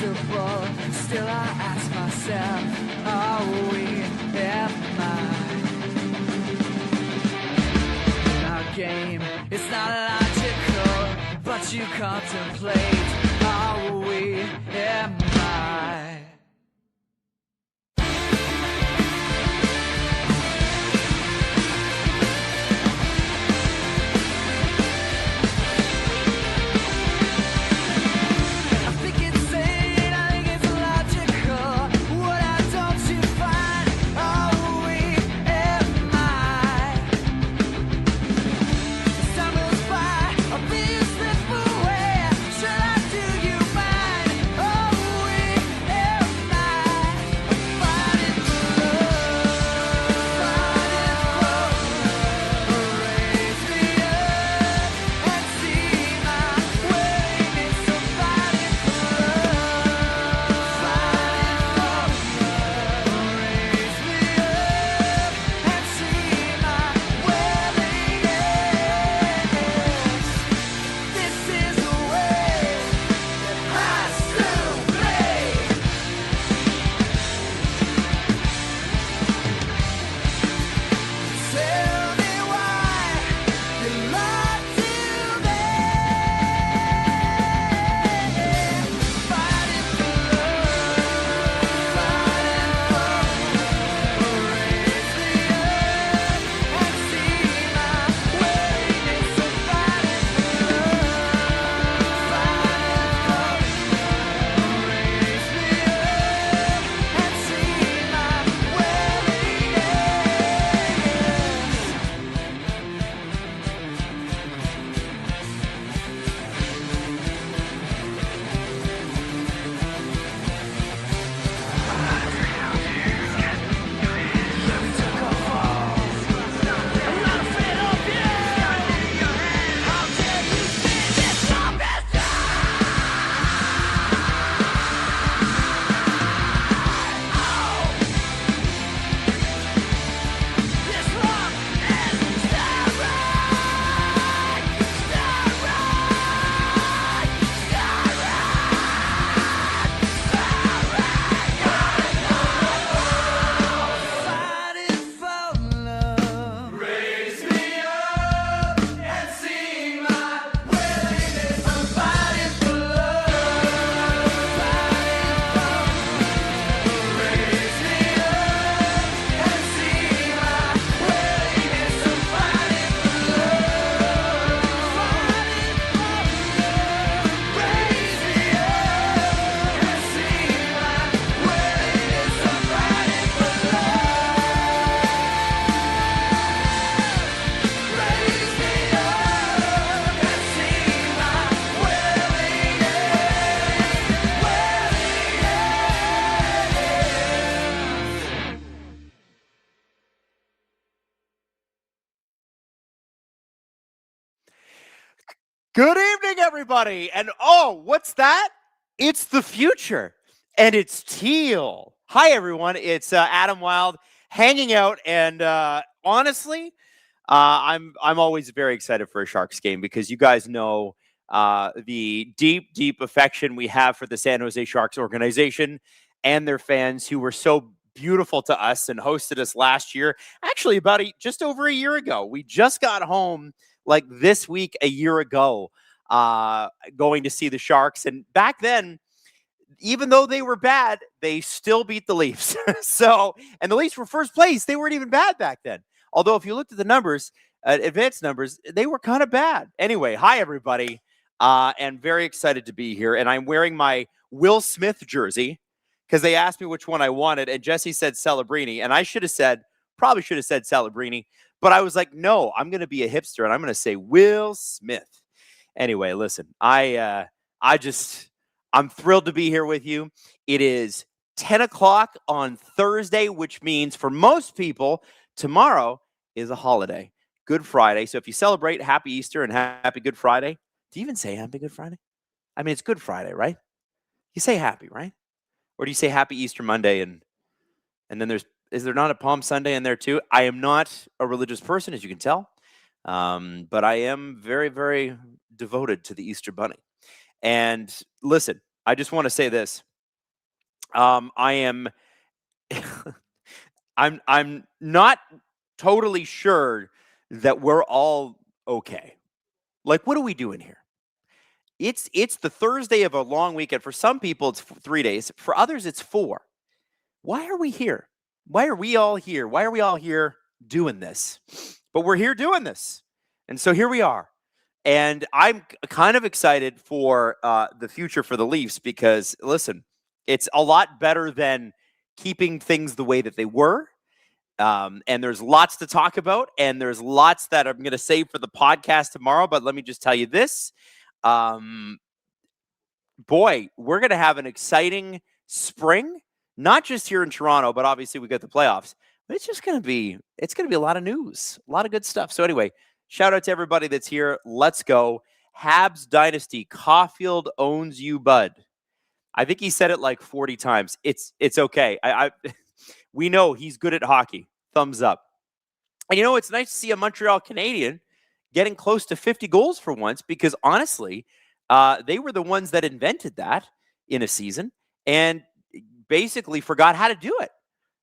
impossible. Still I ask myself, are we in our game? It's not logical, but you contemplate, are we am I? Good evening, everybody. And oh, what's that? It's the future, and it's teal. Hi, everyone. It's Adam Wylde hanging out, and honestly, I'm always very excited for a Sharks game because you guys know the deep affection we have for the San Jose Sharks organization and their fans who were so beautiful to us and hosted us last year. Actually, about just over a year ago. We just got home like this week a year ago, going to see the Sharks. And back then, even though they were bad, they still beat the Leafs. And the Leafs were first place. They weren't even bad back then. Although if you looked at the numbers, advanced numbers, they were kind of bad. Anyway, hi, everybody. And very excited to be here. And I'm wearing my Will Smith jersey because they asked me which one I wanted. And Jesse said Celebrini. And I probably should have said Celebrini. But I was like, no, I'm going to be a hipster, and I'm going to say Will Smith. Anyway, listen, I'm thrilled to be here with you. It is 10 o'clock on Thursday, which means for most people, tomorrow is a holiday, Good Friday. So if you celebrate, happy Easter and happy Good Friday. Do you even say happy Good Friday? I mean, it's Good Friday, right? You say happy, right? Or do you say happy Easter Monday and then is there not a Palm Sunday in there too? I am not a religious person, as you can tell, but I am very, very devoted to the Easter Bunny. And listen, I just want to say this. I am I'm not totally sure that we're all okay. Like, what are we doing here? It's the Thursday of a long weekend. For some people, it's 3 days. For others, it's 4. Why are we here? Why are we all here? Why are we all here doing this? But we're here doing this. And so here we are. And I'm kind of excited for the future for the Leafs because, listen, it's a lot better than keeping things the way that they were. And there's lots to talk about, and there's lots that I'm going to save for the podcast tomorrow. But let me just tell you this. Boy, we're going to have an exciting spring, not just here in Toronto, but obviously we got the playoffs. But it's going to be a lot of news, a lot of good stuff. So anyway, shout out to everybody that's here. Let's go. Habs Dynasty. Caulfield owns you, bud. I think he said it like 40 times. It's okay. We know he's good at hockey. Thumbs up. And it's nice to see a Montreal Canadian getting close to 50 goals for once because honestly, they were the ones that invented that in a season and basically forgot how to do it.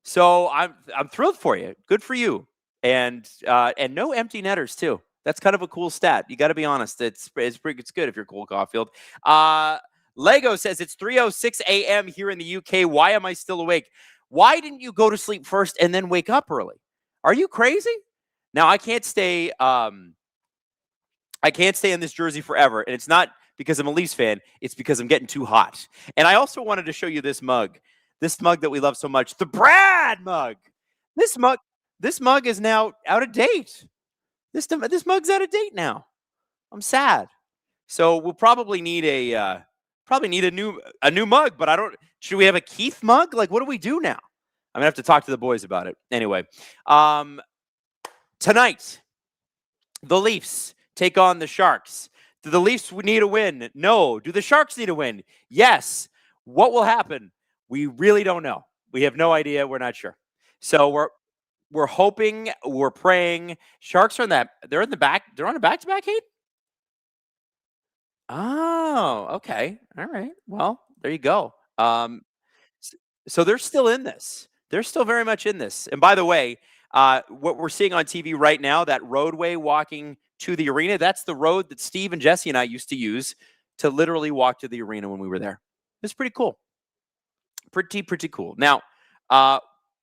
So I'm thrilled for you. Good for you. And no empty netters too. That's kind of a cool stat. You got to be honest. It's good if you're Cole Caulfield. Lego says it's 3:06 a.m. here in the UK. Why am I still awake? Why didn't you go to sleep first and then wake up early? Are you crazy? Now I can't stay. I can't stay in this jersey forever, and it's not because I'm a Leafs fan. It's because I'm getting too hot. And I also wanted to show you this mug that we love so much, the Brad mug. This mug is now out of date. This mug's out of date now. I'm sad. So we'll probably need a new mug, but I don't. Should we have a Keith mug? Like, what do we do now? I'm gonna have to talk to the boys about it. Anyway, tonight the Leafs take on the Sharks. Do the Leafs need a win? No. Do the Sharks need a win? Yes. What will happen? We really don't know. We have no idea. We're not sure. So we're hoping, we're praying. Sharks are in that. They're in the back. They're on a back-to-back, Hayden? Oh, okay. All right. Well, there you go. So they're still in this. They're still very much in this. And by the way, what we're seeing on TV right now, that roadway walking to the arena, that's the road that Steve and Jesse and I used to use to literally walk to the arena when we were there. It's pretty cool. Pretty cool. Now,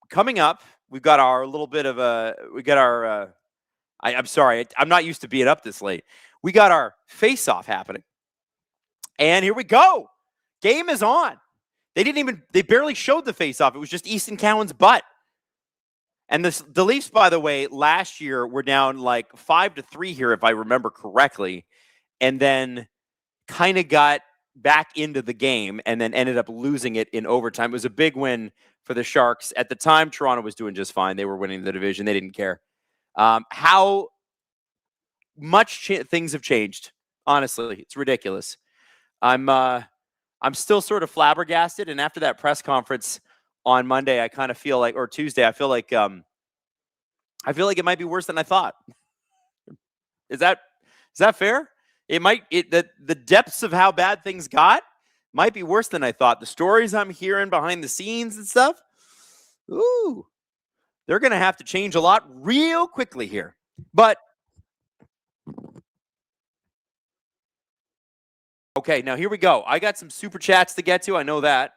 coming up, we've got our little bit of I'm sorry, I'm not used to being up this late. We got our face-off happening. And here we go. Game is on. They barely showed the face-off. It was just Easton Cowan's butt. And the Leafs, by the way, last year were down like 5-3 here, if I remember correctly, and then kind of got back into the game and then ended up losing it in overtime. It was a big win for the Sharks. At the time, Toronto was doing just fine. They were winning the division. They didn't care. How much things have changed. Honestly, it's ridiculous. I'm still sort of flabbergasted. And after that press conference on Monday, I kind of feel like, or Tuesday, I feel like it might be worse than I thought. Is that fair? The depths of how bad things got might be worse than I thought. The stories I'm hearing behind the scenes and stuff, ooh, they're going to have to change a lot real quickly here. But okay, now here we go. I got some super chats to get to. I know that.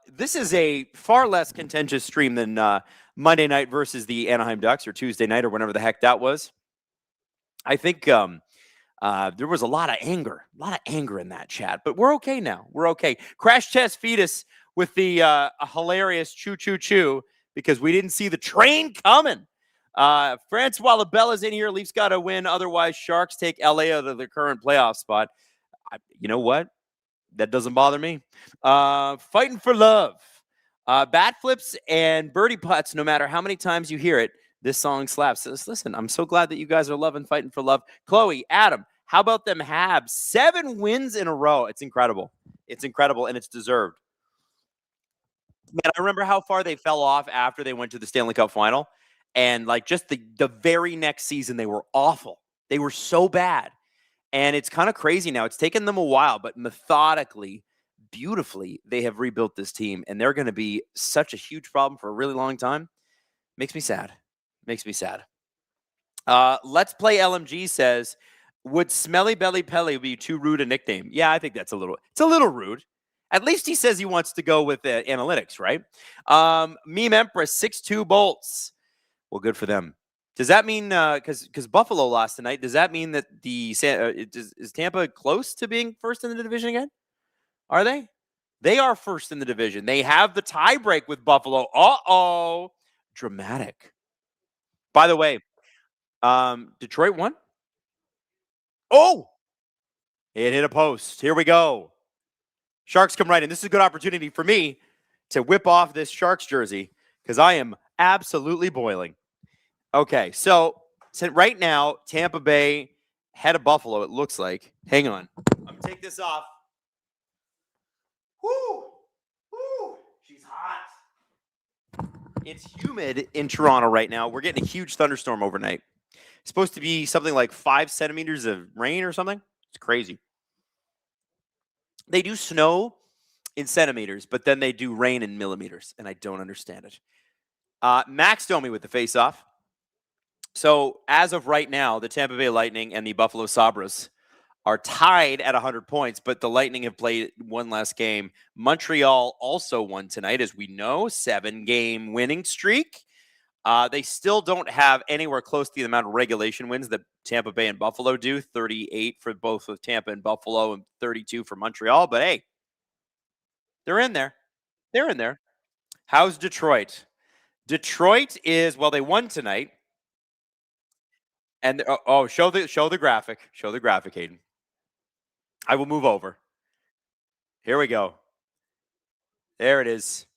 This is a far less contentious stream than Monday night versus the Anaheim Ducks or Tuesday night or whenever the heck that was. I think there was a lot of anger in that chat, but we're okay now. We're okay. Crash Test Fetus with the hilarious choo because we didn't see the train coming. Francois Labella's in here. Leafs got to win. Otherwise, Sharks take LA out of the current playoff spot. You know what? That doesn't bother me. Fighting for love. Bat flips and birdie putts, no matter how many times you hear it, this song slaps. So listen, I'm so glad that you guys are loving Fighting for Love. Chloe, Adam, how about them Habs? 7 wins in a row. It's incredible. It's incredible, and it's deserved. Man, I remember how far they fell off after they went to the Stanley Cup final. And like just the very next season, they were awful. They were so bad. And it's kind of crazy now. It's taken them a while, but methodically, beautifully they have rebuilt this team, and they're going to be such a huge problem for a really long time. Makes me sad. Makes me sad. Let's Play LMG says, would Smelly Belly Pelly be too rude a nickname? Yeah, I think it's a little rude. At least he says he wants to go with analytics, right? Meme Empress 6'2" bolts. Well, good for them. Does that mean because Buffalo lost tonight? Does that mean that is Tampa close to being first in the division again? Are they? They are first in the division. They have the tiebreak with Buffalo. Uh-oh. Dramatic. By the way, Detroit won. Oh, it hit a post. Here we go. Sharks come right in. This is a good opportunity for me to whip off this Sharks jersey because I am absolutely boiling. Okay, so right now, Tampa Bay head of Buffalo, it looks like. Hang on. I'm going to take this off. Woo! Woo! She's hot. It's humid in Toronto right now. We're getting a huge thunderstorm overnight. It's supposed to be something like 5 centimeters of rain or something. It's crazy. They do snow in centimeters, but then they do rain in millimeters, and I don't understand it. Max Domi with the face-off. So as of right now, the Tampa Bay Lightning and the Buffalo Sabres are tied at 100 points, but the Lightning have played one last game. Montreal also won tonight, as we know, 7-game winning streak. They still don't have anywhere close to the amount of regulation wins that Tampa Bay and Buffalo do, 38 for both of Tampa and Buffalo and 32 for Montreal. But hey, they're in there. They're in there. How's Detroit? Detroit is, well, they won tonight. And show the graphic. Show the graphic, Hayden. I will move over. Here we go. There it is.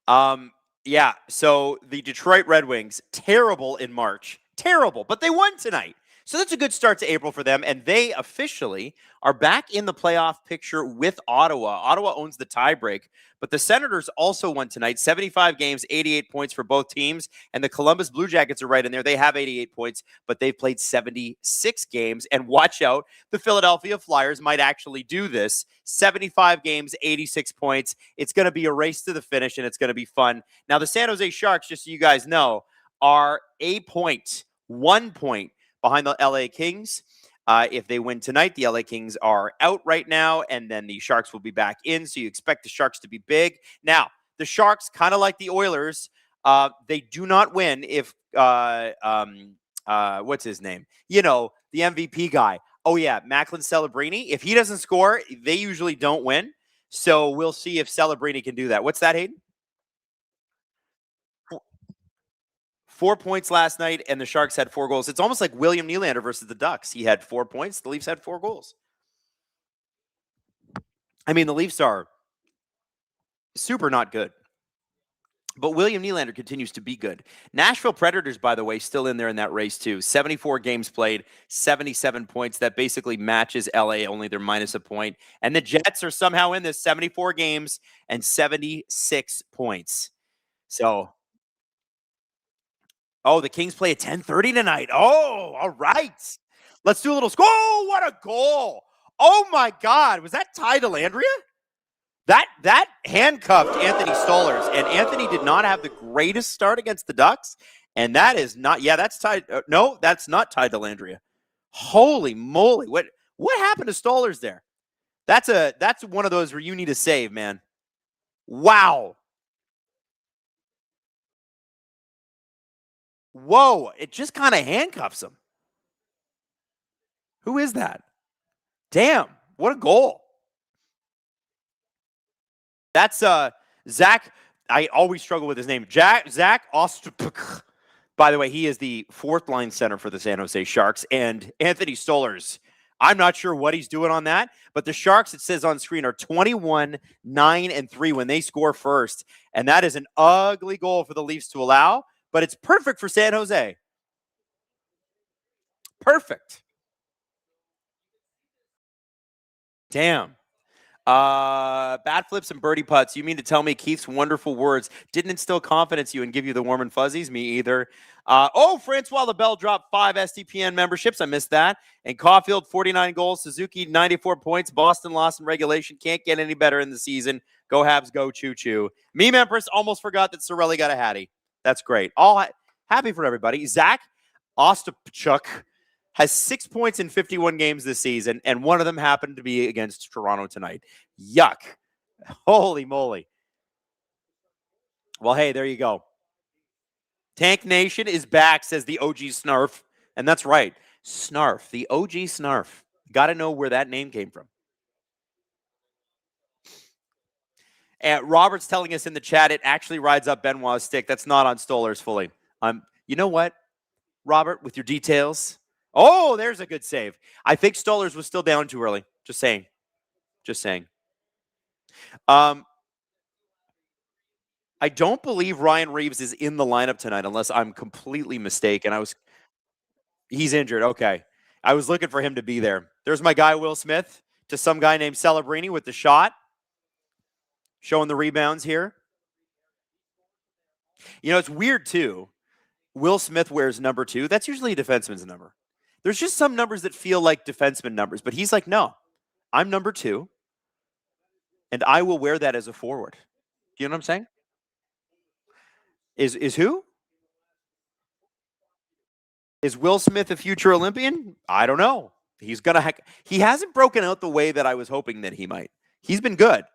Yeah, so the Detroit Red Wings, terrible in March. Terrible, but they won tonight. So that's a good start to April for them, and they officially are back in the playoff picture with Ottawa. Ottawa owns the tiebreak, but the Senators also won tonight, 75 games, 88 points for both teams, and the Columbus Blue Jackets are right in there. They have 88 points, but they've played 76 games, and watch out, the Philadelphia Flyers might actually do this. 75 games, 86 points. It's going to be a race to the finish, and it's going to be fun. Now, the San Jose Sharks, just so you guys know, are 1 point behind the LA Kings. If they win tonight, the LA Kings are out right now, and then the Sharks will be back in, so you expect the Sharks to be big. Now, the Sharks, kind of like the Oilers, they do not win if, what's his name? You know, the MVP guy. Oh, yeah, Macklin Celebrini. If he doesn't score, they usually don't win. So we'll see if Celebrini can do that. What's that, Hayden? 4 points last night, and the Sharks had 4 goals. It's almost like William Nylander versus the Ducks. He had 4 points. The Leafs had 4 goals. I mean, the Leafs are super not good. But William Nylander continues to be good. Nashville Predators, by the way, still in there in that race, too. 74 games played, 77 points. That basically matches LA, only they're minus a point. And the Jets are somehow in this, 74 games and 76 points. So... oh, the Kings play at 10:30 tonight. Oh, all right. Let's do a little score. Oh, what a goal. Oh, my God. Was that Ty Dellandrea? That handcuffed Anthony Stolarz, and Anthony did not have the greatest start against the Ducks, and that is not – yeah, that's Ty no, that's not Ty Dellandrea. Holy moly. What happened to Stolarz there? That's one of those where you need to save, man. Wow. Whoa, it just kind of handcuffs him. Who is that? Damn, what a goal. That's Zach. I always struggle with his name. Zach Ostapuk. By the way, he is the 4th line center for the San Jose Sharks. And Anthony Stolarz, I'm not sure what he's doing on that, but the Sharks, it says on screen, are 21-9-3 when they score first. And that is an ugly goal for the Leafs to allow. But it's perfect for San Jose. Perfect. Damn. Bat flips and birdie putts. You mean to tell me Keith's wonderful words didn't instill confidence in you and give you the warm and fuzzies? Me either. Francois LaBelle dropped 5 SDPN memberships. I missed that. And Caulfield, 49 goals. Suzuki, 94 points. Boston lost in regulation. Can't get any better in the season. Go Habs, go choo-choo. Meme Empress almost forgot that Sorelli got a hattie. That's great. All happy for everybody. Zach Ostapchuk has 6 points in 51 games this season, and one of them happened to be against Toronto tonight. Yuck. Holy moly. Well, hey, there you go. Tank Nation is back, says the OG Snarf. And that's right. Snarf, the OG Snarf. Got to know where that name came from. And Robert's telling us in the chat it actually rides up Benoit's stick. That's not on Stoller's fully. You know what, Robert, with your details? Oh, there's a good save. I think Stoller's was still down too early. Just saying. I don't believe Ryan Reeves is in the lineup tonight, unless I'm completely mistaken. He's injured. Okay. I was looking for him to be there. There's my guy, Will Smith, to some guy named Celebrini with the shot. Showing the rebounds here. You know, it's weird, too. Will Smith wears number 2. That's usually a defenseman's number. There's just some numbers that feel like defenseman numbers, but he's like, no, I'm number 2, and I will wear that as a forward. You know what I'm saying? Is who? Is Will Smith a future Olympian? I don't know. He hasn't broken out the way that I was hoping that he might. He's been good,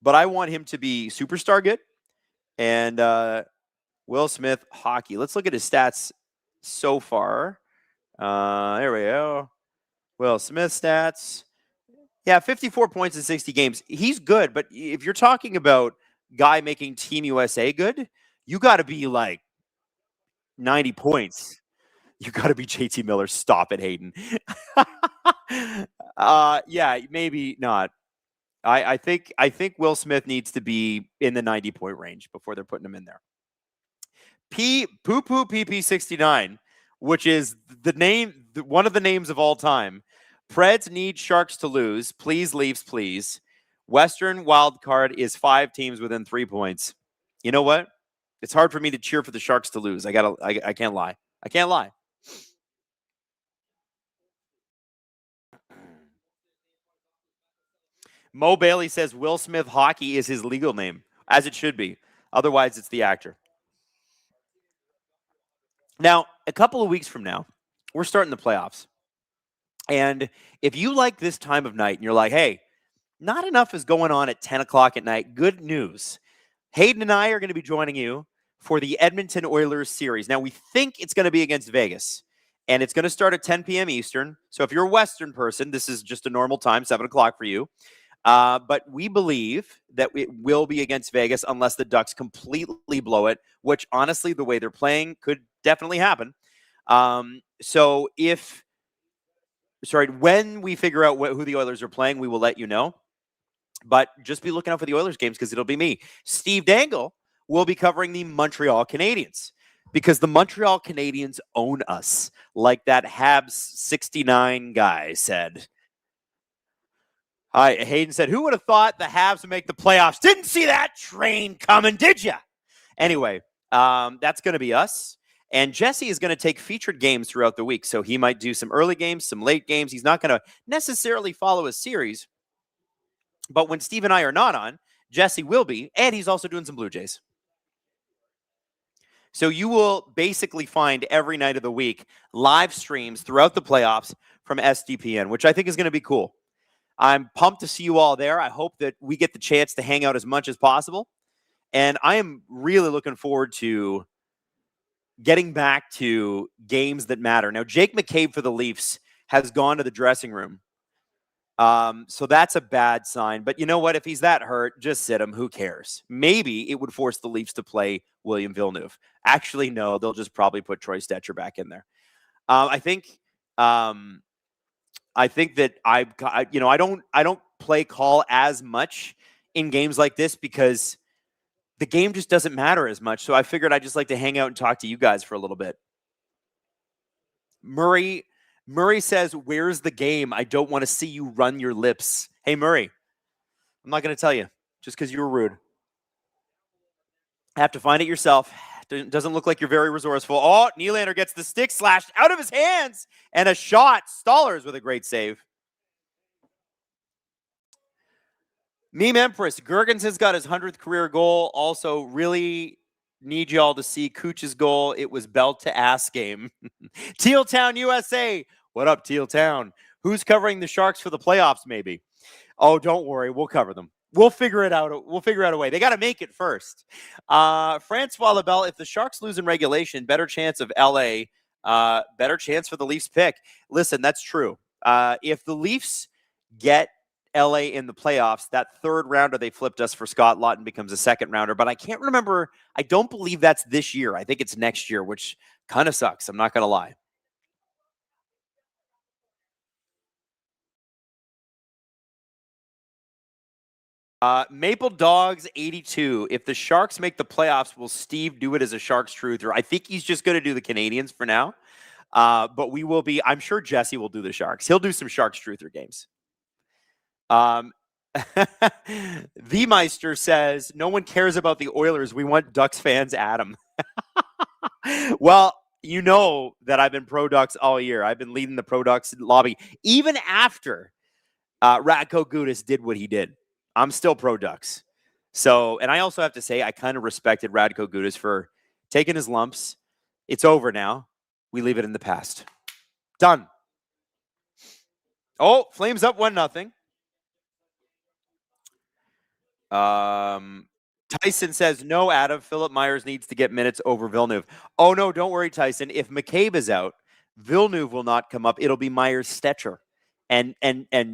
but I want him to be superstar good. And Will Smith hockey. Let's look at his stats so far. There we go. Will Smith stats. Yeah, 54 points in 60 games. He's good, but if you're talking about guy making Team USA good, you got to be like 90 points. You got to be JT Miller. Stop it, Hayden. Yeah, maybe not. I think Will Smith needs to be in the 90-point range before they're putting him in there. Poo Poo PP69, which is the name, one of the names of all time. Preds need Sharks to lose. Please, Leafs, please. Western wild card is 5 teams within 3 points. You know what? It's hard for me to cheer for the Sharks to lose. I can't lie. I can't lie. Mo Bailey says Will Smith hockey is his legal name, as it should be. Otherwise, it's the actor. Now, a couple of weeks from now, we're starting the playoffs. And if you like this time of night and you're like, hey, not enough is going on at 10 o'clock at night, good news. Hayden and I are going to be joining you for the Edmonton Oilers series. Now, we think it's going to be against Vegas, and it's going to start at 10 p.m. Eastern. So if you're a Western person, this is just a normal time, 7 o'clock for you. But we believe that it will be against Vegas unless the Ducks completely blow it, which honestly, the way they're playing could definitely happen. When we figure out who the Oilers are playing, we will let you know. But just be looking out for the Oilers games because it'll be me. Steve Dangle will be covering the Montreal Canadiens because the Montreal Canadiens own us, like that Habs 69 guy said. Hi, Hayden said, who would have thought the Habs would make the playoffs? Didn't see that train coming, did you? Anyway, that's going to be us. And Jesse is going to take featured games throughout the week. So he might do some early games, some late games. He's not going to necessarily follow a series. But when Steve and I are not on, Jesse will be. And he's also doing some Blue Jays. So you will basically find every night of the week live streams throughout the playoffs from SDPN, which I think is going to be cool. I'm pumped to see you all there. I hope that we get the chance to hang out as much as possible. And I am really looking forward to getting back to games that matter. Now, Jake McCabe for the Leafs has gone to the dressing room. So that's a bad sign. But you know what? If he's that hurt, just sit him. Who cares? Maybe it would force the Leafs to play William Villeneuve. Actually, no. They'll just probably put Troy Stetcher back in there. I think that I don't play call as much in games like this because the game just doesn't matter as much. So I figured I'd just like to hang out and talk to you guys for a little bit. Murray says, where's the game? I don't want to see you run your lips. Hey, Murray, I'm not going to tell you just because you were rude. Have to find it yourself. Doesn't look like you're very resourceful. Oh, Nylander gets the stick slashed out of his hands and a shot. Stollers with a great save. Meme Empress, Gergens has got his 100th career goal. Also, really need y'all to see Cooch's goal. It was belt to ass game. Teal Town, USA. What up, Teal Town? Who's covering the Sharks for the playoffs, maybe? Oh, don't worry. We'll cover them. We'll figure it out. We'll figure out a way. They got to make it first. Francois Lebel, if the Sharks lose in regulation, better chance of LA, better chance for the Leafs pick. Listen, that's true. If the Leafs get LA in the playoffs, that third rounder they flipped us for Scott Lawton becomes a second rounder, but I can't remember. I don't believe that's this year. I think it's next year, which kind of sucks. I'm not going to lie. Maple Dogs 82. If the Sharks make the playoffs, will Steve do it as a Sharks truther? I think he's just going to do the Canadians for now. But we will be, I'm sure Jesse will do the Sharks. He'll do some Sharks truther games. The Meister says, no one cares about the Oilers. We want Ducks fans, Adam. Well, you know that I've been pro Ducks all year. I've been leading the pro Ducks lobby. Even after Radko Gudas did what he did, I'm still pro Ducks. So, and I also have to say, I kind of respected Radko Gudas for taking his lumps. It's over now. We leave it in the past. Done. Oh, Flames up 1-0. Tyson says, no, Adam. Philip Myers needs to get minutes over Villeneuve. Oh, no, don't worry, Tyson. If McCabe is out, Villeneuve will not come up. It'll be Myers-Stetcher. And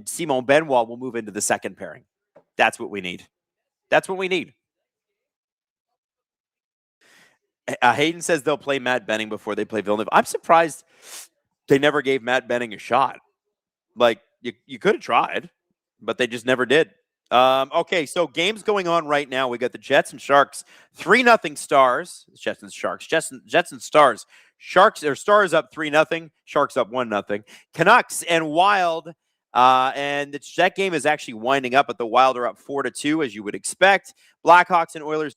Simon Benoit will move into the second pairing. That's what we need. That's what we need. Hayden says they'll play Matt Benning before they play Villeneuve. I'm surprised they never gave Matt Benning a shot. Like, you could have tried, but they just never did. Okay, so games going on right now. We got the Jets and Sharks, 3-0 Stars. Jets and Sharks. Jets and Stars. Sharks or Stars up 3-0. Sharks up 1-0. Canucks and Wylde. And that game is actually winding up, but the Wylde are up 4-2, as you would expect. Blackhawks and Oilers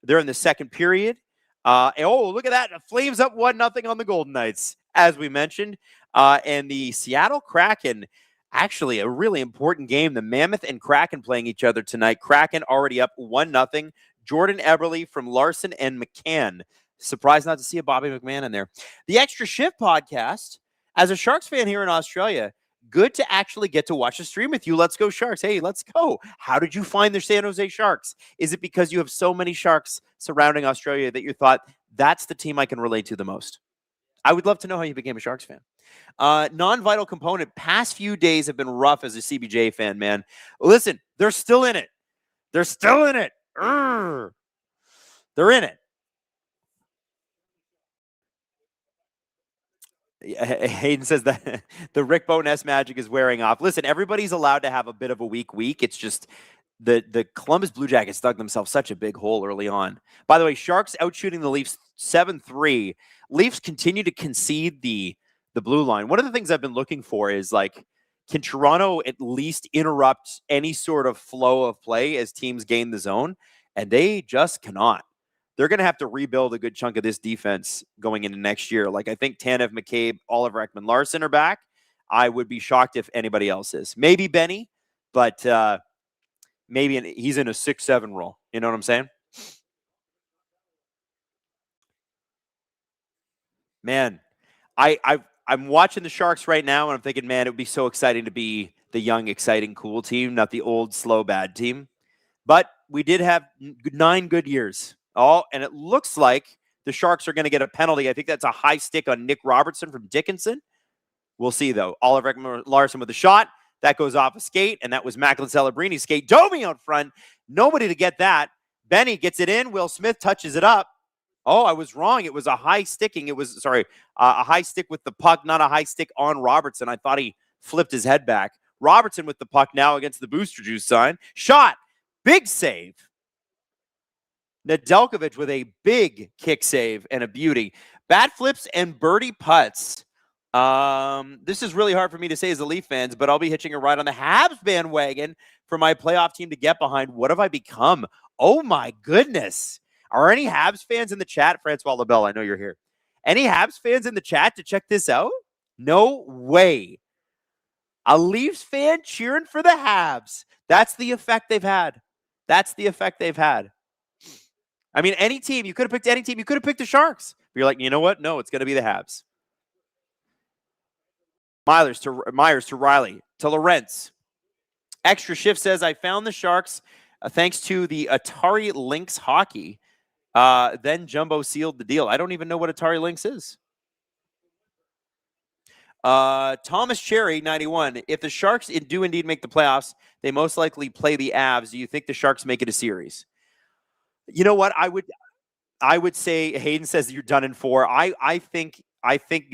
they're in the second period. Oh, look at that. Flames up 1-0 on the Golden Knights, as we mentioned. And the Seattle Kraken, actually a really important game. The Mammoth and Kraken playing each other tonight. Kraken already up 1-0. Jordan Eberle from Larson and McCann. Surprised not to see a Bobby McMahon in there. The Extra Shift podcast, as a Sharks fan here in Australia, good to actually get to watch a stream with you. Let's go Sharks. Hey, let's go. How did you find the San Jose Sharks? Is it because you have so many Sharks surrounding Australia that you thought that's the team I can relate to the most? I would love to know how you became a Sharks fan. Non-vital component. Past few days have been rough as a CBJ fan, man. Listen, they're still in it. They're still in it. They're in it. Hayden says that the Rick Bowness magic is wearing off. Listen, everybody's allowed to have a bit of a weak week. It's just the Columbus Blue Jackets dug themselves such a big hole early on. By the way, Sharks outshooting the Leafs 7-3. Leafs continue to concede the blue line. One of the things I've been looking for is, like, can Toronto at least interrupt any sort of flow of play as teams gain the zone? And they just cannot. They're going to have to rebuild a good chunk of this defense going into next year. Like, I think Tanev, McCabe, Oliver Ekman-Larsson are back. I would be shocked if anybody else is. Maybe Benny, but maybe he's in a 6-7 role. You know what I'm saying? Man, I'm watching the Sharks right now, and I'm thinking, man, it would be so exciting to be the young, exciting, cool team, not the old, slow, bad team. But we did have 9 good years. Oh, and it looks like the Sharks are going to get a penalty. I think that's a high stick on Nick Robertson from Dickinson. We'll see, though. Oliver Ekman-Larsson with a shot. That goes off a skate, and that was Macklin Celebrini's skate. Domi out front. Nobody to get that. Benny gets it in. Will Smith touches it up. Oh, I was wrong. It was a high sticking. It was, a high stick with the puck, not a high stick on Robertson. I thought he flipped his head back. Robertson with the puck now against the Booster Juice sign. Shot. Big save. Nedeljkovic with a big kick save and a beauty. Bat flips and birdie putts This is really hard for me to say as a Leaf fans, but I'll be hitching a ride on the Habs bandwagon for my playoff team to get behind. What have I become? Oh my goodness. Are any Habs fans in the chat? Francois LaBelle, I know you're here. Any Habs fans in the chat to check this out? No way. A Leafs fan cheering for the Habs. That's the effect they've had. That's the effect they've had. I mean, any team, you could have picked any team. You could have picked the Sharks. But you're like, you know what? No, it's going to be the Habs. Myers to Riley to Lawrence. Extra Shift says, I found the Sharks thanks to the Atari Lynx hockey. Then Jumbo sealed the deal. I don't even know what Atari Lynx is. Thomas Cherry, 91. If the Sharks do indeed make the playoffs, they most likely play the Avs. Do you think the Sharks make it a series? You know what? I would say Hayden says you're done in 4. I think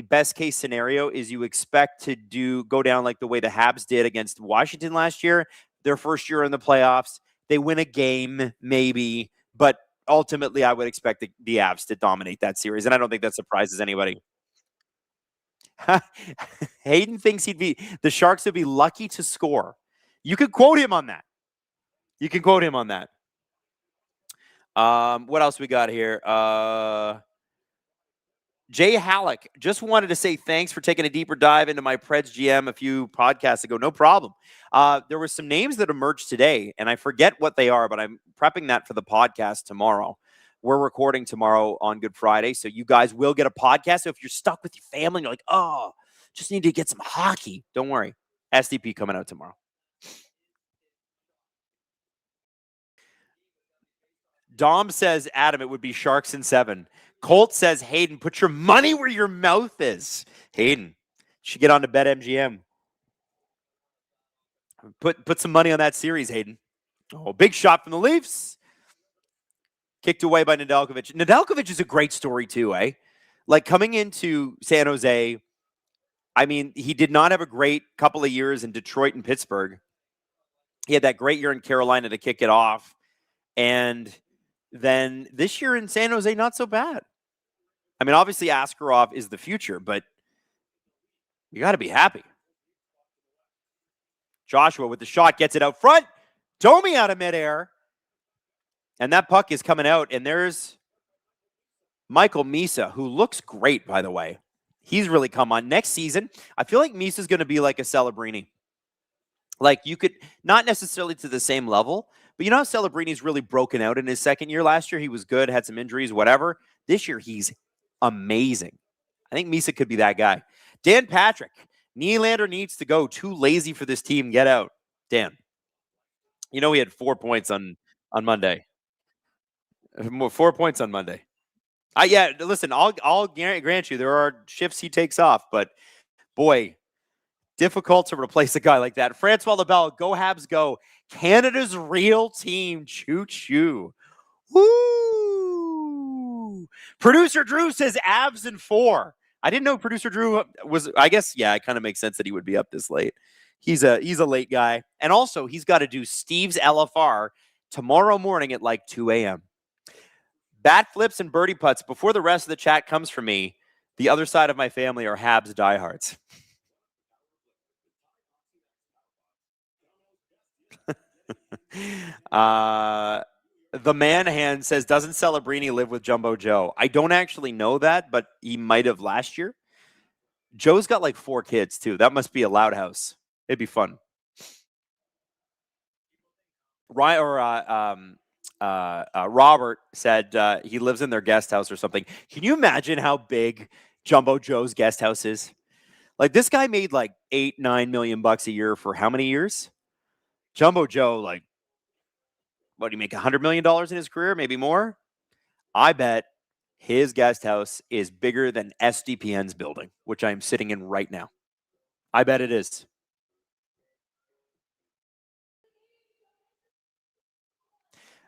best case scenario is you expect to go down like the way the Habs did against Washington last year. Their first year in the playoffs, they win a game maybe, but ultimately I would expect the Avs to dominate that series, and I don't think that surprises anybody. Hayden thinks the Sharks would be lucky to score. You could quote him on that. What else we got here? Jay Halleck just wanted to say thanks for taking a deeper dive into my Preds GM a few podcasts ago. No problem. There were some names that emerged today, and I forget what they are, but I'm prepping that for the podcast tomorrow. We're recording tomorrow on Good Friday, so you guys will get a podcast. So if you're stuck with your family and you're like, oh, just need to get some hockey, don't worry. SDP coming out tomorrow. Dom says, Adam, it would be Sharks in 7. Colt says, Hayden, put your money where your mouth is. Hayden, you should get on to BetMGM. Put some money on that series, Hayden. Oh, big shot from the Leafs. Kicked away by Nedeljkovic. Nedeljkovic is a great story too, eh? Like coming into San Jose, I mean, he did not have a great couple of years in Detroit and Pittsburgh. He had that great year in Carolina to kick it off. And then this year in San Jose, not so bad. I mean, obviously Askarov is the future, but you got to be happy. Joshua with the shot gets it out front. Domi out of midair. And that puck is coming out. And there's Michael Misa, who looks great, by the way. He's really come on. Next season, I feel like Misa's going to be like a Celebrini. Like you could, not necessarily to the same level, but you know how Celebrini's really broken out in his second year last year? He was good, had some injuries, whatever. This year, he's amazing. I think Misa could be that guy. Dan Patrick, Nylander needs to go. Too lazy for this team. Get out. Dan. You know he had 4 points on Monday. 4 points on Monday. Yeah, listen, I'll grant you there are shifts he takes off, but boy, difficult to replace a guy like that. Francois LaBelle, go Habs, go. Canada's real team, choo-choo. Woo! Producer Drew says Avs in 4. I didn't know Producer Drew was, I guess, yeah, it kind of makes sense that he would be up this late. He's a late guy. And also, he's got to do Steve's LFR tomorrow morning at like 2 a.m. Bat flips and birdie putts. Before the rest of the chat comes from me, the other side of my family are Habs diehards. The man hand says, doesn't Celebrini live with Jumbo Joe? I don't actually know that, but he might have last year. Joe's got like 4 kids too. That must be a loud house. It'd be fun. Robert said he lives in their guest house or something. Can you imagine how big Jumbo Joe's guest house is? Like this guy made like $8-9 million a year for how many years? Jumbo Joe, like, what, do you make $100 million in his career? Maybe more? I bet his guest house is bigger than SDPN's building, which I'm sitting in right now. I bet it is.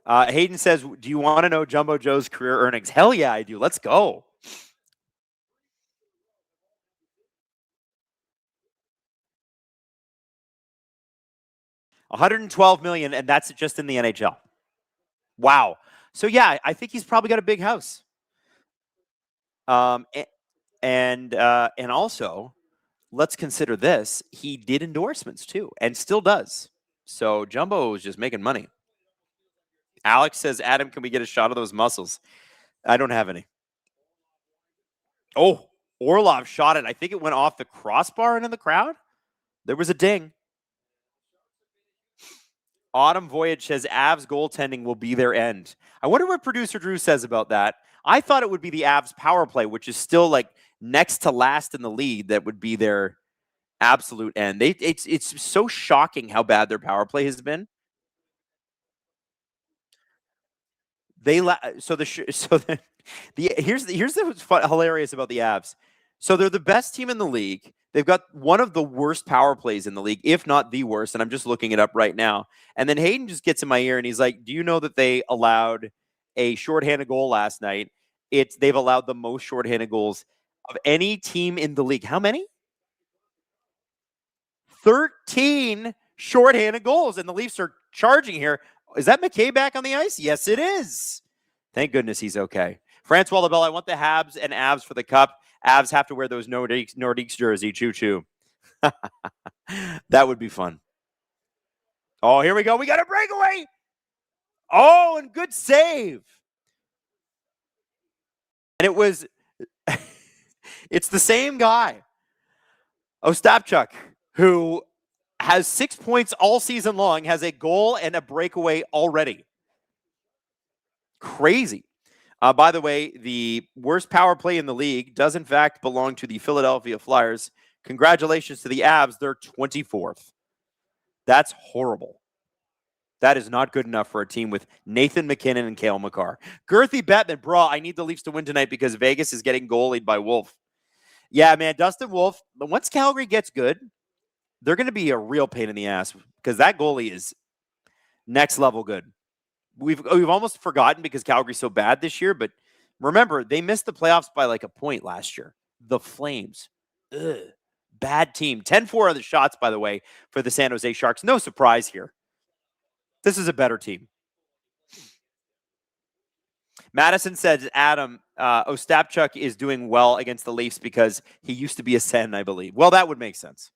Hayden says, do you want to know Jumbo Joe's career earnings? Hell yeah, I do. Let's go. $112 million, and that's just in the NHL. Wow. So yeah, I think he's probably got a big house. And also, let's consider this. He did endorsements too, and still does. So Jumbo is just making money. Alex says, Adam, can we get a shot of those muscles? I don't have any. Oh, Orlov shot it. I think it went off the crossbar and in the crowd. There was a ding. Autumn Voyage says Avs goaltending will be their end. I wonder what producer Drew says about that. I thought it would be the Avs power play, which is still like next to last in the league. That would be their absolute end. It's so shocking how bad their power play has been. Here's what's hilarious about the Avs. So they're the best team in the league. They've got one of the worst power plays in the league, if not the worst. And I'm just looking it up right now. And then Hayden just gets in my ear and he's like, "Do you know that they allowed a shorthanded goal last night? They've allowed the most shorthanded goals of any team in the league. How many? 13 shorthanded goals, and the Leafs are charging here. Is that McKay back on the ice? Yes, it is. Thank goodness he's okay. Francois Lebel, I want the Habs and Avs for the Cup. Avs have to wear those Nordiques jersey. Choo-choo. That would be fun. Oh, here we go. We got a breakaway. Oh, and good save. And it was, it's the same guy, Ostapchuk, who has 6 points all season long, has a goal and a breakaway already. Crazy. By the way, the worst power play in the league does in fact belong to the Philadelphia Flyers. Congratulations to the Avs. They're 24th. That's horrible. That is not good enough for a team with Nathan McKinnon and Cale Makar. Girthy Bettman, bro, I need the Leafs to win tonight because Vegas is getting goalied by Wolf. Yeah, man, Dustin Wolf, once Calgary gets good, they're going to be a real pain in the ass because that goalie is next level good. We've almost forgotten because Calgary's so bad this year, but remember, they missed the playoffs by like a point last year. The Flames. Ugh. Bad team. 10-4 of the shots, by the way, for the San Jose Sharks. No surprise here. This is a better team. Madison said, Adam, Ostapchuk is doing well against the Leafs because he used to be a Sen, I believe. Well, that would make sense.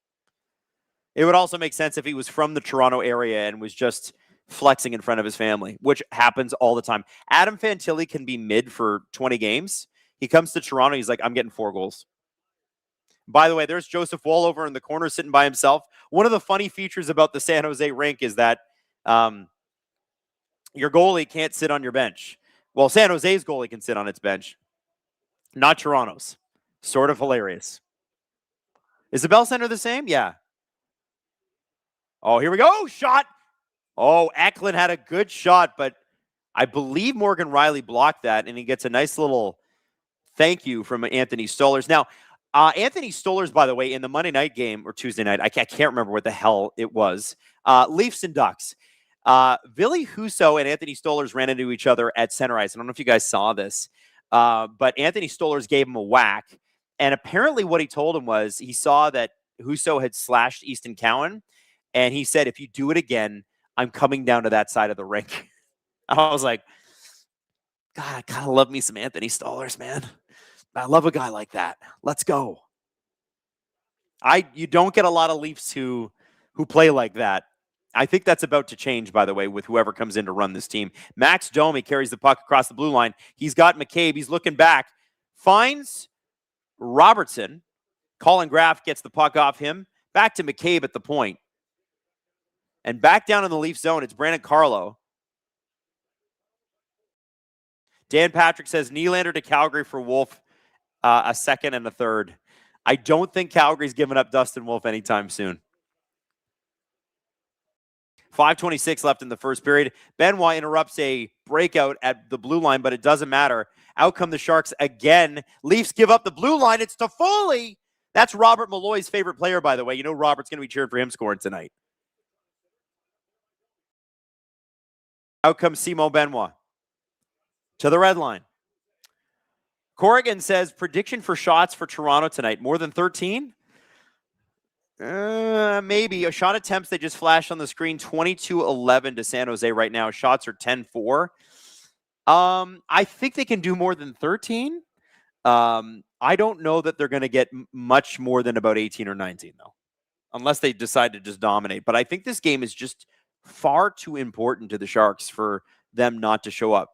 It would also make sense if he was from the Toronto area and was just flexing in front of his family, which happens all the time. Adam Fantilli can be mid for 20 games. He comes to Toronto. He's like, I'm getting 4 goals. By the way, there's Joseph Wallover in the corner sitting by himself. One of the funny features about the San Jose rink is that your goalie can't sit on your bench. Well, San Jose's goalie can sit on its bench, not Toronto's. Sort of hilarious. Is the Bell Center the same? Yeah. Oh, here we go. Shot. Oh, Eklund had a good shot, but I believe Morgan Riley blocked that, and he gets a nice little thank you from Anthony Stolarz. Now, Anthony Stolarz, by the way, in the Monday night game, or Tuesday night, I can't remember what the hell it was, Leafs and Ducks. Ville Husso and Anthony Stolarz ran into each other at center ice. I don't know if you guys saw this, but Anthony Stolarz gave him a whack, and apparently what he told him was he saw that Husso had slashed Easton Cowan, and he said, if you do it again, I'm coming down to that side of the rink. I was like, God, I kind of love me some Anthony Stolarz, man. I love a guy like that. Let's go. You don't get a lot of Leafs who play like that. I think that's about to change, by the way, with whoever comes in to run this team. Max Domi carries the puck across the blue line. He's got McCabe. He's looking back. Finds Robertson. Colin Graff gets the puck off him. Back to McCabe at the point. And back down in the Leaf zone, it's Brandon Carlo. Dan Patrick says, Nylander to Calgary for Wolf, a second and a third. I don't think Calgary's giving up Dustin Wolf anytime soon. 5:26 left in the first period. Benoit interrupts a breakout at the blue line, but it doesn't matter. Out come the Sharks again. Leafs give up the blue line. It's Toffoli. That's Robert Malloy's favorite player, by the way. You know Robert's going to be cheering for him scoring tonight. Out comes Simon Benoit to the red line. Corrigan says, prediction for shots for Toronto tonight. More than 13? Maybe. A shot attempts, they just flashed on the screen. 22-11 to San Jose right now. Shots are 10-4. I think they can do more than 13. I don't know that they're going to get much more than about 18 or 19, though, unless they decide to just dominate. But I think this game is just far too important to the Sharks for them not to show up.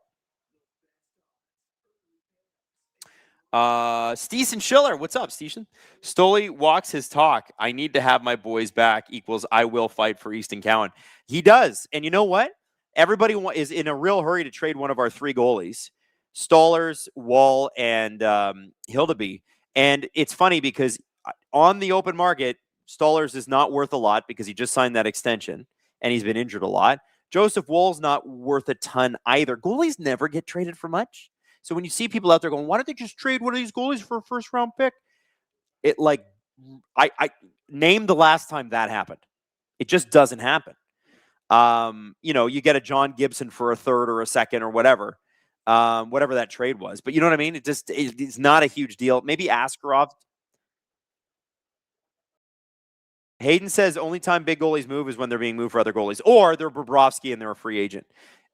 Steeson Schiller, what's up, Steeson? Stoley walks his talk. I need to have my boys back equals I will fight for Easton Cowan. He does. And you know what? Everybody is in a real hurry to trade one of our 3 goalies, Stollers, Wall, and Hildeby. And it's funny because on the open market, Stollers is not worth a lot because he just signed that extension and he's been injured a lot. Joseph Woll's not worth a ton either. Goalies never get traded for much. So when you see people out there going, why don't they just trade one of these goalies for a first round pick? It like, I name the last time that happened. It just doesn't happen. You get a John Gibson for a third or a second or whatever that trade was. But you know what I mean? It's not a huge deal. Maybe Askarov. Hayden says only time big goalies move is when they're being moved for other goalies, or they're Bobrovsky and they're a free agent.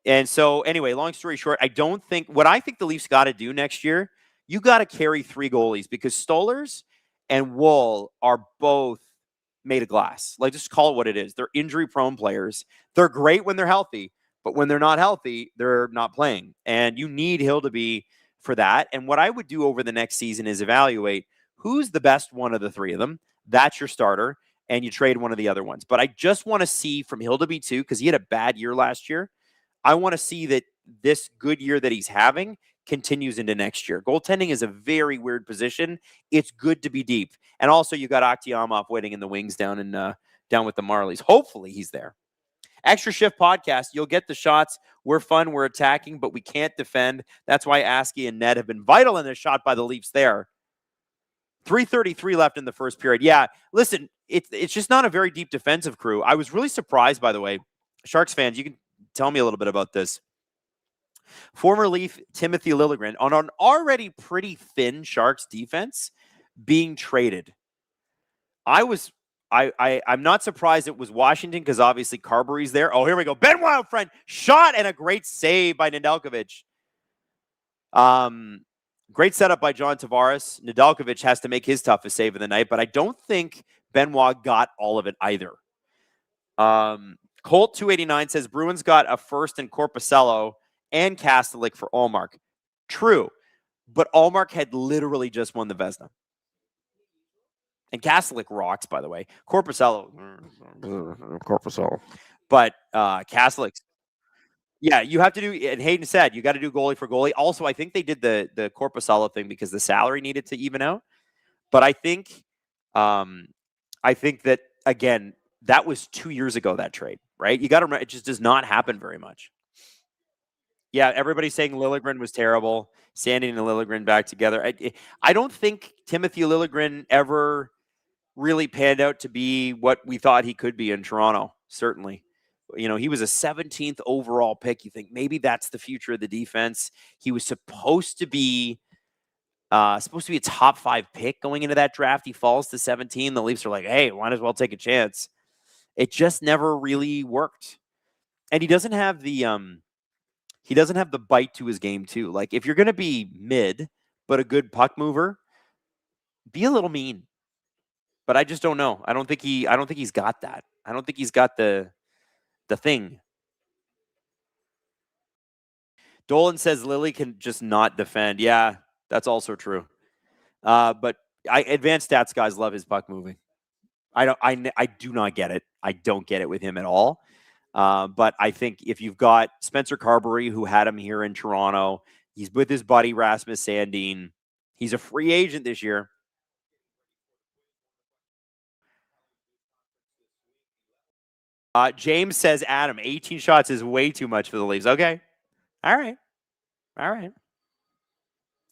And so anyway, long story short, I think the Leafs got to do next year, you got to carry 3 goalies because Stollers and Woll are both made of glass. Like, just call it what it is. They're injury-prone players. They're great when they're healthy, but when they're not healthy, they're not playing. And you need Hildeby for that. And what I would do over the next season is evaluate who's the best one of the 3 of them. That's your starter, and you trade one of the other ones. But I just want to see from Hildeby too, because he had a bad year last year. I want to see that this good year that he's having continues into next year. Goaltending is a very weird position. It's good to be deep. And also you got Akhtiamov waiting in the wings down with the Marlies. Hopefully he's there. Extra Shift Podcast. You'll get the shots. We're fun. We're attacking, but we can't defend. That's why Askey and Ned have been vital in this shot by the Leafs there. 3:33 left in the first period. Yeah, listen, it's just not a very deep defensive crew. I was really surprised, by the way. Sharks fans, you can tell me a little bit about this. Former Leaf Timothy Liljegren on an already pretty thin Sharks defense being traded. I'm not surprised it was Washington because obviously Carberry's there. Oh, here we go. Ben Wylde, friend, shot and a great save by Nedeljkovic. Great setup by John Tavares. Nedeljkovic has to make his toughest save of the night, but I don't think Benoit got all of it either. Colt 289 says Bruins got a first in Korpisalo and Kastelik for Allmark. True, but Allmark had literally just won the Vezina. And Kastelik rocks, by the way. Korpisalo. But Kastelik. Yeah, you have to do, and Hayden said, you got to do goalie for goalie. Also, I think they did the Korpisalo thing because the salary needed to even out. But I think that, again, that was 2 years ago, that trade, right? You got to remember, it just does not happen very much. Yeah, everybody's saying Liljegren was terrible. Sandin and Liljegren back together. I don't think Timothy Liljegren ever really panned out to be what we thought he could be in Toronto, certainly. You know, he was a 17th overall pick. You think maybe that's the future of the defense. He was supposed to be a top 5 pick going into that draft. He falls to 17. The Leafs are like, hey, might as well take a chance. It just never really worked. And he doesn't have the bite to his game too. Like, if you're going to be mid but a good puck mover, be a little mean. But I just don't know. I don't think he's got that. I don't think he's got the thing. Dolan says Lily can just not defend. Yeah, that's also true. But advanced stats guys love his puck moving. I do not get it. I don't get it with him at all. But I think if you've got Spencer Carberry, who had him here in Toronto, he's with his buddy Rasmus Sandin. He's a free agent this year. James says, Adam, 18 shots is way too much for the Leafs. Okay. All right.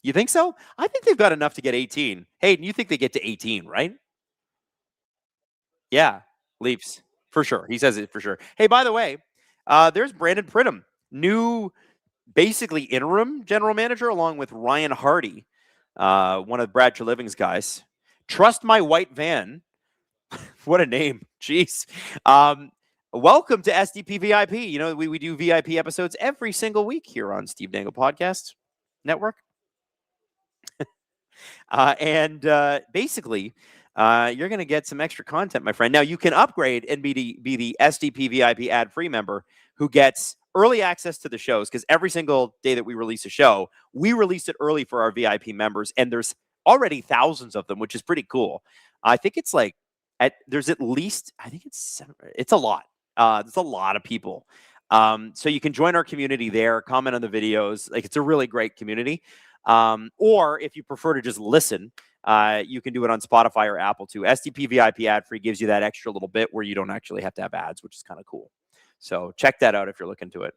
You think so? I think they've got enough to get 18. Hayden, you think they get to 18, right? Yeah. Leafs. For sure. He says it for sure. Hey, by the way, there's Brandon Pridham, new, basically interim general manager, along with Ryan Hardy, one of Brad Treliving's guys. Trust My White Van. What a name. Jeez. Welcome to SDP VIP. You know, we do VIP episodes every single week here on Steve Dangle Podcast Network. Basically, you're going to get some extra content, my friend. Now, you can upgrade and be the SDP VIP ad-free member who gets early access to the shows, because every single day that we release a show, we release it early for our VIP members, and there's already thousands of them, which is pretty cool. I think it's like there's at least, I think it's a lot. There's a lot of people. So you can join our community there, comment on the videos. Like, it's a really great community. Or if you prefer to just listen, you can do it on Spotify or Apple too. SDP VIP ad free gives you that extra little bit where you don't actually have to have ads, which is kind of cool. So check that out if you're looking to it.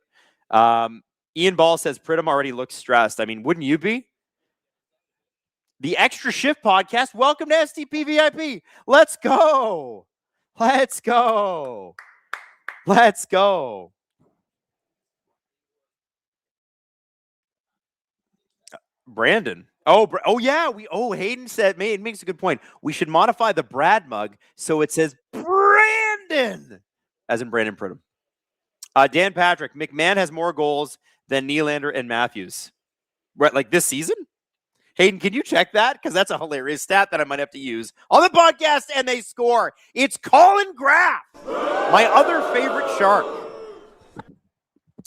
Ian Ball says Pridham already looks stressed. I mean, wouldn't you be? The Extra Shift Podcast. Welcome to SDP VIP. Let's go. Let's go. Let's go. Brandon. Oh yeah. Hayden said, makes a good point. We should modify the Brad mug so it says Brandon, as in Brandon Pridham. Dan Patrick, McMahon has more goals than Nylander and Matthews. Right, like this season? Hayden, can you check that? Because that's a hilarious stat that I might have to use on the podcast, and they score. It's Colin Graff, my other favorite Shark.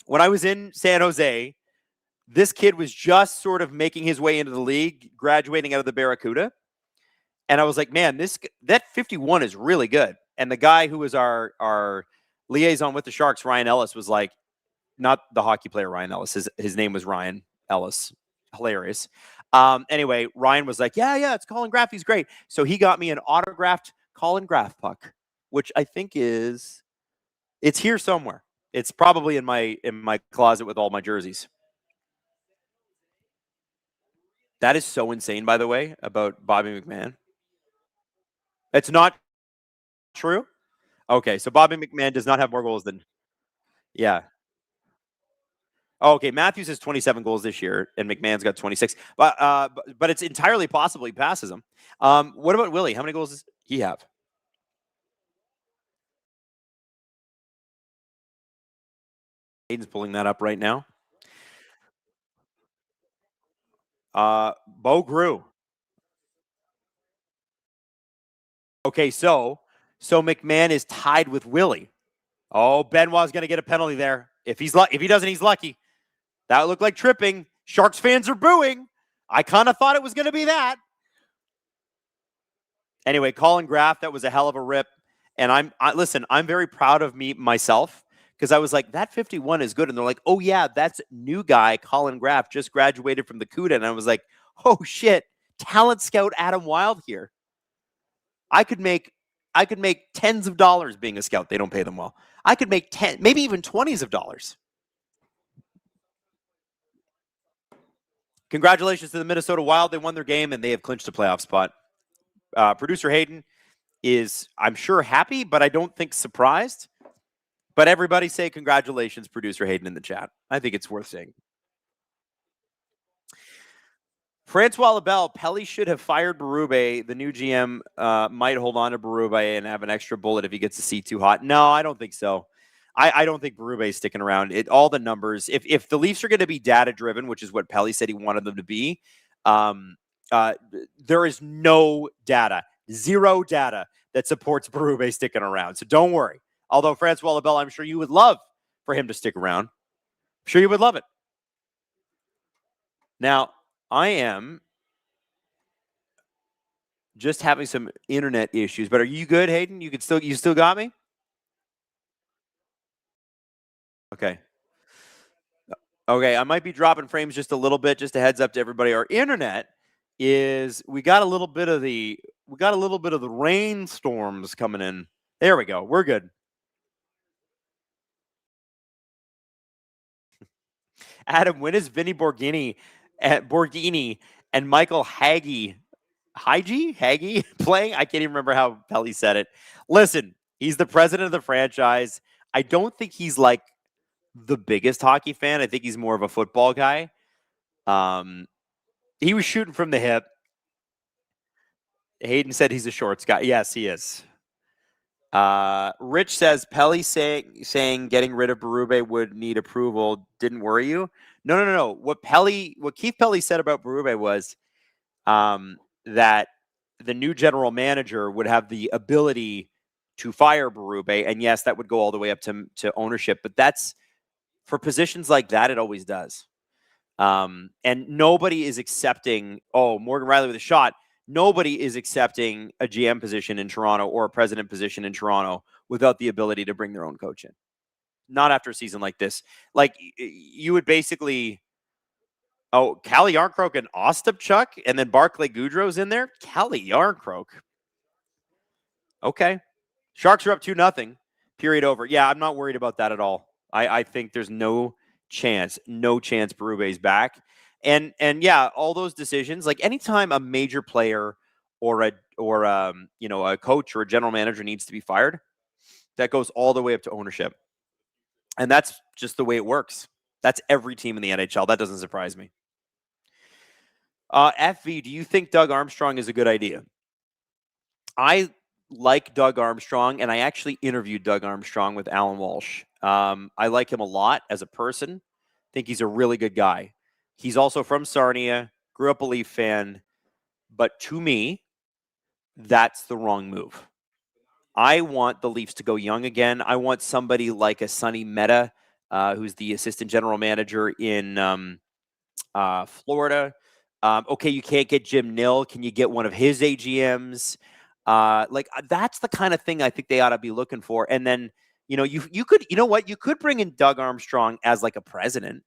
When I was in San Jose, this kid was just sort of making his way into the league, graduating out of the Barracuda. And I was like, man, that 51 is really good. And the guy who was our liaison with the Sharks, Ryan Ellis, was like, not the hockey player Ryan Ellis. His name was Ryan Ellis. Hilarious. Anyway, Ryan was like, yeah, it's Colin Graff. He's great. So he got me an autographed Colin Graff puck, which I think it's here somewhere. It's probably in my closet with all my jerseys. That is so insane, by the way, about Bobby McMahon. It's not true? Okay, so Bobby McMahon does not have more goals than... Yeah. Oh, okay, Matthews has 27 goals this year, and McMahon's got 26. But it's entirely possible he passes him. What about Willie? How many goals does he have? Aiden's pulling that up right now. Bo Grew. Okay, so McMahon is tied with Willie. Oh, Benoit's going to get a penalty there. If he doesn't, he's lucky. That looked like tripping. Sharks fans are booing. I kind of thought it was going to be that. Anyway, Colin Graff, that was a hell of a rip. And listen, I'm very proud of myself, because I was like, that 51 is good. And they're like, oh yeah, that's new guy, Colin Graff, just graduated from the CUDA. And I was like, oh shit, talent scout Adam Wylde here. I could make tens of dollars being a scout. They don't pay them well. I could make maybe even 20s of dollars. Congratulations to the Minnesota Wild. They won their game, and they have clinched a playoff spot. Producer Hayden is, I'm sure, happy, but I don't think surprised. But everybody say congratulations, Producer Hayden, in the chat. I think it's worth saying. Francois Labelle, Pelly should have fired Berube. The new GM might hold on to Berube and have an extra bullet if he gets the seat too hot. No, I don't think so. I don't think Berube is sticking around. All the numbers, if the Leafs are going to be data-driven, which is what Pelly said he wanted them to be, there is no data, zero data that supports Berube sticking around. So don't worry. Although Francois Labelle, I'm sure you would love for him to stick around. I'm sure you would love it. Now, I am just having some internet issues, but are you good, Hayden? You still got me? Okay. Okay, I might be dropping frames just a little bit, just a heads up to everybody. Our internet we got a little bit of the rainstorms coming in. There we go. We're good. Adam, when is Vinny Borghini and Michael Hagee playing? I can't even remember how Pelly said it. Listen, he's the president of the franchise. I don't think he's like the biggest hockey fan. I think he's more of a football guy. He was shooting from the hip. Hayden said he's a shorts guy. Yes, he is. Rich says Pelly saying getting rid of Berube would need approval didn't worry you. No. What Keith Pelly said about Berube was that the new general manager would have the ability to fire Berube. And yes, that would go all the way up to ownership. But that's for positions like that, it always does. And nobody is accepting, Morgan Riley with a shot. Nobody is accepting a GM position in Toronto or a president position in Toronto without the ability to bring their own coach in. Not after a season like this. Like, you would basically, Calle Yarncroke and Ostapchuk, and then Barclay Goudreau's in there? Calle Yarncroke. Okay. Sharks are up 2-0. Period over. Yeah, I'm not worried about that at all. I think there's no chance Berube's back. And yeah, all those decisions, like anytime a major player or a coach or a general manager needs to be fired, that goes all the way up to ownership. And that's just the way it works. That's every team in the NHL. That doesn't surprise me. FV, do you think Doug Armstrong is a good idea? I like Doug Armstrong, and I actually interviewed Doug Armstrong with Alan Walsh. I like him a lot as a person. Think he's a really good guy. He's also from Sarnia, grew up a Leaf fan, but to me, that's the wrong move. I want the Leafs to go young again. I want somebody like a Sonny Mehta, who's the assistant general manager in Florida. Okay, you can't get Jim Nill. Can you get one of his AGMs? That's the kind of thing I think they ought to be looking for. And then, you could bring in Doug Armstrong as like a president.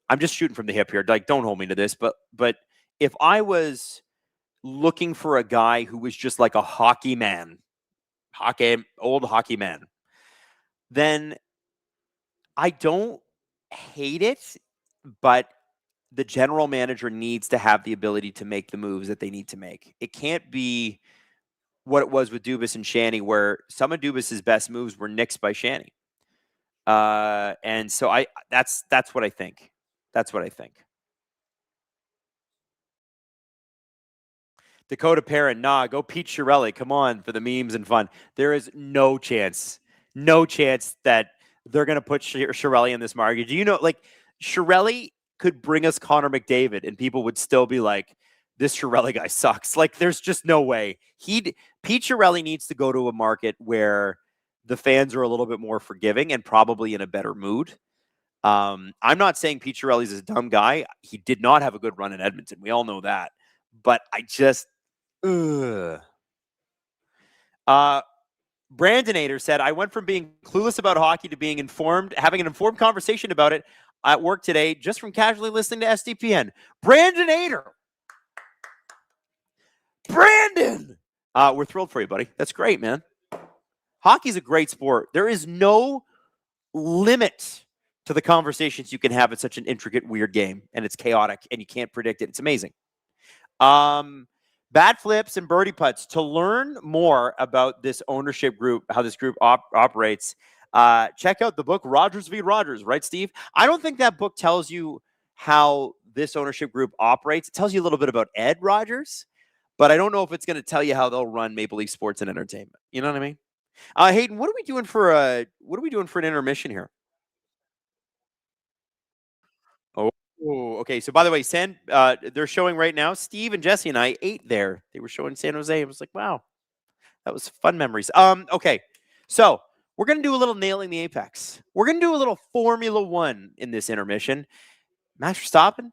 I'm just shooting from the hip here. Like, don't hold me to this, but if I was looking for a guy who was just like a old hockey man, then I don't hate it, but the general manager needs to have the ability to make the moves that they need to make. It can't be what it was with Dubas and Shanny, where some of Dubas's best moves were nixed by Shanny. And so that's what I think. That's what I think. Dakota Perrin, go Pete Chiarelli. Come on for the memes and fun. There is no chance that they're going to put Chiarelli in this market. Do you know, like, Chiarelli could bring us Connor McDavid and people would still be like, this Chiarelli guy sucks. Like, there's just no way. Pete Chiarelli needs to go to a market where the fans are a little bit more forgiving and probably in a better mood. I'm not saying Pete Chiarelli's a dumb guy. He did not have a good run in Edmonton. We all know that. But I just, Brandon Ader said, I went from being clueless about hockey to being informed, having an informed conversation about it at work today, just from casually listening to SDPN. Brandon Ader. Brandon. We're thrilled for you, buddy. That's great, man. Hockey's a great sport. There is no limit to the conversations you can have. It's such an intricate, weird game, and it's chaotic, and you can't predict it. It's amazing. Bat flips and birdie putts. To learn more about this ownership group, how this group operates, check out the book Rogers v. Rogers, right, Steve? I don't think that book tells you how this ownership group operates. It tells you a little bit about Ed Rogers, but I don't know if it's going to tell you how they'll run Maple Leaf Sports and Entertainment. You know what I mean? Hayden, what are we doing for an intermission here? Oh, okay. So by the way, they're showing right now. Steve and Jesse and I ate there. They were showing San Jose. I was like, wow, that was fun memories. Okay. So we're going to do a little nailing the apex. We're going to do a little Formula One in this intermission. Max Verstappen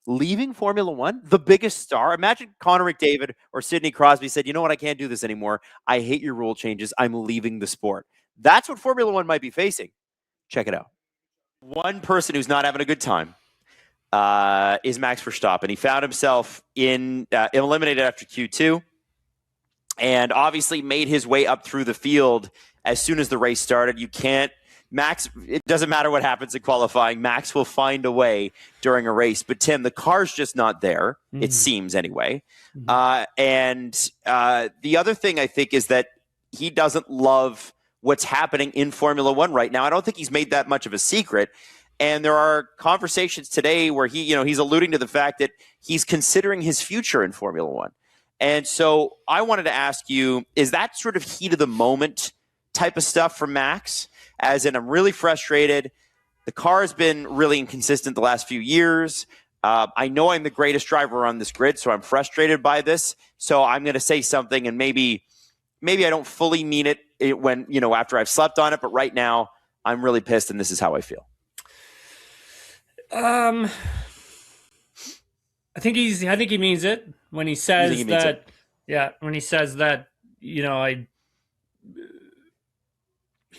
leaving Formula One, the biggest star. Imagine Connor McDavid or Sidney Crosby said, you know what? I can't do this anymore. I hate your rule changes. I'm leaving the sport. That's what Formula One might be facing. Check it out. One person who's not having a good time is Max Verstappen. He found himself eliminated after Q2 and obviously made his way up through the field as soon as the race started. It doesn't matter what happens in qualifying. Max will find a way during a race. But Tim, the car's just not there. Mm-hmm. It seems anyway. Mm-hmm. The other thing I think is that he doesn't love what's happening in Formula One right now. I don't think he's made that much of a secret. And there are conversations today where he's alluding to the fact that he's considering his future in Formula One. And so I wanted to ask you, is that sort of heat of the moment type of stuff from Max? As in, I'm really frustrated. The car has been really inconsistent the last few years. I know I'm the greatest driver on this grid, so I'm frustrated by this. So I'm going to say something, and maybe I don't fully mean it when, after I've slept on it. But right now, I'm really pissed, and this is how I feel. I think he means it when he says that. Yeah, when he says that, he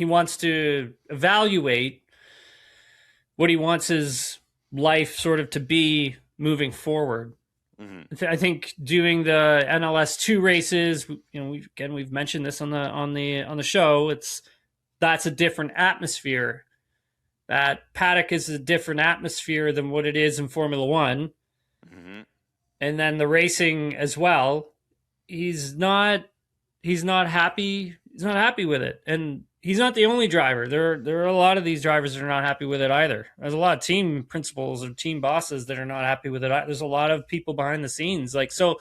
wants to evaluate what he wants his life sort of to be moving forward. Mm-hmm. I think doing the NLS 2 races, we've mentioned this on the show. That's a different atmosphere. That paddock is a different atmosphere than what it is in Formula One. Mm-hmm. And then the racing as well. He's not happy. He's not happy with it. And he's not the only driver. There are a lot of these drivers that are not happy with it either. There's a lot of team principals or team bosses that are not happy with it. There's a lot of people behind the scenes. So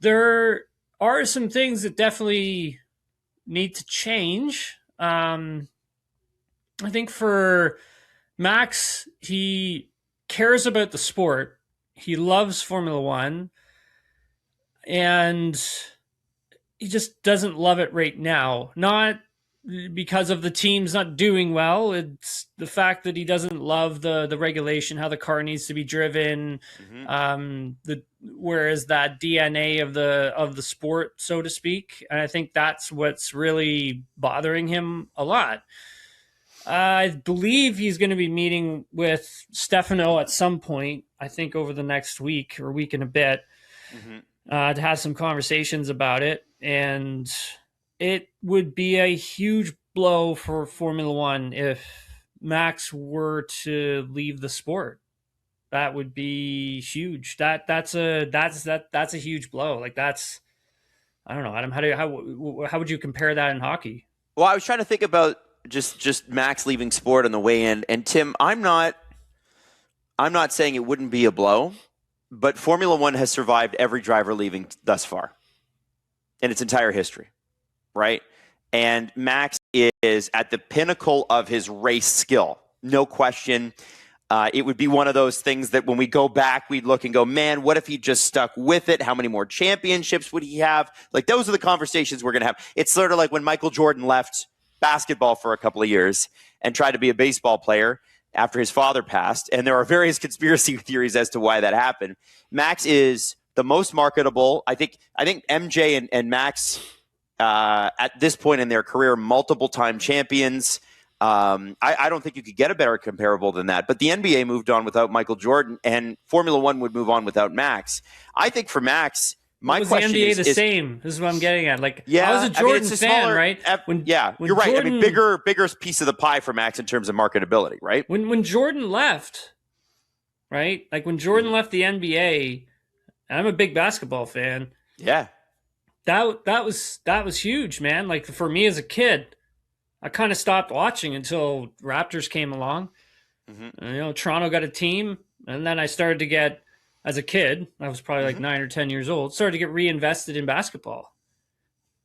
there are some things that definitely need to change. I think for Max, he cares about the sport. He loves Formula One. And he just doesn't love it right now. Not because of the team's not doing well. It's the fact that he doesn't love the regulation, how the car needs to be driven. Mm-hmm. Whereas that DNA of the sport, so to speak. And I think that's what's really bothering him a lot. I believe he's going to be meeting with Stefano at some point, I think over the next week or week and a bit. Mm-hmm. To have some conversations about it. And it would be a huge blow for Formula One if Max were to leave the sport. That would be huge. That's a huge blow. I don't know, Adam, how would you compare that in hockey? Well, I was trying to think about just Max leaving sport on the way in. And Tim, I'm not saying it wouldn't be a blow. But Formula One has survived every driver leaving thus far in its entire history, right? And Max is at the pinnacle of his race skill, no question. It would be one of those things that when we go back, we'd look and go, man, what if he just stuck with it? How many more championships would he have? Those are the conversations we're going to have. It's sort of like when Michael Jordan left basketball for a couple of years and tried to be a baseball player after his father passed, and there are various conspiracy theories as to why that happened. Max is the most marketable. I think MJ and Max at this point in their career, multiple-time champions. I don't think you could get a better comparable than that. But the NBA moved on without Michael Jordan, and Formula One would move on without Max. I think for Max, my question the NBA is... the same? This is what I'm getting at. Yeah, I was a Jordan fan, right? When you're right. Jordan, bigger piece of the pie for Max in terms of marketability, right? When Jordan left, right? When Jordan left the NBA, and I'm a big basketball fan. Yeah. That was huge, man. For me as a kid, I kind of stopped watching until Raptors came along. Mm-hmm. Toronto got a team, and then I started to get... As a kid, I was probably 9 or 10 years old, started to get reinvested in basketball,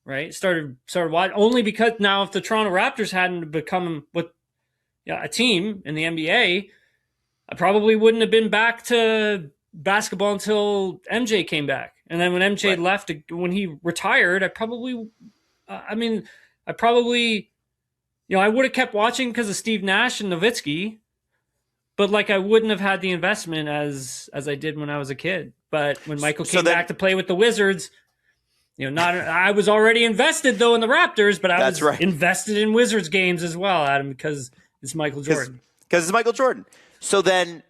right? Started watching, only because now if the Toronto Raptors hadn't become a team in the NBA, I probably wouldn't have been back to basketball until MJ came back. And then when MJ left, when he retired, I would have kept watching because of Steve Nash and Nowitzki. But I wouldn't have had the investment as I did when I was a kid. But when Michael came back to play with the Wizards, I was already invested though in the Raptors, but I was invested in Wizards games as well, Adam, because it's Michael Jordan. Because it's Michael Jordan. So then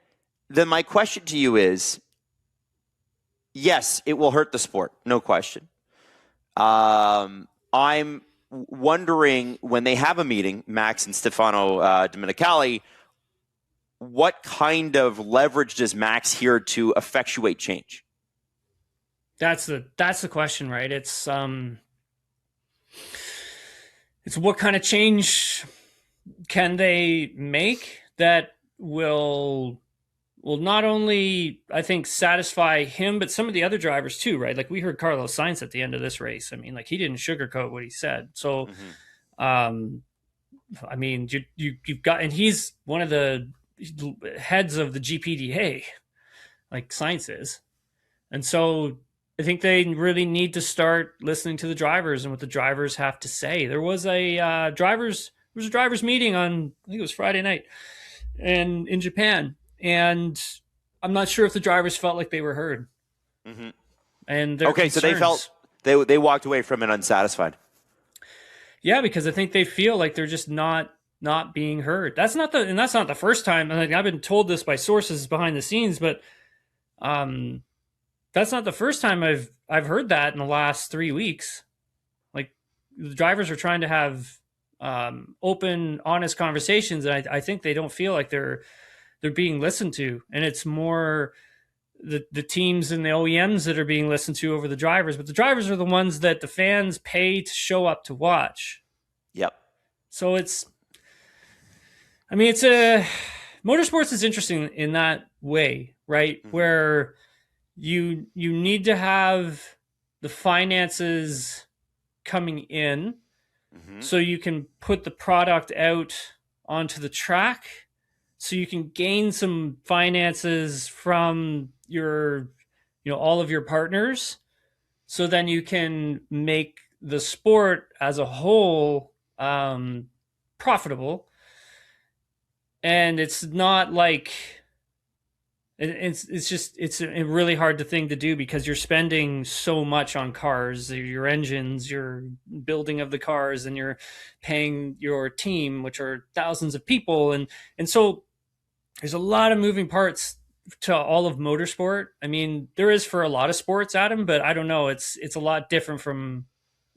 my question to you is, yes, it will hurt the sport, no question. I'm wondering when they have a meeting, Max and Stefano Domenicali, what kind of leverage does Max hear to effectuate change? That's the question, right? It's what kind of change can they make that will not only, I think, satisfy him, but some of the other drivers too, right? We heard Carlos Sainz at the end of this race. He didn't sugarcoat what he said. So, you've got, and he's one of the heads of the GPDA, like science is. And so I think they really need to start listening to the drivers and what the drivers have to say. There was a drivers meeting on, I think it was Friday night, and in Japan, and I'm not sure if the drivers felt like they were heard. Mm-hmm. And their okay, concerns. so they felt they walked away from it unsatisfied. Yeah, because I think they feel like they're just not being heard. That's not the first time. Like, I've been told this by sources behind the scenes, but that's not the first time I've heard that in the last 3 weeks. Like, the drivers are trying to have open, honest conversations, and I think they don't feel like they're being listened to, and it's more the teams and the OEMs that are being listened to over the drivers. But the drivers are the ones that the fans pay to show up to watch. Yep. So motorsports is interesting in that way, right? Mm-hmm. Where you need to have the finances coming in, mm-hmm. so you can put the product out onto the track, so you can gain some finances from your, all of your partners. So then you can make the sport as a whole profitable. And it's not like, it's a really hard thing to do, because you're spending so much on cars, your engines, your building of the cars, and you're paying your team, which are thousands of people. And so there's a lot of moving parts to all of motorsport. I mean, there is for a lot of sports, Adam, but I don't know. It's a lot different from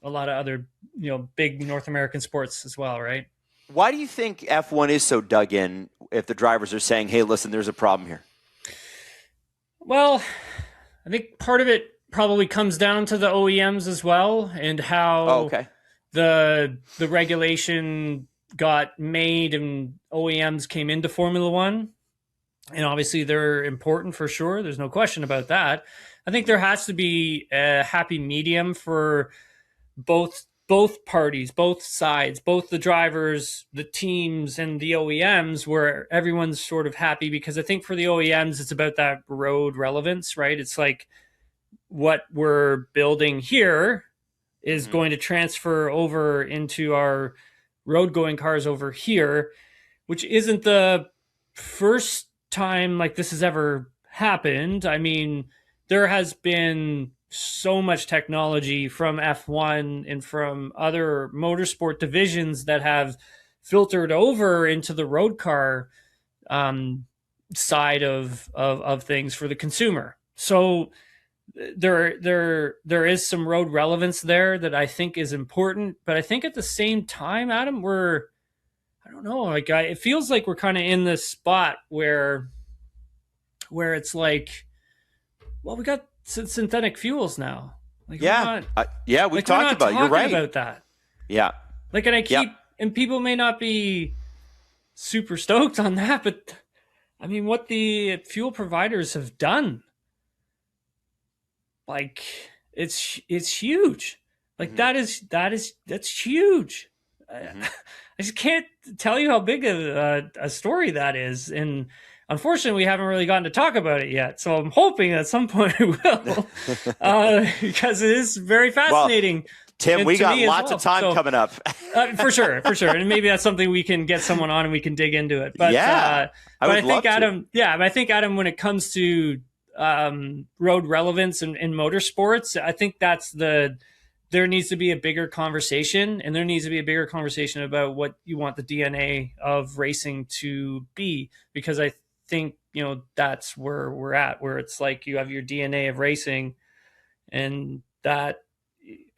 a lot of other, big North American sports as well, right? Why do you think F1 is so dug in if the drivers are saying, hey, listen, there's a problem here? Well, I think part of it probably comes down to the OEMs as well, and how the regulation got made and OEMs came into Formula One. And obviously they're important for sure. There's no question about that. I think there has to be a happy medium for both parties, both sides, both the drivers, the teams, and the OEMs, where everyone's sort of happy. Because I think for the OEMs, it's about that road relevance, right? It's like, what we're building here is going to transfer over into our road going cars over here, which isn't the first time like this has ever happened. I mean, there has been so much technology from F1 and from other motorsport divisions that have filtered over into the road car side of things for the consumer. So there is some road relevance there that I think is important. But I think at the same time, Adam, I don't know, like, it feels like we're kind of in this spot where it's like, well, we got synthetic fuels now. Like, we've talked about it. You're right about that. Yeah. Like, and and people may not be super stoked on that, but I mean, what the fuel providers have done, like, it's huge. Like, that's huge. Mm-hmm. I just can't tell you how big a story that is. And unfortunately, we haven't really gotten to talk about it yet. So I'm hoping at some point we will, because it is very fascinating. Well, Tim, we got lots of time coming up. For sure. And maybe that's something we can get someone on and we can dig into it. But I think Adam, I think Adam, when it comes to road relevance in motorsports, I think there needs to be a bigger conversation, and there needs to be a bigger conversation about what you want the DNA of racing to be, because I think, that's where we're at, where it's like you have your DNA of racing, and that,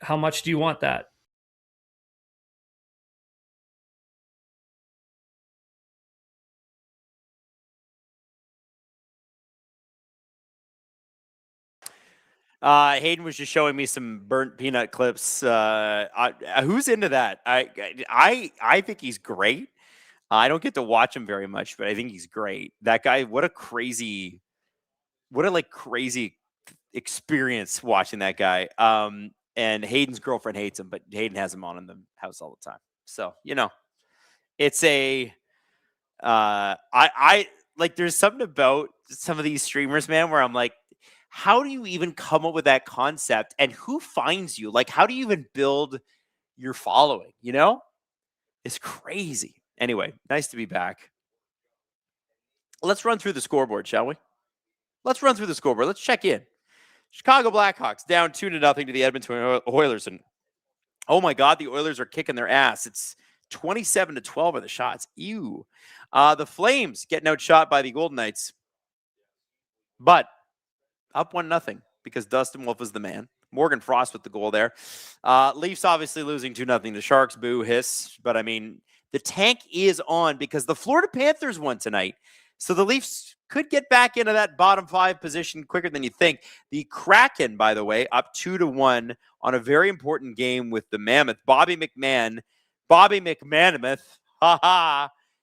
how much do you want that? Hayden was just showing me some burnt peanut clips. Who's into that? I think he's great. I don't get to watch him very much, but I think he's great. That guy, what a crazy experience watching that guy. And Hayden's girlfriend hates him, but Hayden has him on in the house all the time. So, it's a, like, there's something about some of these streamers, man, where I'm like, how do you even come up with that concept, and who finds you? Like, how do you even build your following? You know, it's crazy. Anyway, nice to be back. Let's run through the scoreboard, shall we? Let's run through the scoreboard. Let's check in. Chicago Blackhawks down 2-0 to the Edmonton Oilers, and oh my God, the Oilers are kicking their ass. It's 27-12 are the shots. Ew. The Flames getting outshot by the Golden Knights, but up 1-0 because Dustin Wolf is the man. Morgan Frost with the goal there. Leafs obviously losing 2-0 to Sharks. Boo, hiss. But I mean, the tank is on because the Florida Panthers won tonight. So the Leafs could get back into that bottom 5 position quicker than you think. The Kraken, by the way, up 2-1 on a very important game with the Mammoth. Bobby McManamith,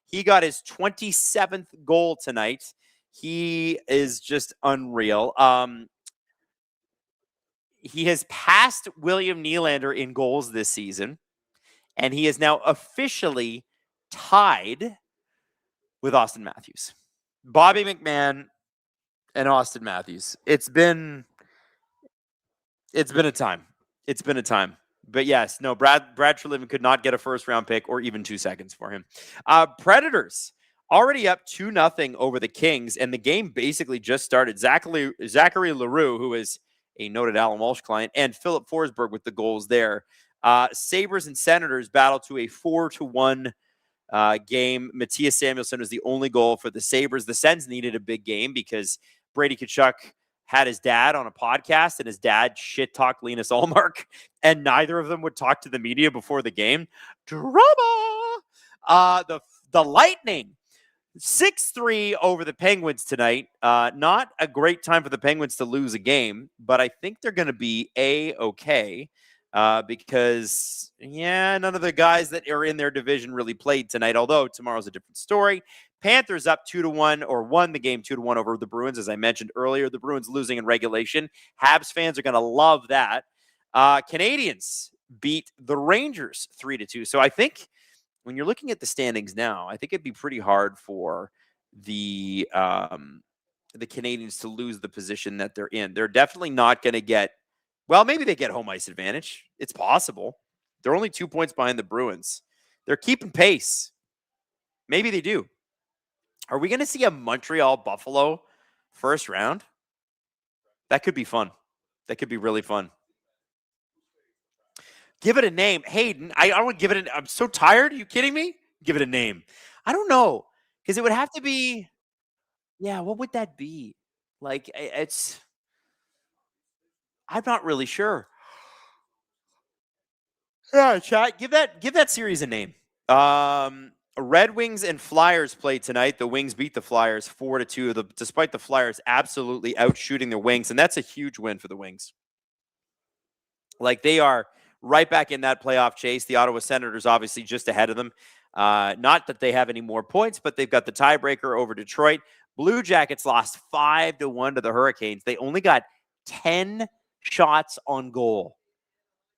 he got his 27th goal tonight. He is just unreal. He has passed William Nylander in goals this season, and he is now officially tied with Austin Matthews. Bobby McMahon and Austin Matthews. It's been a time. It's been a time. But yes, no, Brad Treliving could not get a first-round pick or even 2 seconds for him. Predators already up 2-0 over the Kings, and the game basically just started. Zachary LaRue, who is a noted Alan Walsh client, and Philip Forsberg with the goals there. Sabres and Senators battle to a 4-1 game. Matthias Samuelsson was the only goal for the Sabres. The Sens needed a big game because Brady Tkachuk had his dad on a podcast, and his dad shit-talked Linus Ullmark, and neither of them would talk to the media before the game. Drama! The Lightning, 6-3 over the Penguins tonight. Not a great time for the Penguins to lose a game, but I think they're going to be A-okay because, none of the guys that are in their division really played tonight, although tomorrow's a different story. Panthers up 2-1, or won the game 2-1 over the Bruins, as I mentioned earlier. The Bruins losing in regulation. Habs fans are going to love that. Canadians beat the Rangers 3-2. So I think when you're looking at the standings now, I think it'd be pretty hard for the Canadians to lose the position that they're in. They're definitely not going to get, well, maybe they get home ice advantage. It's possible. They're only 2 points behind the Bruins. They're keeping pace. Maybe they do. Are we going to see a Montreal-Buffalo first round? That could be fun. That could be really fun. Give it a name. Hayden, I would give it I'm so tired. Are you kidding me? Give it a name. I don't know. Because it would have to be, what would that be? Like, I'm not really sure. Yeah, chat. Give that series a name. Red Wings and Flyers play tonight. The Wings beat the Flyers 4-2. Despite the Flyers absolutely outshooting the Wings, and that's a huge win for the Wings. Like, they are right back in that playoff chase. The Ottawa Senators obviously just ahead of them. Not that they have any more points, but they've got the tiebreaker over Detroit. Blue Jackets lost 5-1 to the Hurricanes. They only got 10 shots on goal.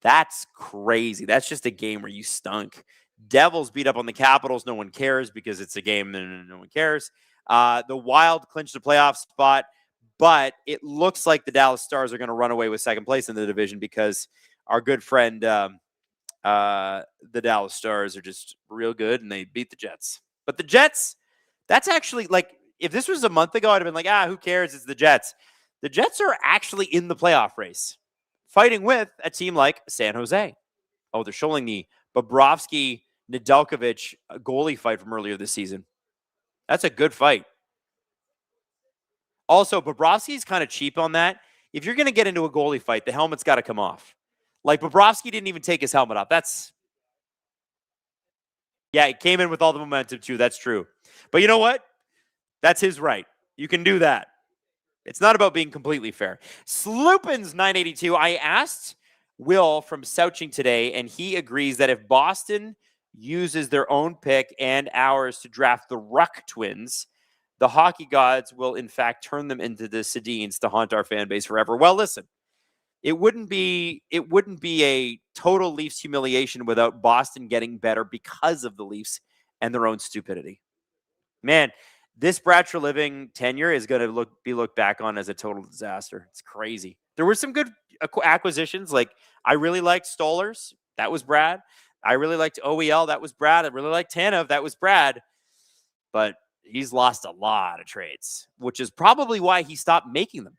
That's crazy. That's just a game where you stunk. Devils beat up on the Capitals. No one cares because it's a game and no one cares. The Wylde clinched the playoff spot, but it looks like the Dallas Stars are going to run away with second place in the division because our good friend, the Dallas Stars, are just real good, and they beat the Jets. But the Jets, that's actually, like, if this was a month ago, I'd have been like, who cares? It's the Jets. The Jets are actually in the playoff race, fighting with a team like San Jose. Oh, they're showing the Bobrovsky-Nedeljkovic goalie fight from earlier this season. That's a good fight. Also, Bobrovsky's kind of cheap on that. If you're going to get into a goalie fight, the helmet's got to come off. Like, Bobrovsky didn't even take his helmet off. He came in with all the momentum, too. That's true. But you know what? That's his right. You can do that. It's not about being completely fair. Sloopins 982. I asked Will from Souching today, and he agrees that if Boston uses their own pick and ours to draft the Ruck twins, the hockey gods will, in fact, turn them into the Sedins to haunt our fan base forever. Well, listen, it wouldn't be a total Leafs humiliation without Boston getting better because of the Leafs and their own stupidity. Man, This Brad Treliving tenure is going to be looked back on as a total disaster. It's crazy. There were some good acquisitions. Like, I really liked Stollers. That was Brad. I really liked OEL. That was Brad. I really liked Tanev. That was Brad. But he's lost a lot of trades, which is probably why he stopped making them.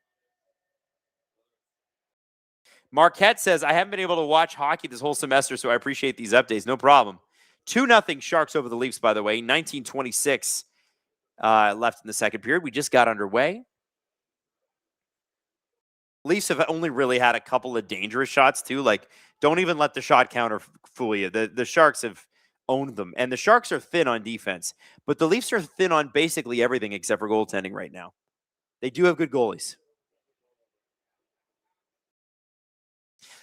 Marquette says, I haven't been able to watch hockey this whole semester, so I appreciate these updates. No problem. 2-0 Sharks over the Leafs, by the way. 19:26 left in the second period. We just got underway. Leafs have only really had a couple of dangerous shots, too. Like, don't even let the shot counter fool you. The Sharks have owned them. And the Sharks are thin on defense. But the Leafs are thin on basically everything except for goaltending right now. They do have good goalies.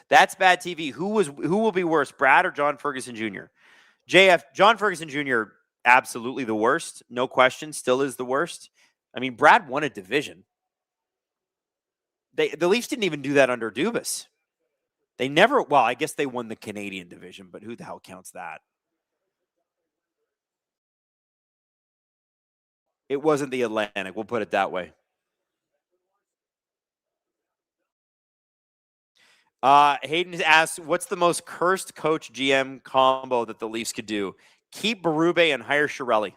That's bad TV. Who will be worse, Brad or John Ferguson Jr.? JF, John Ferguson Jr., absolutely the worst. No question, still is the worst. I mean, Brad won a division. The Leafs didn't even do that under Dubas. They never, well, I guess they won the Canadian division, but who the hell counts that? It wasn't the Atlantic, we'll put it that way. Hayden asks, what's the most cursed coach GM combo that the Leafs could do? Keep Berube and hire Chiarelli.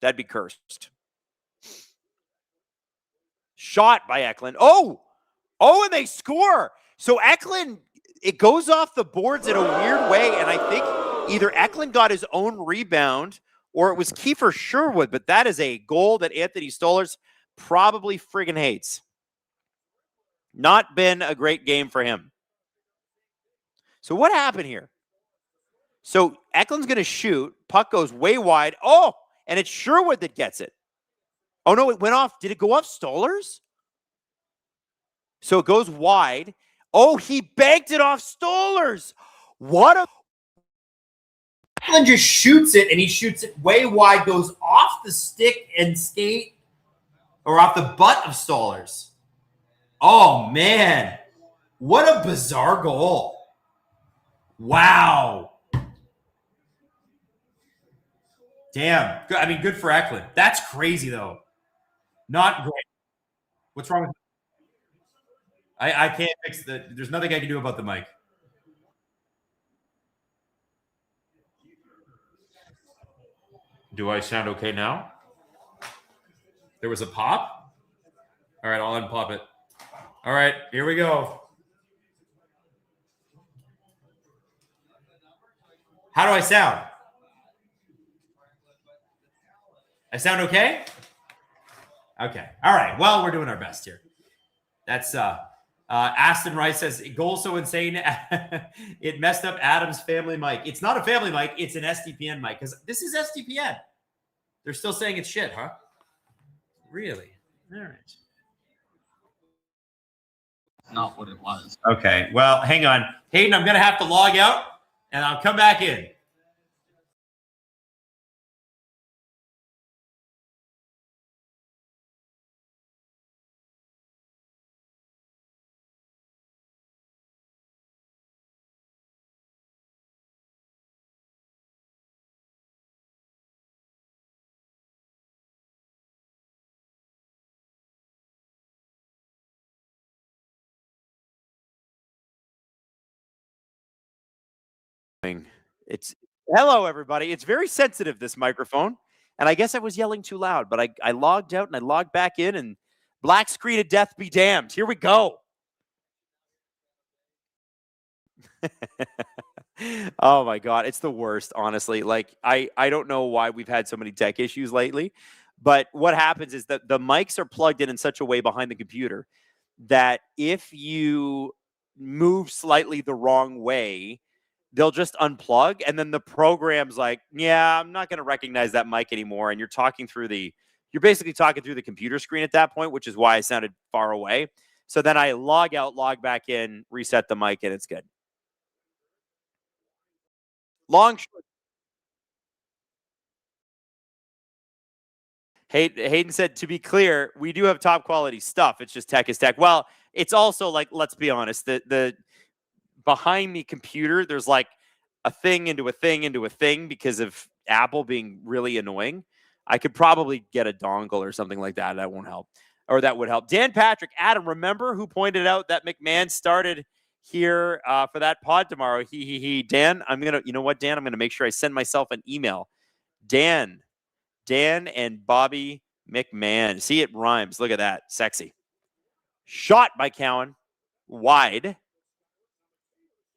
That'd be cursed. Shot by Eklund. Oh, and they score. So Eklund, it goes off the boards in a weird way, and I think either Eklund got his own rebound or it was Kiefer Sherwood, but that is a goal that Anthony Stolarz probably friggin' hates. Not been a great game for him. So what happened here? So Eklund's going to shoot. Puck goes way wide. Oh, and it's Sherwood that gets it. Oh, no, it went off. Did it go off Stolarz? So it goes wide. Oh, he banked it off Stolarz. What a... Eklund just shoots it, and he shoots it way wide, goes off the stick and skate, or off the butt of Stolarz. Oh, man. What a bizarre goal. Wow. Damn. I mean, good for Eklund. That's crazy, though. Not great. What's wrong with it? I can't fix the... There's nothing I can do about the mic. Do I sound okay now? There was a pop? All right, I'll unpop it. All right, here we go. How do I sound? I sound okay? Okay. All right. Well, we're doing our best here. That's Aston Rice says, goal so insane it messed up Adam's family mic. It's not a family mic, it's an SDPN mic, because this is SDPN. They're still saying it's shit, huh? Really? All right. Not what it was. Okay. Well, hang on. Hayden, I'm going to have to log out, and I'll come back in. It's hello, everybody. It's very sensitive, this microphone. And I guess I was yelling too loud, but I logged out and I logged back in, and black screen of death be damned. Here we go. Oh my God. It's the worst, honestly. Like, I don't know why we've had so many tech issues lately, but what happens is that the mics are plugged in such a way behind the computer that if you move slightly the wrong way, they'll just unplug, and then the program's like, yeah, I'm not going to recognize that mic anymore. And you're basically talking through the computer screen at that point, which is why I sounded far away. So then I log out, log back in, reset the mic, and it's good. Long short. Hayden said, to be clear, we do have top quality stuff. It's just tech is tech. Well, it's also like, let's be honest, the behind the computer, there's like a thing into a thing into a thing because of Apple being really annoying. I could probably get a dongle or something like that. That won't help. Or that would help. Dan Patrick, Adam, remember who pointed out that McMahon started here for that pod tomorrow? Dan, you know what, Dan? I'm going to make sure I send myself an email. Dan and Bobby McMahon. See, it rhymes. Look at that. Sexy. Shot by Cowan. Wide.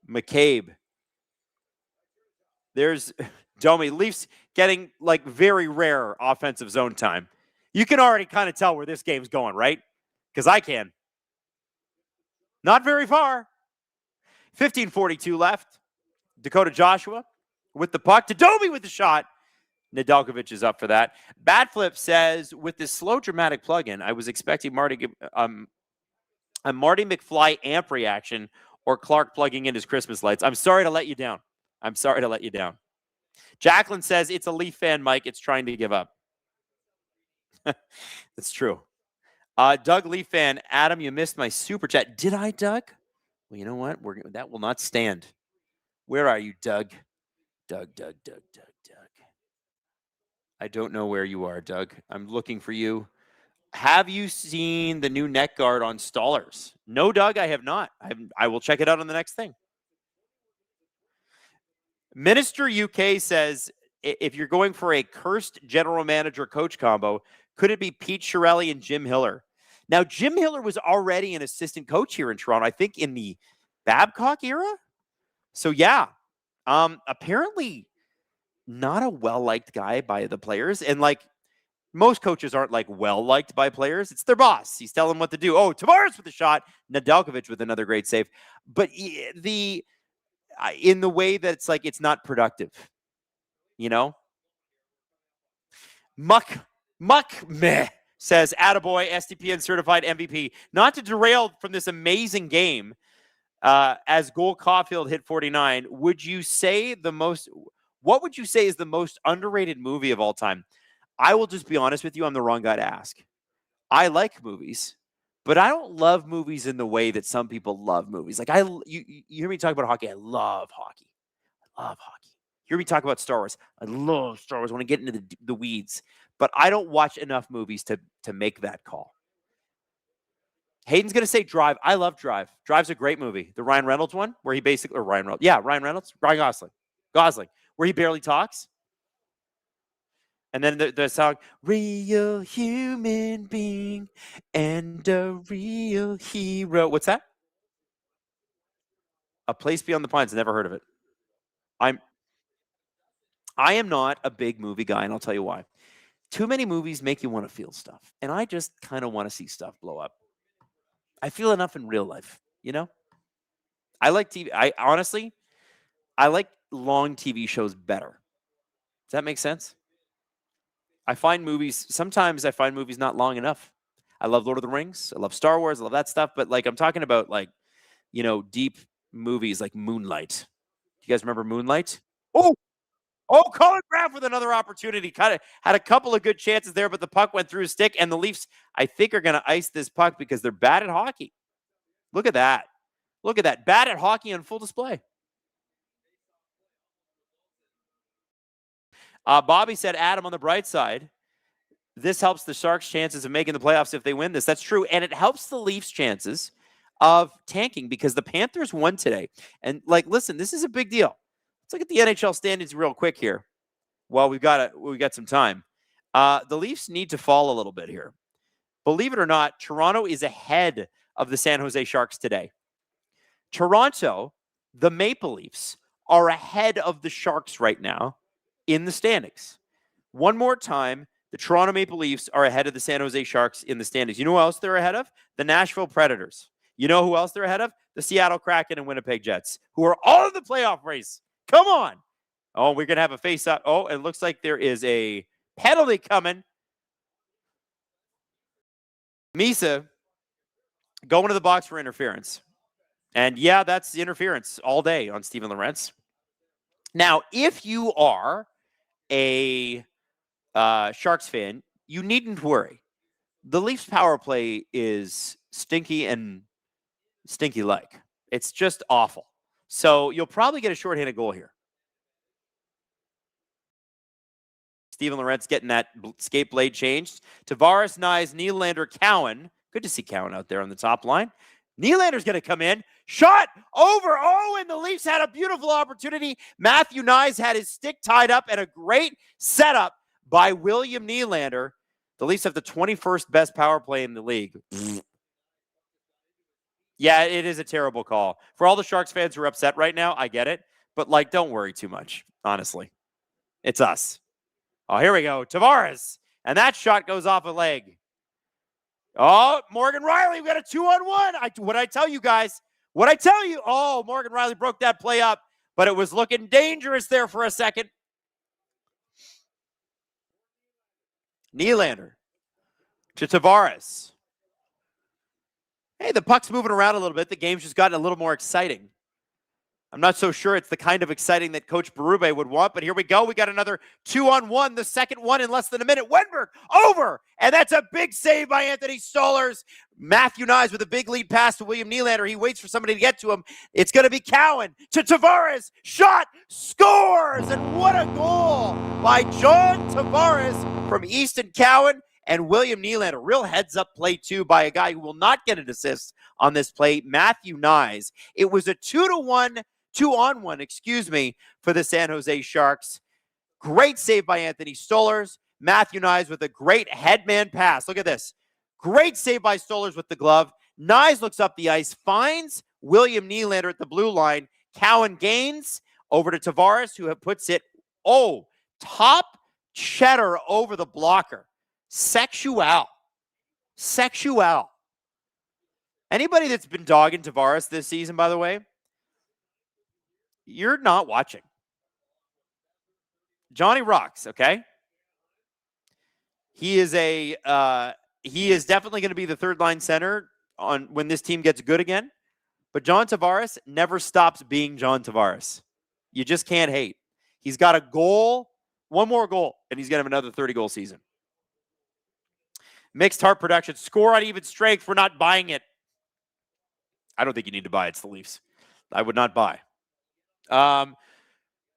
McCabe. There's Domi. Leafs getting like very rare offensive zone time. You can already kind of tell where this game's going, right? Because I can. Not very far. 15:42 left. Dakota Joshua with the puck. Domi with the shot. Nedeljkovic is up for that. Batflip says, with this slow dramatic plug-in, I was expecting a Marty McFly amp reaction or Clark plugging in his Christmas lights. I'm sorry to let you down. Jacqueline says, it's a Leaf fan, Mike. It's trying to give up. That's true. Doug Leaf fan, Adam, you missed my super chat. Did I, Doug? Well, you know what? That will not stand. Where are you, Doug? Doug. I don't know where you are, Doug. I'm looking for you. Have you seen the new neck guard on Stallers? No, Doug, I have not. I will check it out on the next thing. Minister UK says, if you're going for a cursed general manager coach combo, could it be Pete Chiarelli and Jim Hiller? Now, Jim Hiller was already an assistant coach here in Toronto, I think in the Babcock era. So, yeah, apparently not a well-liked guy by the players. And, like, most coaches aren't, like, well-liked by players. It's their boss. He's telling them what to do. Oh, Tavares with the shot. Nedeljkovic with another great save. But in the way that it's, like, it's not productive, you know? Muck meh says, attaboy, SDPN certified MVP. Not to derail from this amazing game, as Goal Caulfield hit 49, what would you say is the most underrated movie of all time? I will just be honest with you. I'm the wrong guy to ask. I like movies, but I don't love movies in the way that some people love movies. Like you hear me talk about hockey. I love hockey. You hear me talk about Star Wars. I love Star Wars. I want to get into the weeds, but I don't watch enough movies to make that call. Hayden's going to say Drive. I love Drive. Drive's a great movie. The Ryan Reynolds one, where he basically, Ryan Reynolds, Ryan Gosling, where he barely talks. And then the song, real human being and a real hero. What's that? A Place Beyond the Pines. Never heard of it. I am not a big movie guy, and I'll tell you why. Too many movies make you want to feel stuff, and I just kind of want to see stuff blow up. I feel enough in real life, you know? I like TV. I like long TV shows better. Does that make sense? Sometimes I find movies not long enough. I love Lord of the Rings. I love Star Wars. I love that stuff. But, like, I'm talking about, like, you know, deep movies like Moonlight. Do you guys remember Moonlight? Oh, Colin Graff with another opportunity. Kind of had a couple of good chances there, but the puck went through his stick, and the Leafs, I think, are going to ice this puck because they're bad at hockey. Look at that. Bad at hockey on full display. Bobby said, Adam, on the bright side, this helps the Sharks' chances of making the playoffs if they win this. That's true, and it helps the Leafs' chances of tanking because the Panthers won today. And, like, listen, this is a big deal. Let's look at the NHL standings real quick here. Well, we got some time. The Leafs need to fall a little bit here. Believe it or not, Toronto is ahead of the San Jose Sharks today. Toronto, the Maple Leafs, are ahead of the Sharks right now in the standings. One more time, the Toronto Maple Leafs are ahead of the San Jose Sharks in the standings. You know who else they're ahead of? The Nashville Predators. You know who else they're ahead of? The Seattle Kraken and Winnipeg Jets, who are all in the playoff race. Come on. Oh, we're going to have a face-up. Oh, it looks like there is a penalty coming. Misa going to the box for interference. And, yeah, that's interference all day on Steven Lorentz. Now, if you are a Sharks fan, you needn't worry. The Leafs power play is stinky and stinky-like. It's just awful. So you'll probably get a shorthanded goal here. Steven Lorentz getting that skate blade changed. Tavares, Nyes, Nylander, Cowan. Good to see Cowan out there on the top line. Nylander's going to come in. Shot over. Oh, and the Leafs had a beautiful opportunity. Matthew Nyes had his stick tied up, and a great setup by William Nylander. The Leafs have the 21st best power play in the league. Yeah, it is a terrible call. For all the Sharks fans who are upset right now, I get it. But, don't worry too much, honestly. It's us. Oh, here we go. Tavares. And that shot goes off a leg. Oh, Morgan Riley, we got a 2-on-1. What'd I tell you guys? What'd I tell you? Oh, Morgan Riley broke that play up, but it was looking dangerous there for a second. Nylander to Tavares. Hey, the puck's moving around a little bit. The game's just gotten a little more exciting. I'm not so sure it's the kind of exciting that Coach Berube would want, but here we go. We got another 2-on-1, the second one in less than a minute. Wenberg over, and that's a big save by Anthony Stolarz. Matthew Nyes with a big lead pass to William Nylander. He waits for somebody to get to him. It's going to be Cowan to Tavares. Shot, scores, and what a goal by John Tavares from Easton Cowan and William Nylander. Real heads-up play, too, by a guy who will not get an assist on this play, Matthew Nyes. It was a 2-on-1, for the San Jose Sharks. Great save by Anthony Stolarz. Matthew Nyes with a great headman pass. Look at this. Great save by Stolarz with the glove. Nyes looks up the ice, finds William Nylander at the blue line. Cowan gains over to Tavares, who puts it, top cheddar over the blocker. Sexual. Anybody that's been dogging Tavares this season, by the way, you're not watching. Johnny rocks, okay? He is definitely going to be the third line center when this team gets good again. But John Tavares never stops being John Tavares. You just can't hate. He's got a goal, one more goal, and he's going to have another 30-goal season. Mixed Heart Production. Score on even strength. We're not buying it. I don't think you need to buy it. It's the Leafs. I would not buy.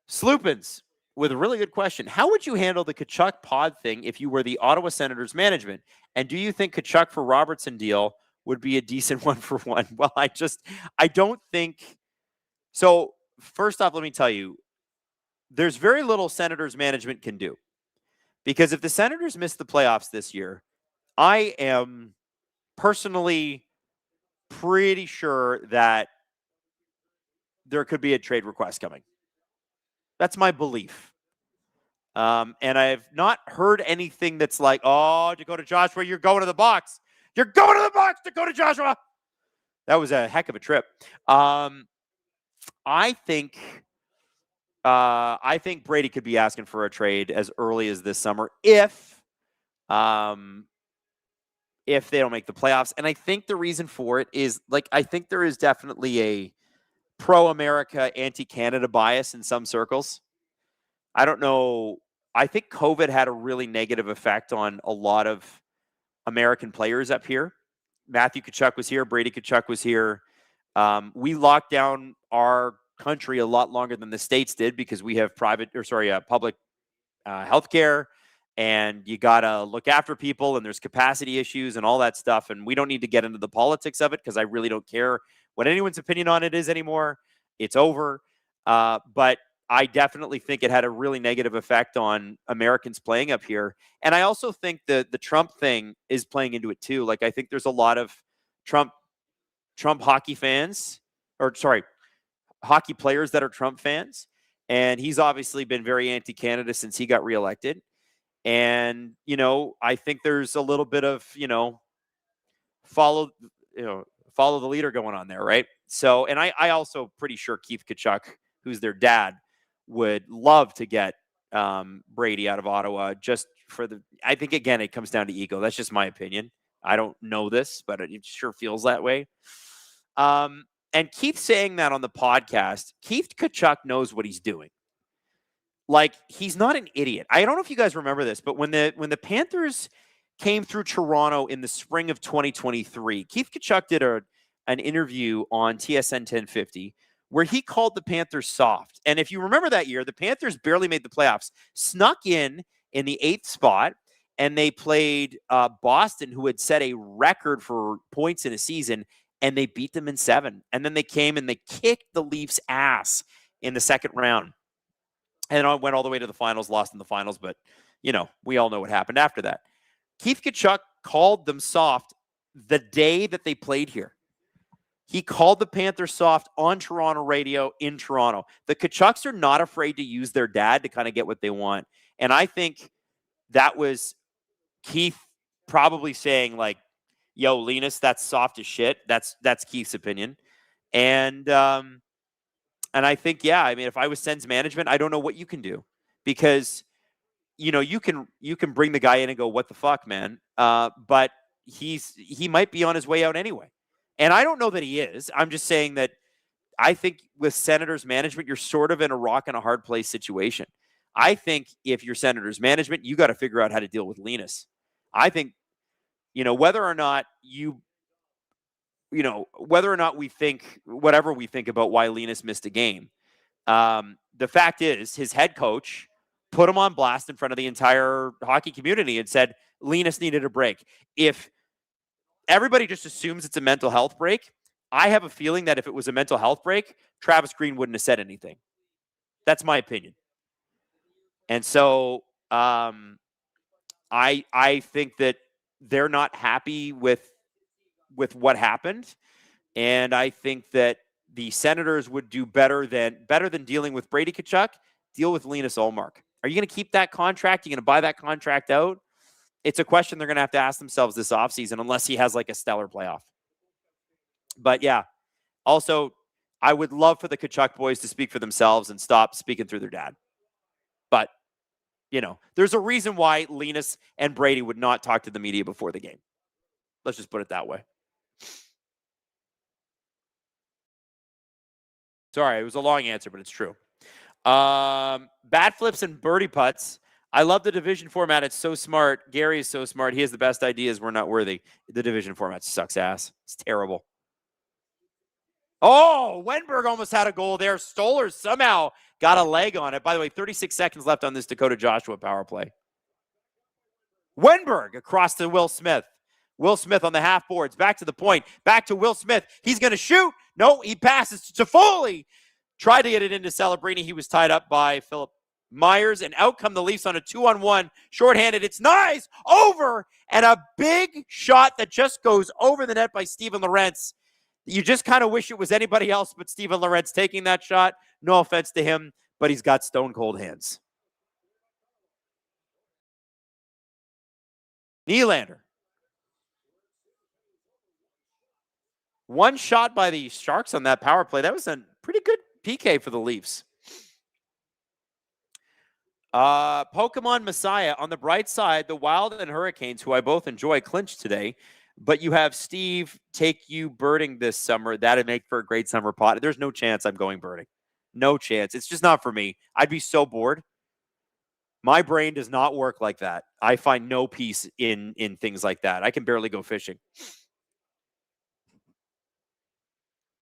Sloopins with a really good question. How would you handle the Tkachuk pod thing if you were the Ottawa Senators management? And do you think Tkachuk for Robertson deal would be a decent 1-for-1? Well, I don't think. So first off, let me tell you, there's very little Senators management can do. Because if the Senators miss the playoffs this year, I am personally pretty sure that there could be a trade request coming. That's my belief. And I've not heard anything that's like, Dakota Joshua, you're going to the box. You're going to the box, Dakota Joshua. That was a heck of a trip. I think Brady could be asking for a trade as early as this summer if they don't make the playoffs. And I think the reason for it is, I think there is definitely a pro-America, anti-Canada bias in some circles. I don't know. I think COVID had a really negative effect on a lot of American players up here. Matthew Tkachuk was here. Brady Tkachuk was here. We locked down our country a lot longer than the States did because we have public health care, and you got to look after people, and there's capacity issues and all that stuff. And we don't need to get into the politics of it because I really don't care what anyone's opinion on it is anymore. It's over. But I definitely think it had a really negative effect on Americans playing up here. And I also think that the Trump thing is playing into it too. I think there's a lot of Trump hockey fans, hockey players that are Trump fans. And he's obviously been very anti-Canada since he got reelected. And, I think there's a little bit of, follow the leader going on there, right? So, and I also pretty sure Keith Tkachuk, who's their dad, would love to get Brady out of Ottawa just for I think, again, it comes down to ego. That's just my opinion. I don't know this, but it sure feels that way. And Keith saying that on the podcast, Keith Tkachuk knows what he's doing. He's not an idiot. I don't know if you guys remember this, but when the Panthers came through Toronto in the spring of 2023, Keith Tkachuk did an interview on TSN 1050 where he called the Panthers soft. And if you remember that year, the Panthers barely made the playoffs, snuck in in the 8th spot, and they played Boston, who had set a record for points in a season, and they beat them in 7. And then they came and they kicked the Leafs' ass in the second round. And it went all the way to the finals, lost in the finals, but, we all know what happened after that. Keith Tkachuk called them soft the day that they played here. He called the Panthers soft on Toronto radio in Toronto. The Tkachuks are not afraid to use their dad to kind of get what they want. And I think that was Keith probably saying, like, yo, Linus, that's soft as shit. That's Keith's opinion. And I think, if I was Sens management, I don't know what you can do, because, you can bring the guy in and go, what the fuck, man? But he might be on his way out anyway. And I don't know that he is. I'm just saying that I think with Senators management, you're sort of in a rock and a hard place situation. I think if you're Senators management, you got to figure out how to deal with Linus. I think, whether or not we think whatever we think about why Linus missed a game, the fact is his head coach put him on blast in front of the entire hockey community and said Linus needed a break. If everybody just assumes it's a mental health break, I have a feeling that if it was a mental health break, Travis Green wouldn't have said anything. That's my opinion. And so I think that they're not happy with what happened. And I think that the Senators would do better than dealing with Brady Tkachuk, deal with Linus Ullmark. Are you going to keep that contract? Are you going to buy that contract out? It's a question they're going to have to ask themselves this offseason, unless he has like a stellar playoff. But yeah, also, I would love for the Tkachuk boys to speak for themselves and stop speaking through their dad. But, there's a reason why Linus and Brady would not talk to the media before the game. Let's just put it that way. Sorry, it was a long answer, but it's true. Bat flips and birdie putts. I love the division format. It's so smart. Gary is so smart. He has the best ideas. We're not worthy. The division format sucks ass. It's terrible. Oh, Wenberg almost had a goal there. Stoller somehow got a leg on it. By the way, 36 seconds left on this Dakota Joshua power play. Wenberg across to Will Smith. Will Smith on the half boards. Back to the point. Back to Will Smith. He's going to shoot. No, he passes to Foley. Tried to get it into Celebrini. He was tied up by Philip Myers, and out come the Leafs on a 2-on-1. Shorthanded. It's nice. Over. And a big shot that just goes over the net by Steven Lorentz. You just kind of wish it was anybody else but Steven Lorentz taking that shot. No offense to him, but he's got stone cold hands. Nylander. One shot by the Sharks on that power play. That was a pretty good PK for the Leafs. Pokemon Messiah. On the bright side, the Wylde and Hurricanes, who I both enjoy, clinched today. But you have Steve take you birding this summer. That'd make for a great summer pot. There's no chance I'm going birding. No chance. It's just not for me. I'd be so bored. My brain does not work like that. I find no peace in things like that. I can barely go fishing.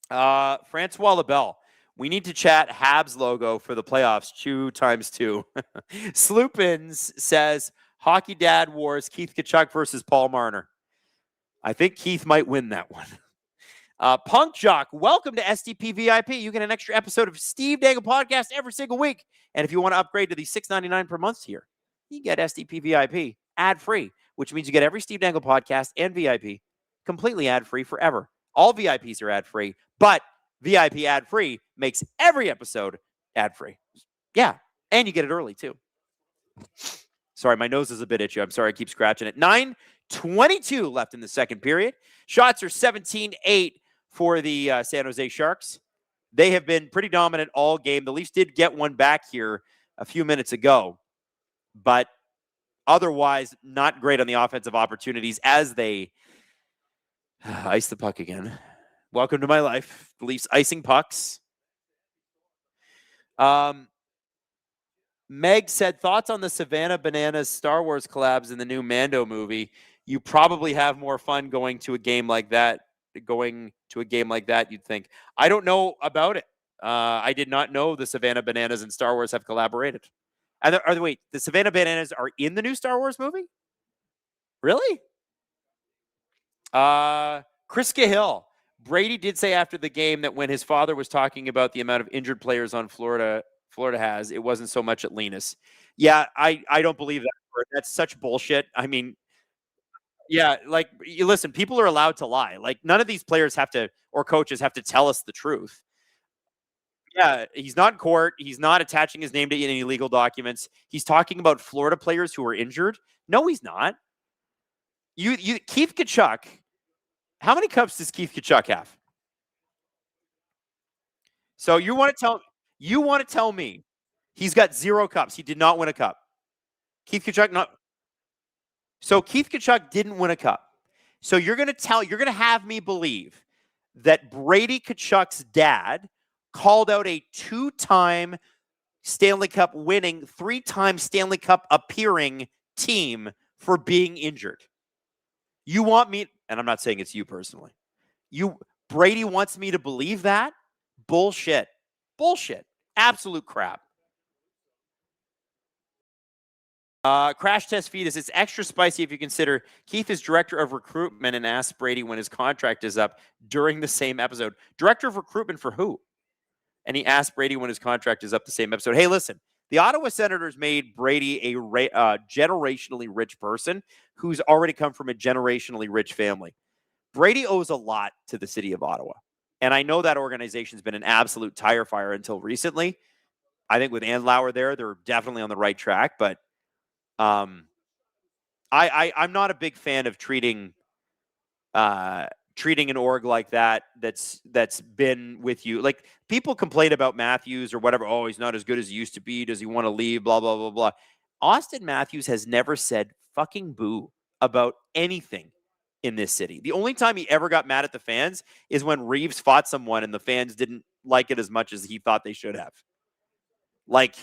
Francois Lebel. We need to chat Habs logo for the playoffs. 2x2. Sloopins says, Hockey Dad Wars, Keith Tkachuk versus Paul Marner. I think Keith might win that one. Punk Jock, welcome to STP VIP. You get an extra episode of Steve Dangle Podcast every single week. And if you want to upgrade to the $6.99 per month tier, you get STP VIP ad-free, which means you get every Steve Dangle Podcast and VIP completely ad-free forever. All VIPs are ad-free, but VIP ad-free makes every episode ad-free. Yeah, and you get it early, too. Sorry, my nose is a bit itchy. I'm sorry, I keep scratching it. 9:22 left in the second period. Shots are 17-8 for the San Jose Sharks. They have been pretty dominant all game. The Leafs did get one back here a few minutes ago, but otherwise not great on the offensive opportunities as they ice the puck again. Welcome to my life. The Leafs icing pucks. Meg said, thoughts on the Savannah Bananas Star Wars collabs in the new Mando movie. You probably have more fun going to a game like that, you'd think. I don't know about it. I did not know the Savannah Bananas and Star Wars have collaborated. Wait, the Savannah Bananas are in the new Star Wars movie? Really? Chris Cahill. Brady did say after the game that when his father was talking about the amount of injured players on Florida has, it wasn't so much at Linus. Yeah, I don't believe that. That's such bullshit. I mean, yeah, like you listen, people are allowed to lie. Like none of these players have to or coaches have to tell us the truth. Yeah, he's not in court. He's not attaching his name to any legal documents. He's talking about Florida players who are injured. No, he's not. You Keith Tkachuk. How many cups does Keith Tkachuk have? So you want to tell me he's got 0 cups. He did not win a cup. Keith Tkachuk not. So Keith Tkachuk didn't win a cup. So you're going to have me believe that Brady Tkachuk's dad called out a 2-time Stanley Cup winning, 3-time Stanley Cup appearing team for being injured. You want me, and I'm not saying it's you personally. Brady wants me to believe that? Bullshit. Bullshit. Absolute crap. Crash Test Fetus. It's extra spicy if you consider Keith is director of recruitment and asks Brady when his contract is up during the same episode. Director of recruitment for who? And he asked Brady when his contract is up the same episode. Hey, listen, the Ottawa Senators made Brady a generationally rich person who's already come from a generationally rich family. Brady owes a lot to the city of Ottawa. And I know that organization's been an absolute tire fire until recently. I think with Andlauer there, they're definitely on the right track. But I'm not a big fan of treating an org like that's been with you. Like people complain about Matthews or whatever. Oh, he's not as good as he used to be. Does he want to leave? Blah, blah, blah, blah. Austin Matthews has never said fucking boo about anything in this city. The only time he ever got mad at the fans is when Reeves fought someone and the fans didn't like it as much as he thought they should have. Like,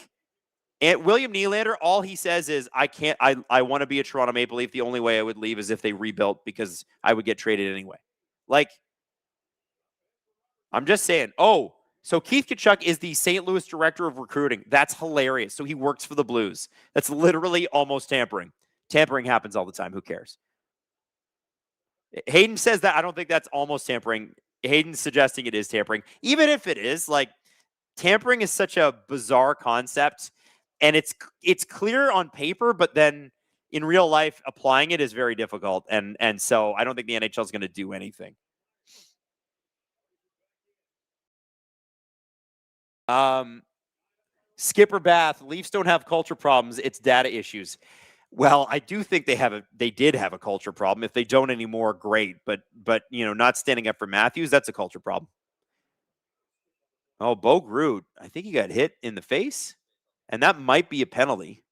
and William Nylander, all he says is, I want to be a Toronto Maple Leaf. The only way I would leave is if they rebuilt because I would get traded anyway. Like, I'm just saying. Oh, so Keith Tkachuk is the St. Louis director of recruiting. That's hilarious. So he works for the Blues. That's literally almost tampering. Tampering happens all the time. Who cares? Hayden says that. I don't think that's almost tampering. Hayden's suggesting it is tampering. Even if it is, like, tampering is such a bizarre concept. And it's clear on paper, but then in real life, applying it is very difficult. And so I don't think the NHL is going to do anything. Skipper Bath, Leafs don't have culture problems. It's data issues. Well, I do think they did have a culture problem. If they don't anymore, great. But not standing up for Matthews, that's a culture problem. Oh, Bo Groot, I think he got hit in the face. And that might be a penalty.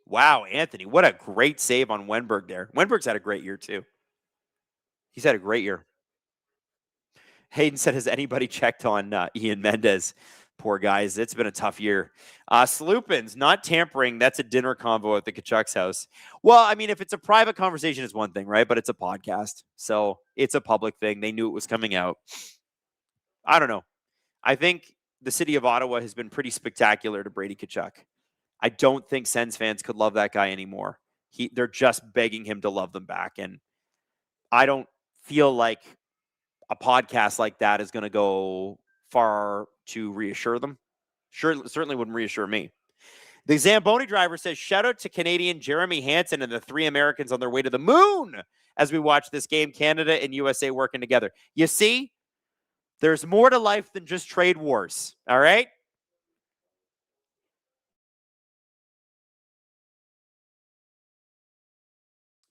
Wow, Anthony, what a great save on Wenberg there. Wenberg's had a great year, too. He's had a great year. Hayden said, has anybody checked on Ian Mendez? Poor guys. It's been a tough year. Sloopins, not tampering. That's a dinner convo at the Tkachuk's house. Well, I mean, if it's a private conversation, it's one thing, right? But it's a podcast. So it's a public thing. They knew it was coming out. I don't know. I think the city of Ottawa has been pretty spectacular to Brady Tkachuk. I don't think Sens fans could love that guy anymore. They're just begging him to love them back. And I don't feel like a podcast like that is going to go far to reassure them. Certainly wouldn't reassure me. The Zamboni driver says, shout out to Canadian Jeremy Hansen and the 3 Americans on their way to the moon as we watch this game, Canada and USA working together. You see, there's more to life than just trade wars. All right?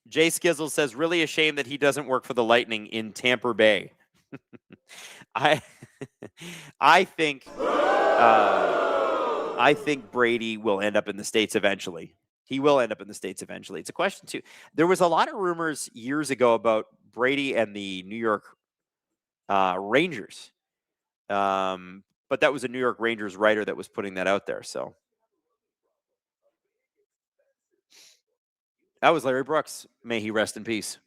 Jay Skizzle says, really a shame that he doesn't work for the Lightning in Tampa Bay. I think Brady will end up in the States eventually. He will end up in the States eventually. It's a question too. There was a lot of rumors years ago about Brady and the New York Rangers. But that was a New York Rangers writer that was putting that out there. So that was Larry Brooks. May he rest in peace.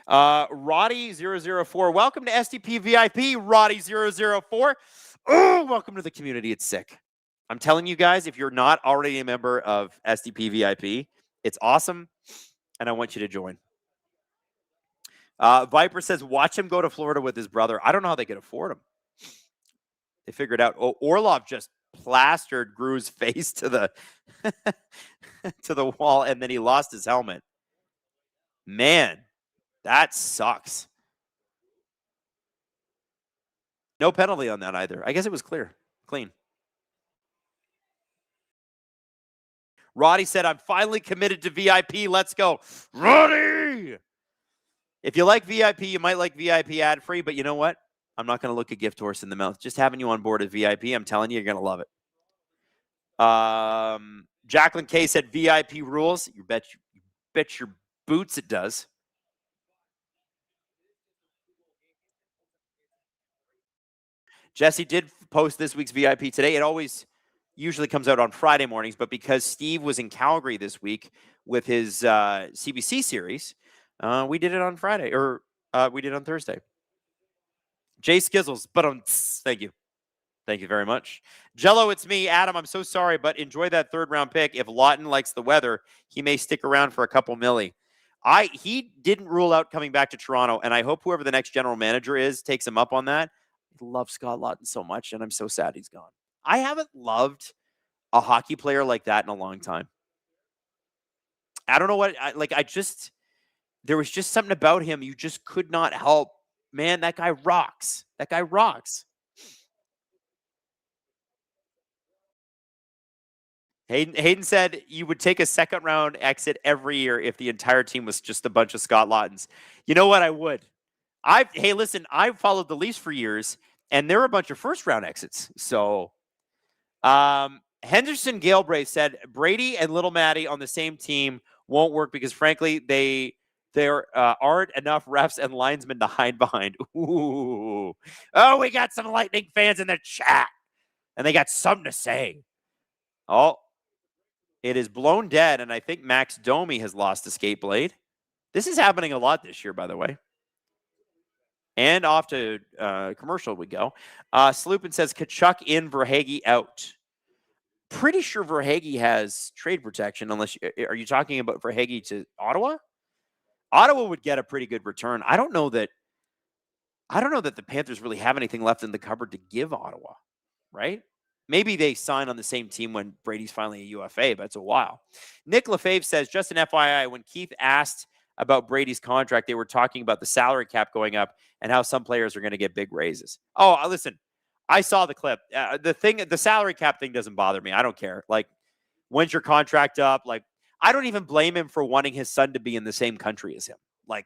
Roddy004, welcome to STP VIP, Roddy004. Oh, welcome to the community. It's sick. I'm telling you guys, if you're not already a member of SDP VIP, it's awesome, and I want you to join. Viper says, watch him go to Florida with his brother. I don't know how they could afford him. They figured out. Oh, Orlov just plastered Gru's face to the to the wall, and then he lost his helmet. Man, that sucks. No penalty on that either. I guess it was clean. Roddy said, I'm finally committed to VIP. Let's go. Roddy! If you like VIP, you might like VIP ad-free, but you know what? I'm not going to look a gift horse in the mouth. Just having you on board as VIP, I'm telling you, you're going to love it. Jacqueline K said VIP rules. You bet your boots it does. Jesse did post this week's VIP today. It always usually comes out on Friday mornings, but because Steve was in Calgary this week with his CBC series, we did it on Friday, or we did it on Thursday. Jay Skizzles, but thank you. Thank you very much. Jello, it's me, Adam. I'm so sorry, but enjoy that third-round pick. If Lawton likes the weather, he may stick around for a couple milli. He didn't rule out coming back to Toronto, and I hope whoever the next general manager is takes him up on that. I love Scott Lawton so much, and I'm so sad he's gone. I haven't loved a hockey player like that in a long time. I don't know what, there was just something about him you just could not help. Man, that guy rocks. That guy rocks. Hayden said you would take a second-round exit every year if the entire team was just a bunch of Scott Laughtons. You know what? I would. Hey, listen, I've followed the Leafs for years, and there were a bunch of first-round exits. So, Henderson Galbraith said Brady and Little Matty on the same team won't work because, frankly, there aren't enough refs and linesmen to hide behind. Ooh. Oh, we got some Lightning fans in the chat, and they got something to say. Oh, it is blown dead, and I think Max Domi has lost a skate blade. This is happening a lot this year, by the way. And off to commercial we go. Sloopin says Kachuk in, Verhaeghe out. Pretty sure Verhaeghe has trade protection, unless are you talking about Verhaeghe to Ottawa? Ottawa would get a pretty good return. I don't know that the Panthers really have anything left in the cupboard to give Ottawa, right? Maybe they sign on the same team when Brady's finally a UFA, but it's a while. Nick Lefebvre says, just an FYI, when Keith asked about Brady's contract, they were talking about the salary cap going up and how some players are going to get big raises. Oh, listen, I saw the clip. The salary cap thing doesn't bother me. I don't care. Like, when's your contract up? Like, I don't even blame him for wanting his son to be in the same country as him. Like,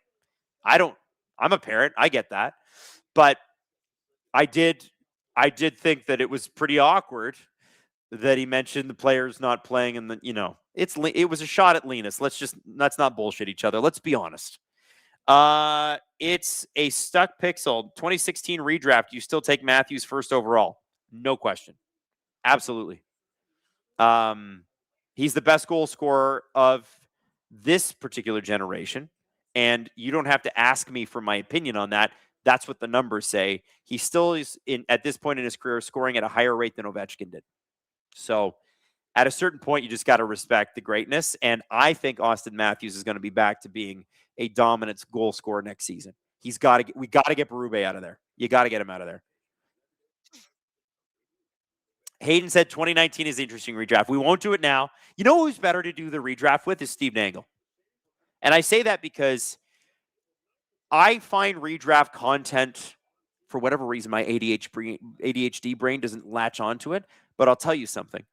I'm a parent. I get that. But I did think that it was pretty awkward that he mentioned the players not playing, and it was a shot at Linus. Let's not bullshit each other. Let's be honest. It's a stuck pixel 2016 redraft. You still take Matthews first overall? No question. Absolutely. He's the best goal scorer of this particular generation, and you don't have to ask me for my opinion on that. That's what the numbers say. He still is at this point in his career scoring at a higher rate than Ovechkin did. So at a certain point, you just got to respect the greatness. And I think Austin Matthews is going to be back to being a dominant goal scorer next season. We got to get Berube out of there. You got to get him out of there. Hayden said 2019 is the interesting redraft. We won't do it now. You know who's better to do the redraft with is Steve Dangle. And I say that because I find redraft content, for whatever reason, my ADHD brain doesn't latch onto it. But I'll tell you something.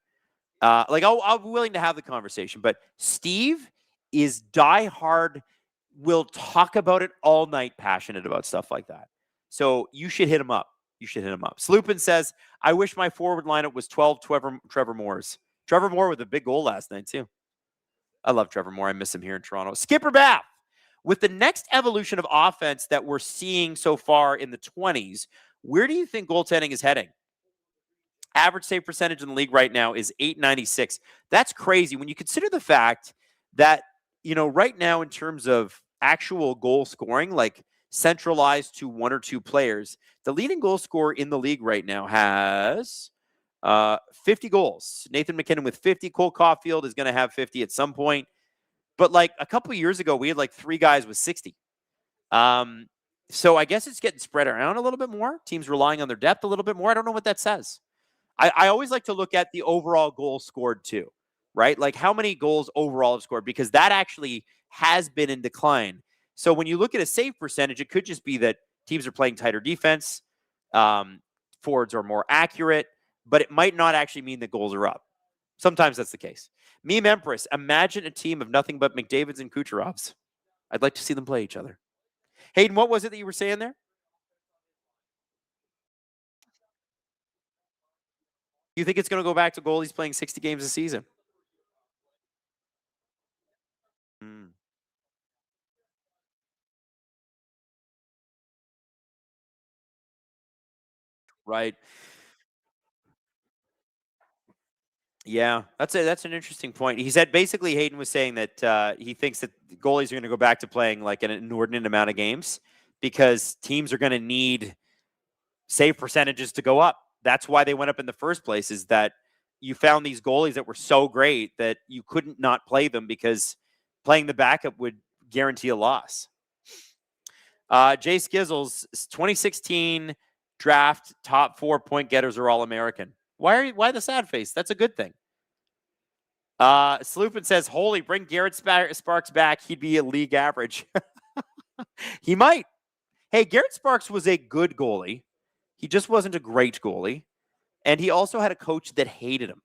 I'm willing to have the conversation. But Steve is diehard, will talk about it all night, passionate about stuff like that. So you should hit him up. Sloopin says, I wish my forward lineup was 12 Trevor Moores. Trevor Moore with a big goal last night, too. I love Trevor Moore. I miss him here in Toronto. Skipper Bath. With the next evolution of offense that we're seeing so far in the 20s, where do you think goaltending is heading? Average save percentage in the league right now is .896. That's crazy when you consider the fact that, right now in terms of actual goal scoring, like centralized to one or two players. The leading goal scorer in the league right now has 50 goals. Nathan McKinnon with 50. Cole Caulfield is going to have 50 at some point. But like a couple of years ago, we had like 3 guys with 60. So I guess it's getting spread around a little bit more. Teams relying on their depth a little bit more. I don't know what that says. I always like to look at the overall goals scored too, right? Like how many goals overall have scored, because that actually has been in decline. So when you look at a save percentage, it could just be that teams are playing tighter defense, forwards are more accurate, but it might not actually mean that goals are up. Sometimes that's the case. Meme Empress, imagine a team of nothing but McDavids and Kucherovs. I'd like to see them play each other. Hayden, what was it that you were saying there? You think it's going to go back to goalies playing 60 games a season? Right. Yeah, that's an interesting point. He said basically Hayden was saying that he thinks that goalies are going to go back to playing like an inordinate amount of games because teams are going to need save percentages to go up. That's why they went up in the first place, is that you found these goalies that were so great that you couldn't not play them because playing the backup would guarantee a loss. Jay Skizzles, 2016 draft top 4 point getters are all American. Why the sad face? That's a good thing. Sloopin says, holy, bring Garrett Sparks back. He'd be a league average. He might. Hey, Garrett Sparks was a good goalie. He just wasn't a great goalie. And he also had a coach that hated him.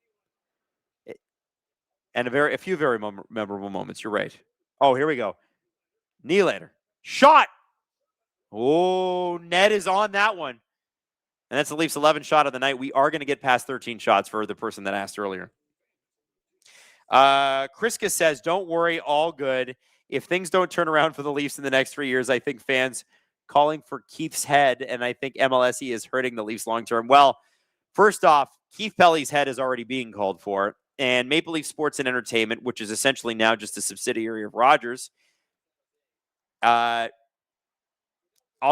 And a few very memorable moments. You're right. Oh, here we go. Nylander. Shot. Oh, Ned is on that one. And that's the Leafs' 11th shot of the night. We are going to get past 13 shots for the person that asked earlier. Kriska says, don't worry, all good. If things don't turn around for the Leafs in the next 3 years, I think fans calling for Keith's head, and I think MLSE is hurting the Leafs long-term. Well, first off, Keith Pelly's head is already being called for, and Maple Leaf Sports and Entertainment, which is essentially now just a subsidiary of Rogers, I'll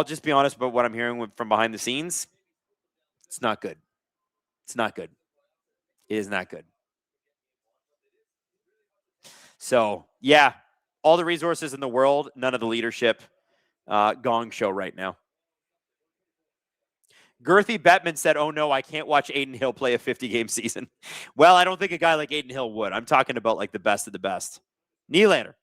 just be honest about what I'm hearing from behind the scenes. It's not good. It's not good. It is not good. So, yeah, all the resources in the world, none of the leadership. Gong show right now. Girthy Bettman said, oh, no, I can't watch Aiden Hill play a 50-game season. Well, I don't think a guy like Aiden Hill would. I'm talking about like the best of the best. Nylander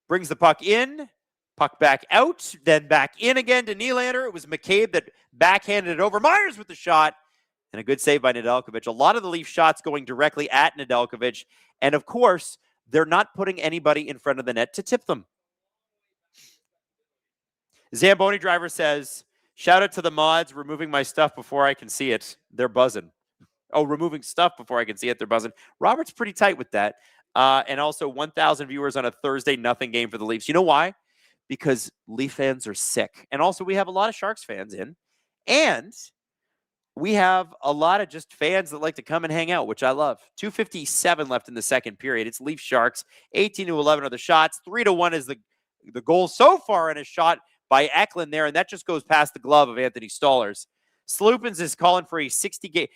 brings the puck in. Puck back out, then back in again to Nylander. It was McCabe that backhanded it over. Myers with the shot, and a good save by Nedeljkovic. A lot of the Leaf shots going directly at Nedeljkovic, and of course, they're not putting anybody in front of the net to tip them. Zamboni Driver says, shout out to the mods, removing my stuff before I can see it. They're buzzing. Oh, removing stuff before I can see it. They're buzzing. Robert's pretty tight with that. And also 1,000 viewers on a Thursday nothing game for the Leafs. You know why? Because Leaf fans are sick. And also we have a lot of Sharks fans in. And we have a lot of just fans that like to come and hang out, which I love. 2:57 left in the second period. It's Leaf Sharks. 18-11 are the shots. 3-1 is the goal so far in a shot by Eklund there. And that just goes past the glove of Anthony Stolarz. Sloopins is calling for a 60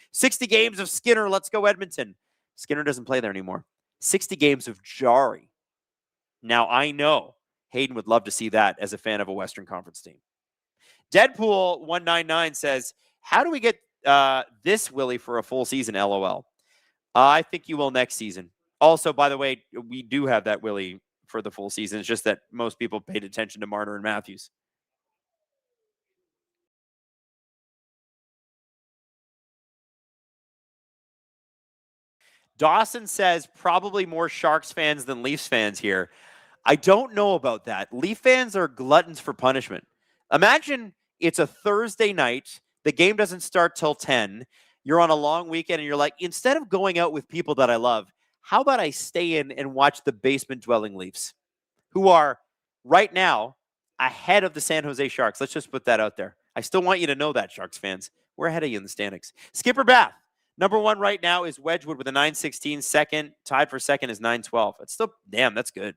games of Skinner. Let's go Edmonton. Skinner doesn't play there anymore. 60 games of Jari. Now I know Hayden would love to see that as a fan of a Western Conference team. Deadpool 199 says, how do we get this Willie for a full season, LOL? I think you will next season. Also, by the way, we do have that Willie for the full season. It's just that most people paid attention to Marner and Matthews. Dawson says probably more Sharks fans than Leafs fans here. I don't know about that. Leaf fans are gluttons for punishment. Imagine it's a Thursday night. The game doesn't start till 10. You're on a long weekend and you're like, instead of going out with people that I love, how about I stay in and watch the basement-dwelling Leafs, who are right now ahead of the San Jose Sharks. Let's just put that out there. I still want you to know that, Sharks fans. We're ahead of you in the standings. Skipper Bath. Number 1 right now is Wedgwood with a 9.16. Second, tied for second is 9.12. That's still, damn, that's good.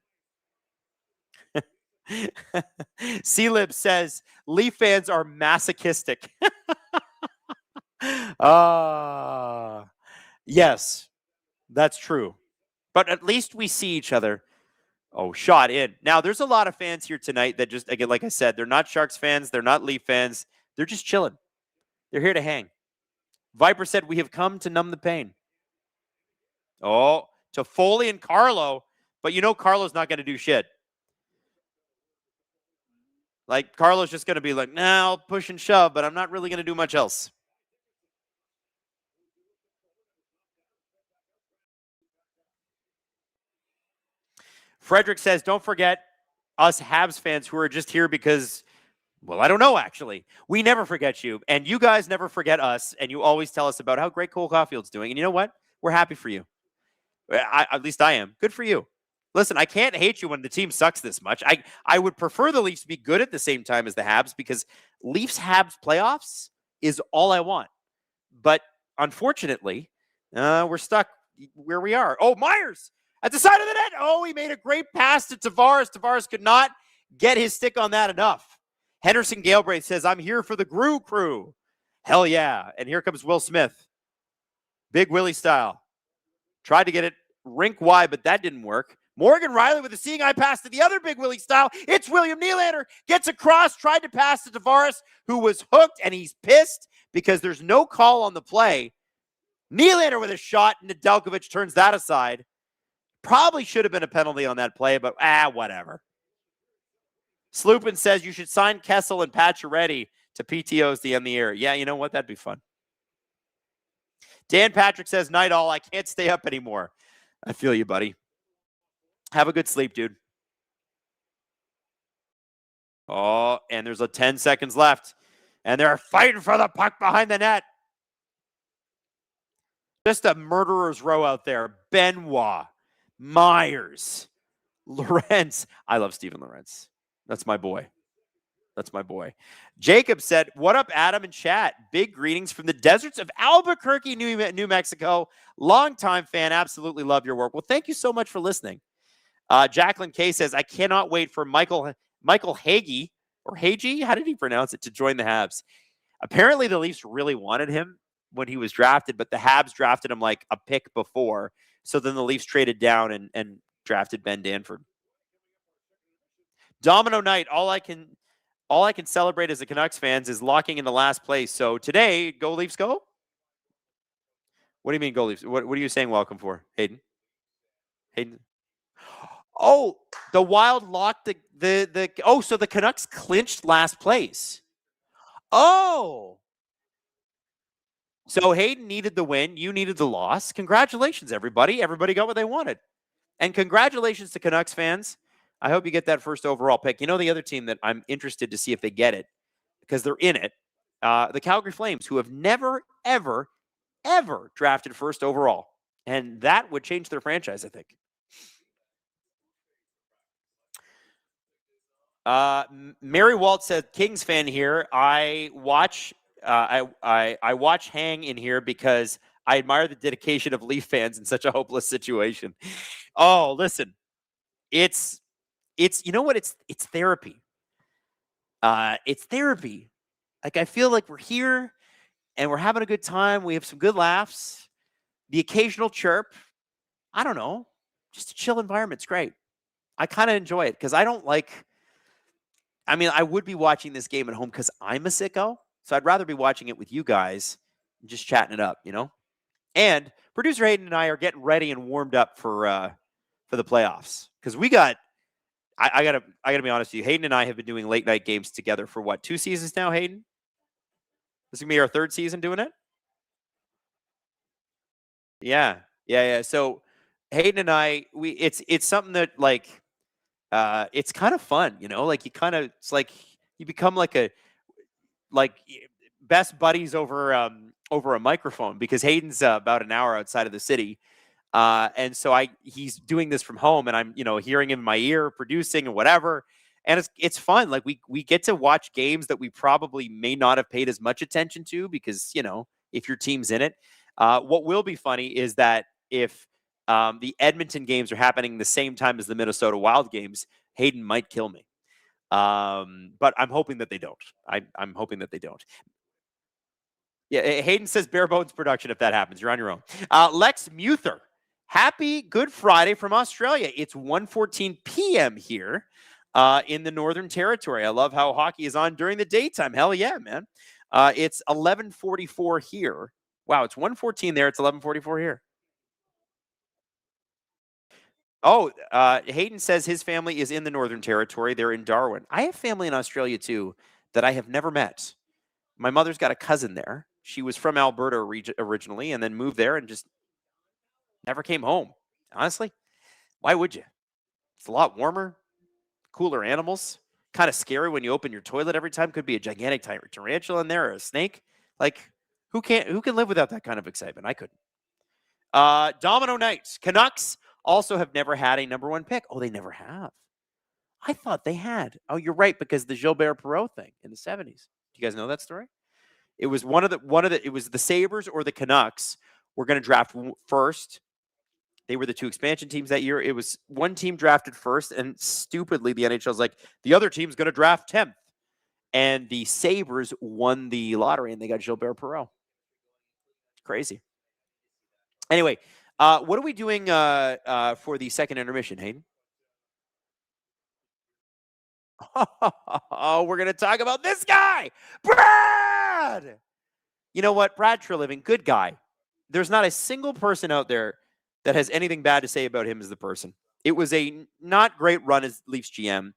C-Lib says, Leaf fans are masochistic. Yes, that's true. But at least we see each other. Oh, shot in. Now, there's a lot of fans here tonight that just, again, like I said, they're not Sharks fans. They're not Leaf fans. They're just chilling. They're here to hang. Viper said, we have come to numb the pain. Oh, to Foley and Carlo. But you know Carlo's not going to do shit. Like, Carlo's just going to be like, nah, I'll push and shove, but I'm not really going to do much else. Frederick says, don't forget us Habs fans who are just here because, well, I don't know, actually. We never forget you, and you guys never forget us, and you always tell us about how great Cole Caulfield's doing. And you know what? We're happy for you. At least I am. Good for you. Listen, I can't hate you when the team sucks this much. I would prefer the Leafs be good at the same time as the Habs because Leafs-Habs playoffs is all I want. But unfortunately, we're stuck where we are. Oh, Myers at the side of the net. Oh, he made a great pass to Tavares. Tavares could not get his stick on that enough. Henderson Galbraith says, I'm here for the Gru crew. Hell yeah. And here comes Will Smith. Big Willie style. Tried to get it rink wide, but that didn't work. Morgan Riley with a seeing eye pass to the other Big Willie style. It's William Nylander. Gets across, tried to pass to Tavares, who was hooked, and he's pissed because there's no call on the play. Nylander with a shot, and Nedeljkovic turns that aside. Probably should have been a penalty on that play, but whatever. Sloopin says you should sign Kessel and Pacioretty to PTOs to end the year. Yeah, you know what? That'd be fun. Dan Patrick says, night all. I can't stay up anymore. I feel you, buddy. Have a good sleep, dude. Oh, and there's 10 seconds left. And they're fighting for the puck behind the net. Just a murderer's row out there. Benoit, Myers, Lorentz. I love Steven Lorentz. That's my boy. That's my boy. Jacob said, what up, Adam and chat? Big greetings from the deserts of Albuquerque, New Mexico. Longtime fan. Absolutely love your work. Well, thank you so much for listening. Jacqueline K says, I cannot wait for Michael Hagee, or Hagee, how did he pronounce it, to join the Habs. Apparently, the Leafs really wanted him when he was drafted, but the Habs drafted him like a pick before. So then the Leafs traded down and drafted Ben Danford. Domino Night, all I can celebrate as a Canucks fans is locking in the last place. So today, go Leafs go? What do you mean go Leafs? What are you saying welcome for, Hayden? Oh, the Wylde locked so the Canucks clinched last place. Oh. So Hayden needed the win. You needed the loss. Congratulations, everybody. Everybody got what they wanted. And congratulations to Canucks fans. I hope you get that first overall pick. You know the other team that I'm interested to see if they get it, because they're in it, the Calgary Flames, who have never, ever, ever drafted first overall. And that would change their franchise, I think. Mary Walt said, Kings fan here. I watch Hang in here because I admire the dedication of Leaf fans in such a hopeless situation. Oh, listen, it's you know what? It's therapy. It's therapy. Like, I feel like we're here and we're having a good time. We have some good laughs, the occasional chirp. I don't know, just a chill environment. It's great. I kind of enjoy it because I would be watching this game at home because I'm a sicko. So I'd rather be watching it with you guys and just chatting it up, you know? And producer Hayden and I are getting ready and warmed up for the playoffs. Because I gotta be honest with you. Hayden and I have been doing late night games together for what, 2 seasons now, Hayden? This is gonna be our 3rd season doing it? Yeah. So Hayden and I, it's something that it's kind of fun, you know, like it's like you become like best buddies over a microphone, because Hayden's about an hour outside of the city. And so he's doing this from home, and I'm, hearing him in my ear, producing and whatever. And it's fun. Like we get to watch games that we probably may not have paid as much attention to because, if your team's in it. What will be funny is that if the Edmonton games are happening the same time as the Minnesota Wild games, Hayden might kill me. But I'm hoping that they don't. I'm hoping that they don't. Yeah, Hayden says bare bones production if that happens. You're on your own. Lex Muther, happy Good Friday from Australia. It's 1:14 p.m. here in the Northern Territory. I love how hockey is on during the daytime. Hell yeah, man. It's 11:44 here. Wow, it's 1:14 there. It's 11:44 here. Oh, Hayden says his family is in the Northern Territory. They're in Darwin. I have family in Australia, too, that I have never met. My mother's got a cousin there. She was from Alberta originally and then moved there and just never came home. Honestly, why would you? It's a lot warmer, cooler animals. Kind of scary when you open your toilet every time. Could be a gigantic tarantula in there or a snake. Like, who can live without that kind of excitement? I couldn't. Domino Knights. Canucks also have never had a number one pick. Oh, they never have. I thought they had. Oh, you're right, because the Gilbert Perreault thing in the 70s. Do you guys know that story? It was it was the Sabres or the Canucks were going to draft first. They were the two expansion teams that year. It was one team drafted first, and stupidly, the NHL was like, the other team's going to draft 10th. And the Sabres won the lottery, and they got Gilbert Perreault. Crazy. Anyway, what are we doing for the second intermission, Hayden? Oh, we're going to talk about this guy, Brad. You know what? Brad Treliving, good guy. There's not a single person out there that has anything bad to say about him as the person. It was a not great run as Leafs GM,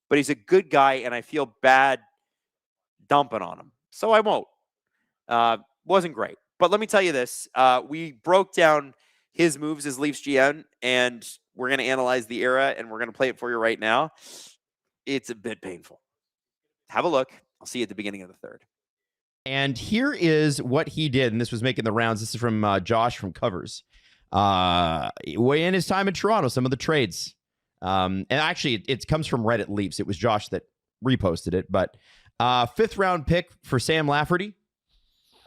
but he's a good guy, and I feel bad dumping on him. So I won't. Wasn't great. But let me tell you this. We broke down his moves as Leafs GM, and we're going to analyze the era, and we're going to play it for you right now. It's a bit painful. Have a look. I'll see you at the beginning of the third. And here is what he did, and this was making the rounds. This is from Josh from Covers. Way in his time in Toronto, some of the trades. And actually, it comes from Reddit Leafs. It was Josh that reposted it. But 5th round pick for Sam Lafferty,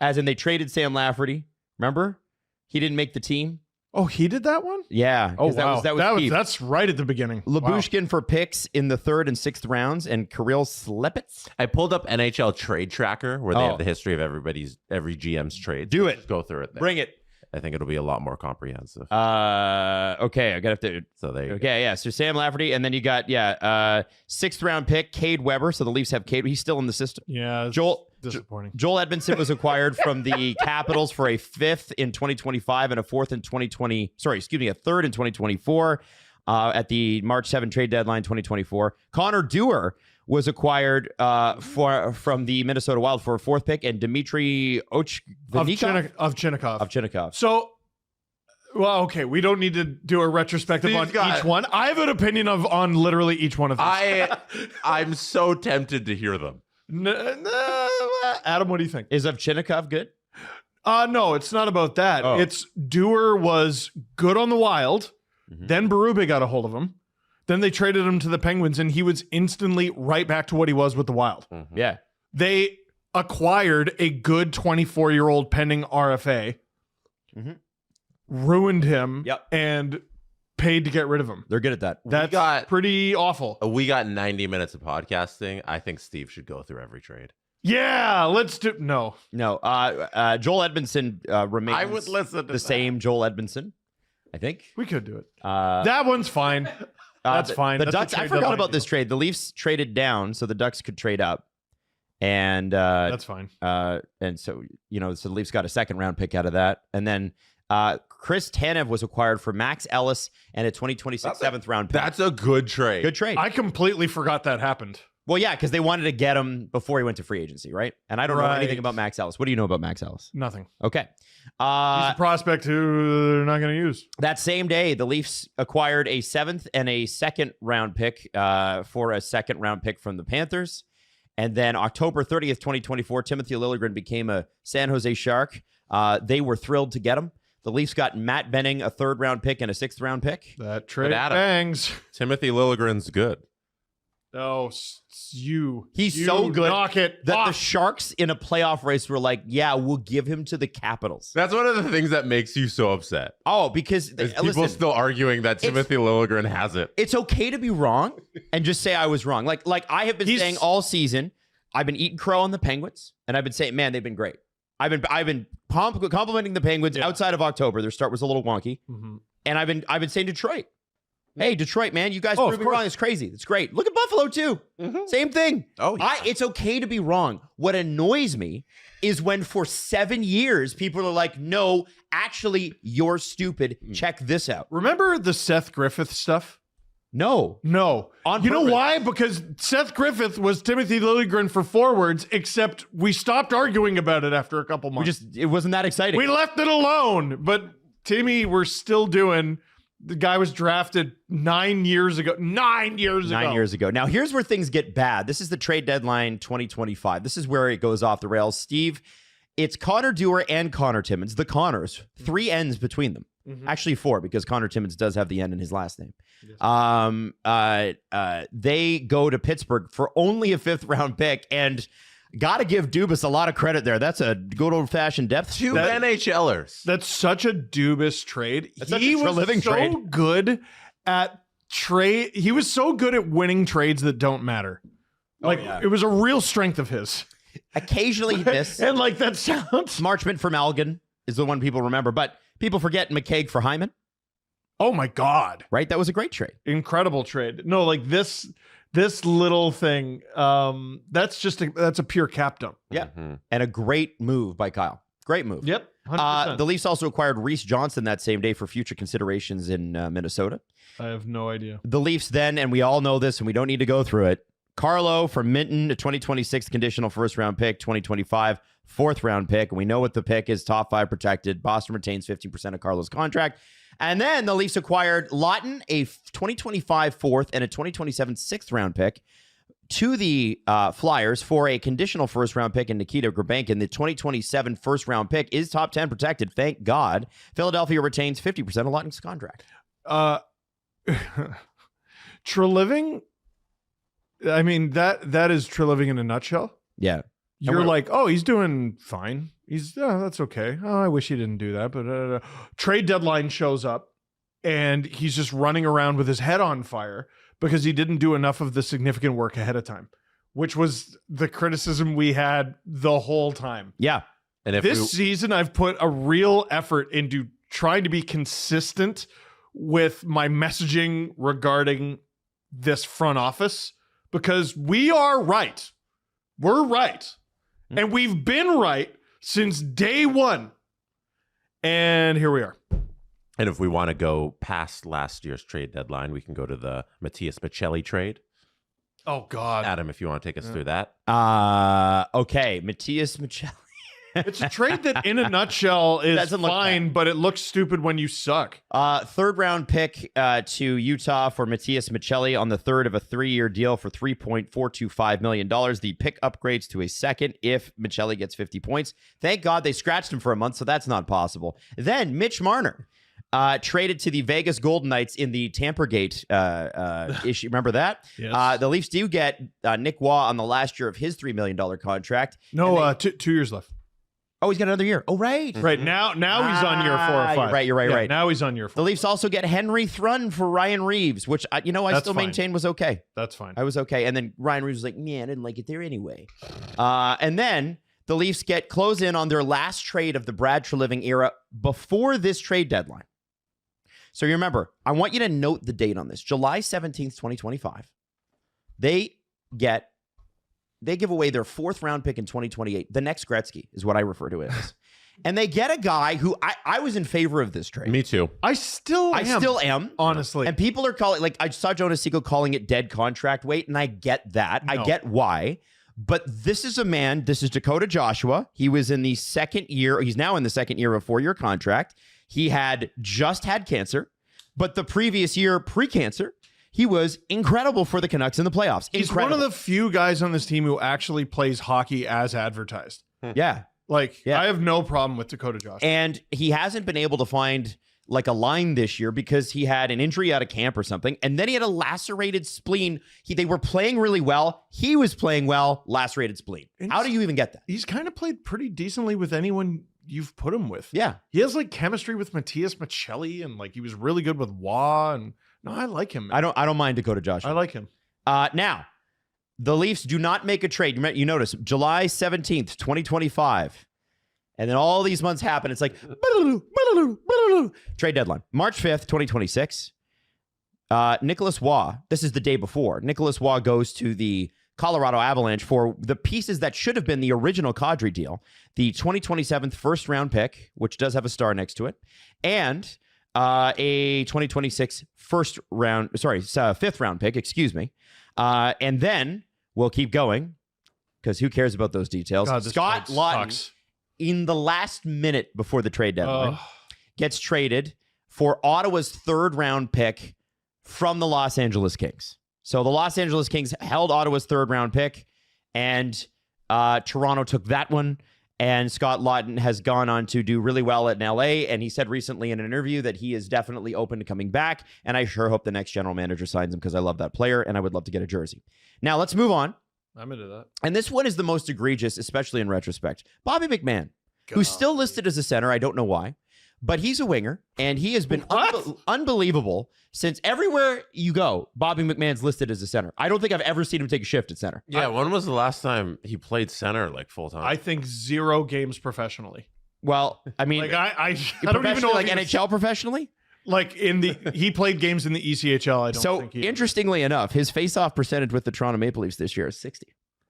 as in they traded Sam Lafferty. Remember? He didn't make the team. Oh, he did that one? Yeah. Oh, wow. That's right at the beginning. Lyubushkin for picks in the 3rd and 6th rounds, and Kirill Slepets. I pulled up NHL Trade Tracker, where they have the history of every GM's trade. Do it. Just go through it there. Bring it. I think it'll be a lot more comprehensive. Okay, I gotta have to. So there you okay, go. Yeah. So Sam Lafferty, and then you got 6th round pick Cade Weber. So the Leafs have Cade. He's still in the system. Yeah. Disappointing. Joel Edmondson was acquired from the Capitals for a 5th in 2025 and a 4th in 2020. Sorry, excuse me, a 3rd in 2024 at the March 7 trade deadline 2024. Connor Dewar was acquired from the Minnesota Wild for a 4th pick, and Dmitry Ovchinnikov. So, well, okay, we don't need to do a retrospective on each one. I have an opinion on literally each one of these. I'm so tempted to hear them. Adam, what do you think? Is Ovchinnikov good? No, it's not about that. Oh. It's Dewar was good on the Wild. Mm-hmm. Then Berube got a hold of him. Then they traded him to the Penguins, and he was instantly right back to what he was with the Wild. Mm-hmm. Yeah. They acquired a good 24-year-old pending RFA, ruined him, and paid to get rid of him. They're good at that. That's pretty awful. We got 90 minutes of podcasting. I think Steve should go through every trade. Yeah, let's do... No. Joel Edmondson remains I would listen to the same Joel Edmondson, I think. We could do it. That one's fine. That's fine. The That's Ducks, I forgot about this trade. The Leafs traded down so the Ducks could trade up. And that's fine. And so, so the Leafs got a 2nd round pick out of that. And then Chris Tanev was acquired for Max Ellis and a 2026 7th round pick. That's a good trade. Good trade. I completely forgot that happened. Well, yeah, because they wanted to get him before he went to free agency, right? And I don't know anything about Max Ellis. What do you know about Max Ellis? Nothing. Okay. He's a prospect who they're not going to use. That same day, the Leafs acquired a 7th and a 2nd round pick for a 2nd round pick from the Panthers. And then October 30th, 2024, Timothy Liljegren became a San Jose Shark. They were thrilled to get him. The Leafs got Matt Benning, a 3rd round pick and a 6th round pick. That trade bangs. Timothy Liljegren's good. Oh, He's so good knock it that the off. Sharks in a playoff race were like, yeah, we'll give him to the Capitals. That's one of the things that makes you so upset. Oh, because Is people still arguing that Timothy Liljegren has it. It's okay to be wrong and just say I was wrong. Like I have been saying all season, I've been eating crow on the Penguins, and I've been saying, man, they've been great. I've been complimenting the Penguins outside of October. Their start was a little wonky, and I've been saying Detroit. Hey, Detroit, man, you guys proved me wrong. It's crazy. It's great. Look at Buffalo too. Same thing. Oh, yeah. It's okay to be wrong. What annoys me is when for 7 years people are like, no, actually, you're stupid. Check this out. Remember the Seth Griffith stuff? No. On you know why? Because Seth Griffith was Timothy Liljegren for forwards, except we stopped arguing about it after a couple months. It wasn't that exciting. We left it alone. But Timmy, we're still doing. The guy was drafted 9 years ago. 9 years ago. 9 years ago. Now, here's where things get bad. This is the trade deadline 2025. This is where it goes off the rails. Steve, it's Connor Dewar and Connor Timmins, the Connors, 3 N's between them. Actually 4, because Connor Timmins does have the N in his last name. They go to Pittsburgh for only a 5th round pick, and got to give Dubas a lot of credit there. That's a good old-fashioned depth. 2 NHLers. That's such a Dubas trade. He was so good at trade. He was so good at winning trades that don't matter. It was a real strength of his. Occasionally this. And like that sounds. Marchment for Malgin is the one people remember, but people forget McCaig for Hyman. Oh my God. Right? That was a great trade. Incredible trade. No, like this little thing, that's a pure cap dump. Yeah. And a great move by Kyle. Great move. Yep. 100%. The Leafs also acquired Reese Johnson that same day for future considerations in Minnesota. I have no idea. The Leafs then, and we all know this and we don't need to go through it, Carlo from Minton, a 2026 conditional 1st round pick, 2025 4th round pick. And we know what the pick is, top 5 protected. Boston retains 15% of Carlo's contract. And then the Leafs acquired Lawton, a 2025 4th and a 2027 6th round pick to the Flyers for a conditional 1st round pick in Nikita Grabankin. The 2027 1st round pick is top 10 protected. Thank God. Philadelphia retains 50% of Lawton's contract. Treliving, I mean, that is Treliving in a nutshell. Yeah. You're like, oh, he's doing fine. That's okay. Oh, I wish he didn't do that. But trade deadline shows up and he's just running around with his head on fire because he didn't do enough of the significant work ahead of time, which was the criticism we had the whole time. Yeah. And if this season, I've put a real effort into trying to be consistent with my messaging regarding this front office because we are right. We're right. And we've been right since day one. And here we are. And if we want to go past last year's trade deadline, we can go to the Matthias Michelli trade. Oh, God. Adam, if you want to take us through that. Okay. Matthias Michelli. It's a trade that, in a nutshell, is fine, but it looks stupid when you suck. 3rd round pick to Utah for Matthias Michelli on the 3rd of a 3-year deal for $3.425 million. The pick upgrades to a 2nd if Michelli gets 50 points. Thank God they scratched him for a month, so that's not possible. Then Mitch Marner traded to the Vegas Golden Knights in the Tampergate issue. Remember that? Yes. The Leafs do get Nick Waugh on the last year of his $3 million contract. No, 2 years left. Oh, he's got another year. Oh, right. Right. Now he's on year 4 or 5. You're right. Now he's on year 4. The Leafs also get Henry Thrun for Ryan Reeves, which, I still maintain was okay. That's fine. I was okay. And then Ryan Reeves was like, man, I didn't like it there anyway. And then the Leafs close in on their last trade of the Brad Treliving era before this trade deadline. So you remember, I want you to note the date on this. July 17th, 2025. They give away their 4th round pick in 2028. The next Gretzky is what I refer to it as. And they get a guy who I was in favor of this trade. Me too. I still am. Honestly. And people are calling, like, I saw Jonas Siegel calling it dead contract weight, and I get that. No. I get why. But this is Dakota Joshua. He was in the 2nd year. He's now in the 2nd year of a 4-year contract. He had just had cancer, but the previous year, pre-cancer, he was incredible for the Canucks in the playoffs. He's one of the few guys on this team who actually plays hockey as advertised. Yeah. I have no problem with Dakota Joshua. And he hasn't been able to find like a line this year because he had an injury out of camp or something, and then he had a lacerated spleen. They were playing really well. He was playing well, lacerated spleen. How do you even get that? He's kind of played pretty decently with anyone you've put him with. Yeah. He has like chemistry with Matthias Michelli, and like he was really good with Wah. And no, I like him. I don't mind Dakota Joshua. I like him. Now, the Leafs do not make a trade. You notice July 17th, 2025. And then all these months happen. It's like trade deadline. March 5th, 2026. Nicholas Waugh, this is the day before. Nicholas Waugh goes to the Colorado Avalanche for the pieces that should have been the original Kadri deal. The 2027 first round pick, which does have a star next to it, and a 2026 fifth round pick, excuse me. And then we'll keep going because who cares about those details? God, Scott Lawton, sucks. in the last minute before the trade deadline, gets traded for Ottawa's third round pick from the Los Angeles Kings. So the Los Angeles Kings held Ottawa's third round pick, and Toronto took that one. And Scott Lawton has gone on to do really well in LA. And he said recently in an interview that he is definitely open to coming back. And I sure hope the next general manager signs him because I love that player and I would love to get a jersey. Now let's move on. I'm into that. And this one is the most egregious, especially in retrospect. Bobby McMahon, who's still listed as a center. I don't know why, but he's a winger, and he has been unbelievable since everywhere you go. Bobby McMahon's listed as a center. I don't think I've ever seen him take a shift at center. Yeah, when was the last time he played center like full time? I think 0 games professionally. Well, I mean, Like I don't even know like if he was- NHL professionally. Like he played games in the ECHL. I don't So think he. interestingly enough, his face-off percentage with the Toronto Maple Leafs this year is 60.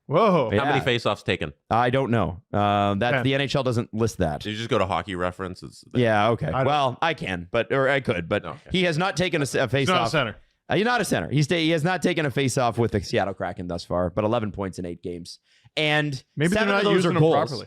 Whoa. Yeah. How many faceoffs taken? I don't know. That the NHL doesn't list that. Did you just go to Hockey Reference? Yeah, okay. I don't- Well, I can, or I could, but Okay. he has not taken a He's not a face-off. center. He's not a center. He has not taken a face-off with the Seattle Kraken thus far, but 11 points in 8 games. And Maybe they're 7 not of those using are him goals. properly.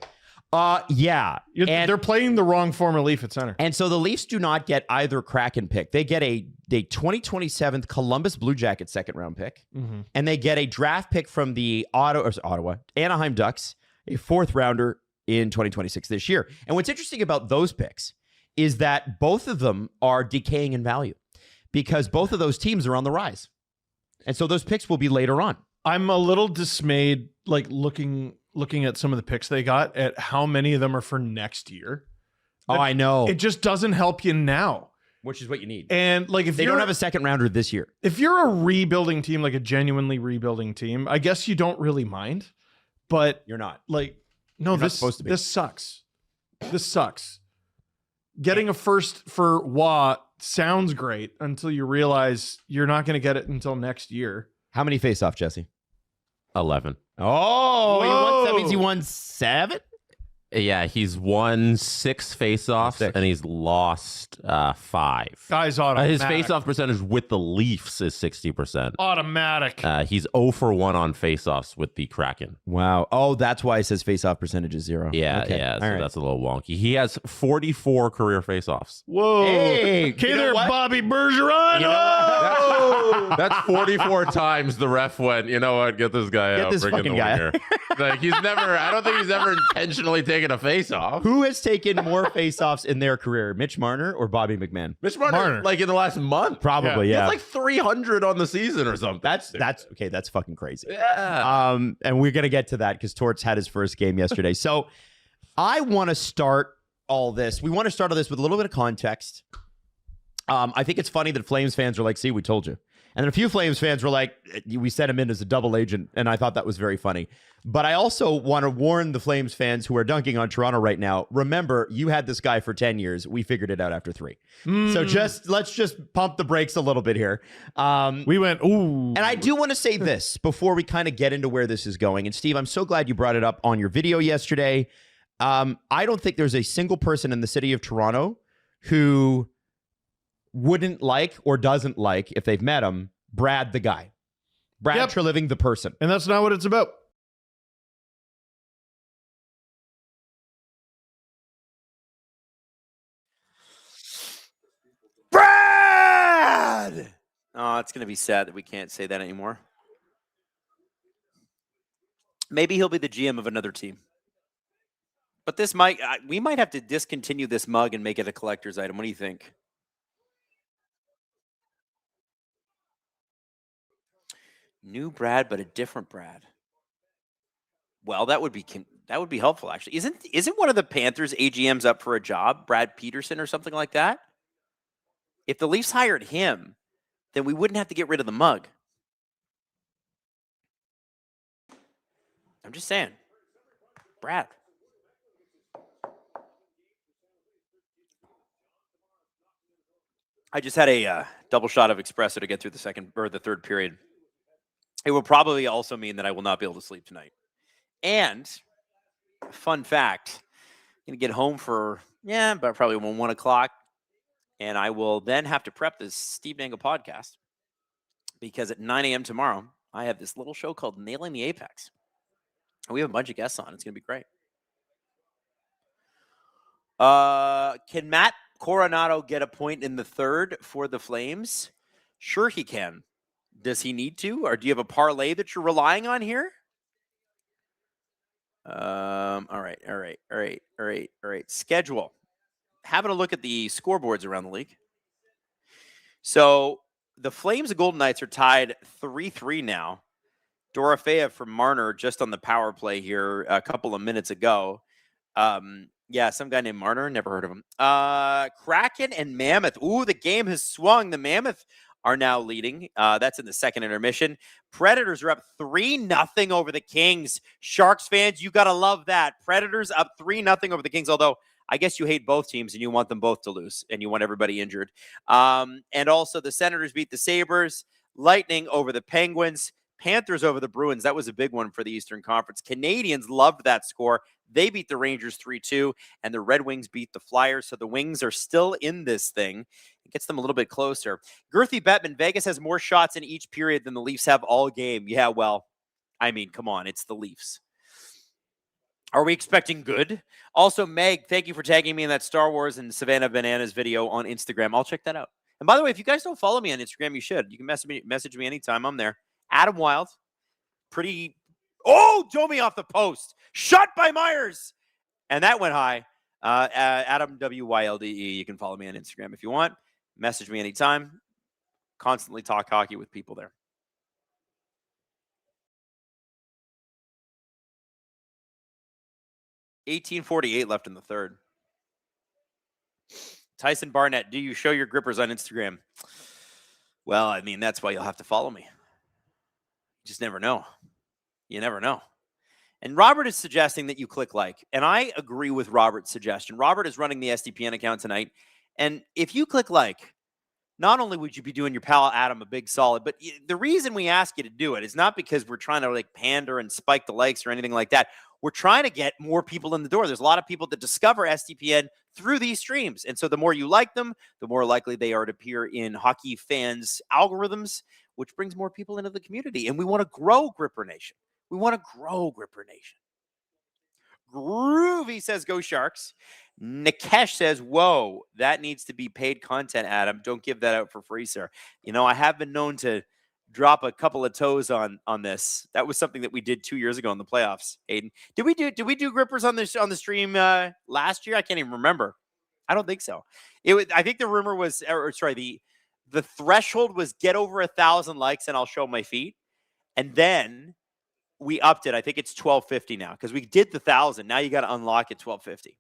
Yeah. And, They're playing the wrong former Leaf at center. and so the Leafs do not get either Kraken pick. They get a 2027 Columbus Blue Jackets second round pick, and they get a draft pick from the Anaheim Ducks, a fourth rounder in 2026 this year. And what's interesting about those picks is that both of them are decaying in value because both of those teams are on the rise. And so those picks will be later on. I'm a little dismayed, like looking at some of the picks they got, at how many of them are for next year. Oh, I know. It just doesn't help you now. Which is what you need. And like if They don't have a second rounder this year. if you're a rebuilding team, like a genuinely rebuilding team, I guess you don't really mind. But You're not. like, no, You're not this supposed to be. this sucks. This sucks. Getting a first for Wah sounds great until you realize you're not going to get it until next year. How many face-off, Jesse? 11. Oh, that means he won 7? Yeah, he's won 6 face-offs 6. and he's lost 5. Guys, His automatic. face-off percentage with the Leafs is 60%. Automatic. He's 0 for 1 on face-offs with the Kraken. Wow. Oh, that's why it says face-off percentage is 0. Yeah, Okay. yeah. All So right. that's a little wonky. He has 44 career face-offs. Whoa. Hey, Okay, you know there, what? Bobby Bergeron. You know Oh! That's 44 times the ref went, you know what, get this guy Get out. this bring in fucking the guy. winger. Like, I don't think he's ever intentionally taken a face-off. Who has taken more face-offs in their career, Mitch Marner or Bobby McMahon? Mitch Marner, Marner. like in the last month. Probably, He yeah. has like 300 on the season or something. That's okay. That's fucking crazy. Yeah. And we're gonna get to that because Torts had his first game yesterday. So I want to start all this. We want to start all this with a little bit of context. I think it's funny that Flames fans are like, "See, we told you," and then a few Flames fans were like, "We sent him in as a double agent," and I thought that was very funny. But I also want to warn the Flames fans who are dunking on Toronto right now. Remember, you had this guy for 10 years. We figured it out after 3. So let's just pump the brakes a little bit here. We went, ooh. And I do want to say this before we kind of get into where this is going. And Steve, I'm so glad you brought it up on your video yesterday. I don't think there's a single person in the city of Toronto who wouldn't like or doesn't like, if they've met him, Brad the guy. Brad Yep. Treliving the person. And that's not what it's about. Brad! Oh, it's going to be sad that we can't say that anymore. Maybe he'll be the GM of another team. But we might have to discontinue this mug and make it a collector's item. What do you think? New Brad, but a different Brad. Well, that would be helpful, actually. Isn't one of the Panthers AGMs up for a job, Brad Peterson or something like that? If the Leafs hired him, then we wouldn't have to get rid of the mug. I'm just saying. Brad. I just had a double shot of espresso to get through the third period. It will probably also mean that I will not be able to sleep tonight. And fun fact, I'm going to get home for, about probably 1 o'clock. And I will then have to prep this Steve Dangle podcast because at 9 a.m. tomorrow, I have this little show called Nailing the Apex. And we have a bunch of guests on. It's going to be great. Can Matt Coronado get a point in the third for the Flames? Sure he can. Does he need to? Or do you have a parlay that you're relying on here? All right. Schedule. Having a look at the scoreboards around the league. So the Flames and Golden Knights are tied 3-3 now. Dorofeev from Marner just on the power play here a couple of minutes ago. Some guy named Marner. Never heard of him. Kraken and Mammoth. Ooh, the game has swung. The Mammoth are now leading. That's in the second intermission. Predators are up 3-0 over the Kings. Sharks fans, you got to love that. Predators up 3-0 over the Kings, although I guess you hate both teams and you want them both to lose and you want everybody injured. And also the Senators beat the Sabres. Lightning over the Penguins. Panthers over the Bruins. That was a big one for the Eastern Conference. Canadians loved that score. They beat the Rangers 3-2, and the Red Wings beat the Flyers. So the Wings are still in this thing. It gets them a little bit closer. Girthy Bettman, Vegas has more shots in each period than the Leafs have all game. Yeah, well, I mean, come on. It's the Leafs. Are we expecting good? Also, Meg, thank you for tagging me in that Star Wars and Savannah Bananas video on Instagram. I'll check that out. And by the way, if you guys don't follow me on Instagram, you should. You can message me anytime. I'm there. Adam Wylde. Domi off the post. Shot by Myers. And that went high. Adam Wylde. You can follow me on Instagram if you want. Message me anytime. Constantly talk hockey with people there. $18:48 left in the third. Tyson Barnett, do you show your grippers on Instagram? Well, I mean, that's why you'll have to follow me. You just never know. You never know. And Robert is suggesting that you click like. And I agree with Robert's suggestion. Robert is running the SDPN account tonight. And if you click like, not only would you be doing your pal Adam a big solid, but the reason we ask you to do it is not because we're trying to pander and spike the likes or anything like that. We're trying to get more people in the door. There's a lot of people that discover SDPN through these streams. And so the more you like them, the more likely they are to appear in hockey fans' algorithms, which brings more people into the community. And we want to grow Gripper Nation. Groovy says, go Sharks. Nikesh says, whoa, that needs to be paid content, Adam. Don't give that out for free, sir. I have been known to drop a couple of toes on this. That was something that we did 2 years ago in the playoffs, Aiden. Did we do grippers on the stream last year? I can't even remember. I don't think so. I think the rumor was, the threshold was get over 1,000 likes and I'll show my feet. And then we upped it. I think it's 1,250 now because we did the 1,000. Now you got to unlock it 1,250.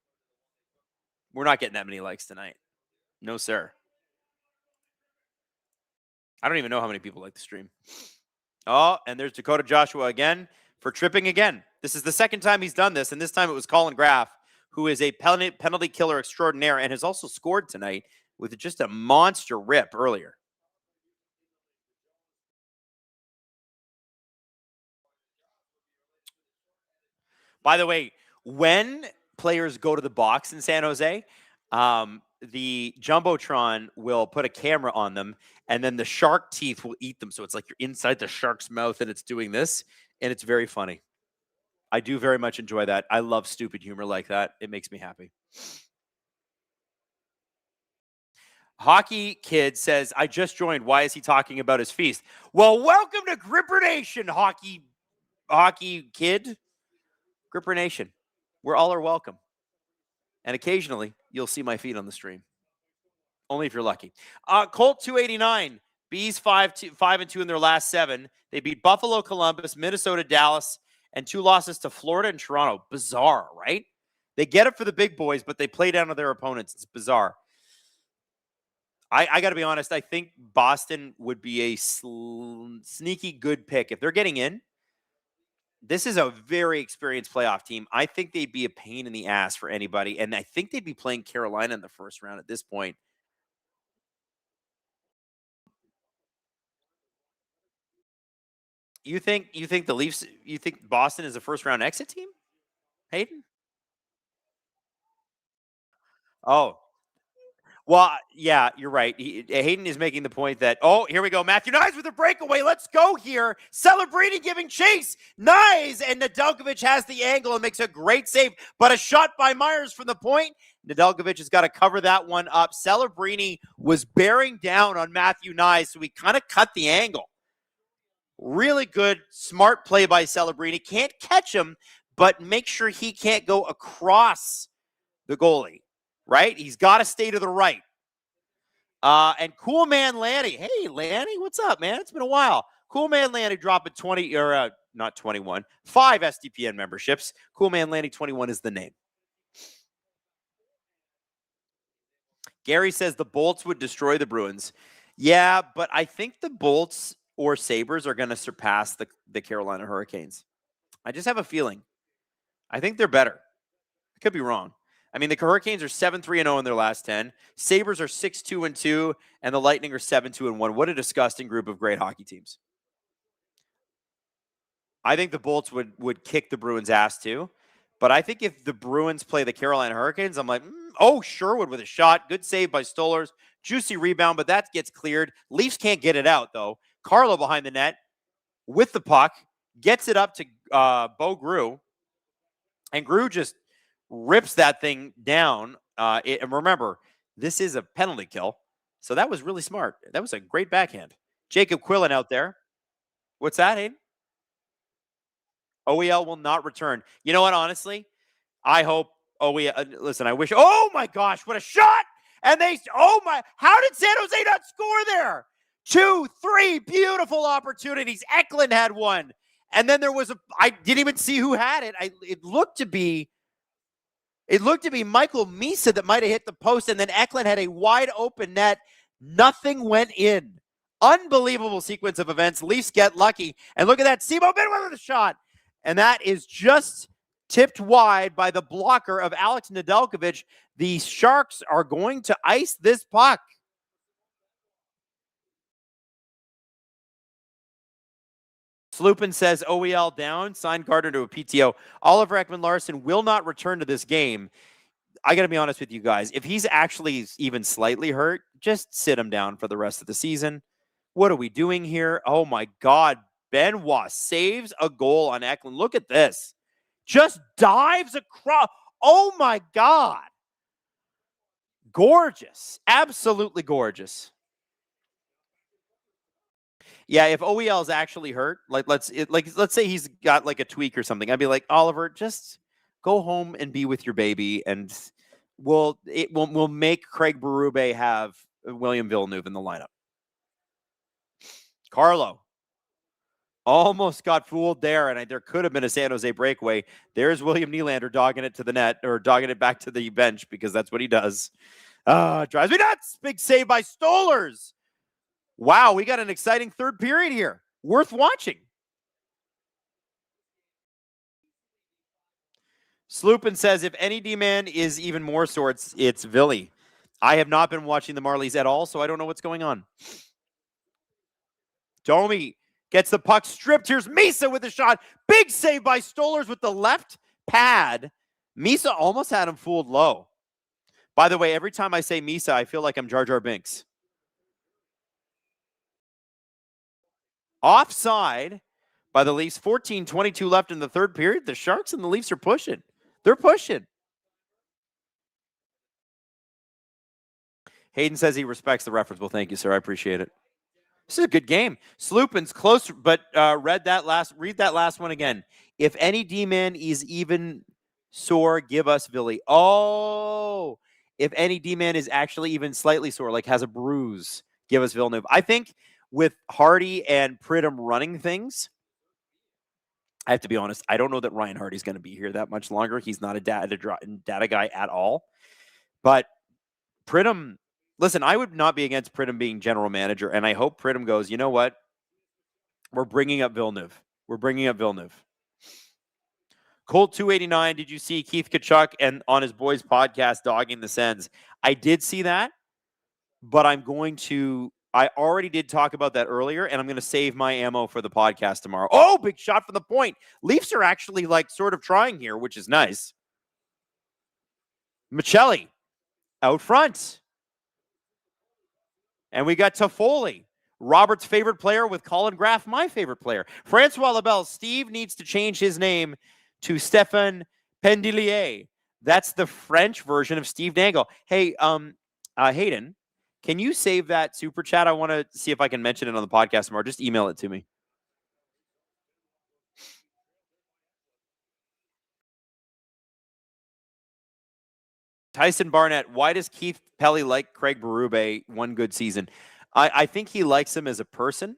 We're not getting that many likes tonight. No, sir. I don't even know how many people like the stream. Oh, and there's Dakota Joshua again for tripping again. This is the second time he's done this, and this time it was Colin Graff, who is a penalty killer extraordinaire and has also scored tonight with just a monster rip earlier. By the way, when players go to the box in San Jose, the Jumbotron will put a camera on them, and then the shark teeth will eat them. So it's like you're inside the shark's mouth, and it's doing this, and it's very funny. I do very much enjoy that. I love stupid humor like that. It makes me happy. Hockey Kid says, I just joined. Why is he talking about his feast? Well, welcome to Gripper Nation, Hockey Kid. Gripper Nation, where all are welcome. And occasionally, you'll see my feet on the stream. Only if you're lucky. Colt 289, Bees 5-2 in their last 7. They beat Buffalo, Columbus, Minnesota, Dallas, and 2 losses to Florida and Toronto. Bizarre, right? They get it for the big boys, but they play down to their opponents. It's bizarre. I got to be honest. I think Boston would be a sneaky good pick. If they're getting in, this is a very experienced playoff team. I think they'd be a pain in the ass for anybody, and I think they'd be playing Carolina in the first round at this point. You think the Leafs? You think Boston is a first round exit team? Hayden? Oh, well, yeah, you're right. Hayden is making the point that, oh, here we go. Matthew Nyes with a breakaway. Let's go here. Celebrating, giving chase. Nyes, and Nedeljkovic has the angle and makes a great save, but a shot by Myers from the point. Nedeljkovic has got to cover that one up. Celebrini was bearing down on Matthew Nyes, so he kind of cut the angle. Really good, smart play by Celebrini. Can't catch him, but make sure he can't go across the goalie. Right? He's got to stay to the right. And Cool Man Lanny. Hey, Lanny, what's up, man? It's been a while. Cool Man Lanny dropping 20, or not 21, 5 SDPN memberships. Cool Man Lanny 21 is the name. Gary says the Bolts would destroy the Bruins. Yeah, but I think the Bolts or Sabres are going to surpass the Carolina Hurricanes. I just have a feeling. I think they're better. I could be wrong. I mean, the Hurricanes are 7-3-0 in their last 10. Sabres are 6-2-2, and the Lightning are 7-2-1. What a disgusting group of great hockey teams. I think the Bolts would kick the Bruins' ass too. But I think if the Bruins play the Carolina Hurricanes, I'm like, Sherwood with a shot. Good save by Stolarz. Juicy rebound, but that gets cleared. Leafs can't get it out, though. Carlo behind the net with the puck. Gets it up to Bo Grew. And Grew just rips that thing down. And remember, this is a penalty kill. So that was really smart. That was a great backhand. Jacob Quillen out there. What's that, Hayden? OEL will not return. You know what, honestly? I hope OEL, listen, I wish, oh my gosh, what a shot! And how did San Jose not score there? 2, 3 beautiful opportunities. Eklund had one. And then there was I didn't even see who had it. It looked to be Michael Misa that might have hit the post, and then Eklund had a wide open net. Nothing went in. Unbelievable sequence of events. Leafs get lucky. And look at that. Simo Bidwell with a shot. And that is just tipped wide by the blocker of Alex Nedeljkovic. The Sharks are going to ice this puck. Sloopin says OEL down, signed Gardner to a PTO. Oliver Ekman-Larsson will not return to this game. I got to be honest with you guys. If he's actually even slightly hurt, just sit him down for the rest of the season. What are we doing here? Oh, my God. Benoit saves a goal on Eklund. Look at this. Just dives across. Oh, my God. Gorgeous. Absolutely gorgeous. Yeah, if OEL is actually hurt, let's say he's got like a tweak or something, I'd be like, Oliver, just go home and be with your baby, and we'll make Craig Berube have William Villeneuve in the lineup. Carlo almost got fooled there, and there could have been a San Jose breakaway. There's William Nylander dogging it to the net, or dogging it back to the bench, because that's what he does. Drives me nuts. Big save by Stolarz. Wow, we got an exciting third period here. Worth watching. Sloopin says, if any D-man is even more sore, it's Villy. I have not been watching the Marlies at all, so I don't know what's going on. Domi gets the puck stripped. Here's Misa with the shot. Big save by Stolarz with the left pad. Misa almost had him fooled low. By the way, every time I say Misa, I feel like I'm Jar Jar Binks. Offside by the Leafs. 14:22 left in the third period. The Sharks and the Leafs are pushing. They're pushing. Hayden says he respects the reference. Well, thank you, sir. I appreciate it. This is a good game. Sloopin's close, but read that last one again. If any D-man is even sore, give us Villy. Oh, if any D-man is actually even slightly sore, like has a bruise, give us Villeneuve. I think with Hardy and Pridham running things, I have to be honest, I don't know that Ryan Hardy's going to be here that much longer. He's not a data guy at all. But Pridham, listen, I would not be against Pridham being general manager, and I hope Pridham goes, you know what? We're bringing up Villeneuve. Colt 289, did you see Keith Kachuk and on his boys podcast dogging the Sens? I did see that, but I already did talk about that earlier, and I'm going to save my ammo for the podcast tomorrow. Oh, big shot from the point. Leafs are actually sort of trying here, which is nice. Michelli out front. And we got Toffoli, Robert's favorite player, with Colin Graff, my favorite player. Francois Labelle, Steve needs to change his name to Stéphane Pendelier. That's the French version of Steve Dangle. Hey, Hayden, can you save that super chat? I want to see if I can mention it on the podcast tomorrow. Just email it to me. Tyson Barnett, why does Keith Pelly like Craig Berube one good season? I think he likes him as a person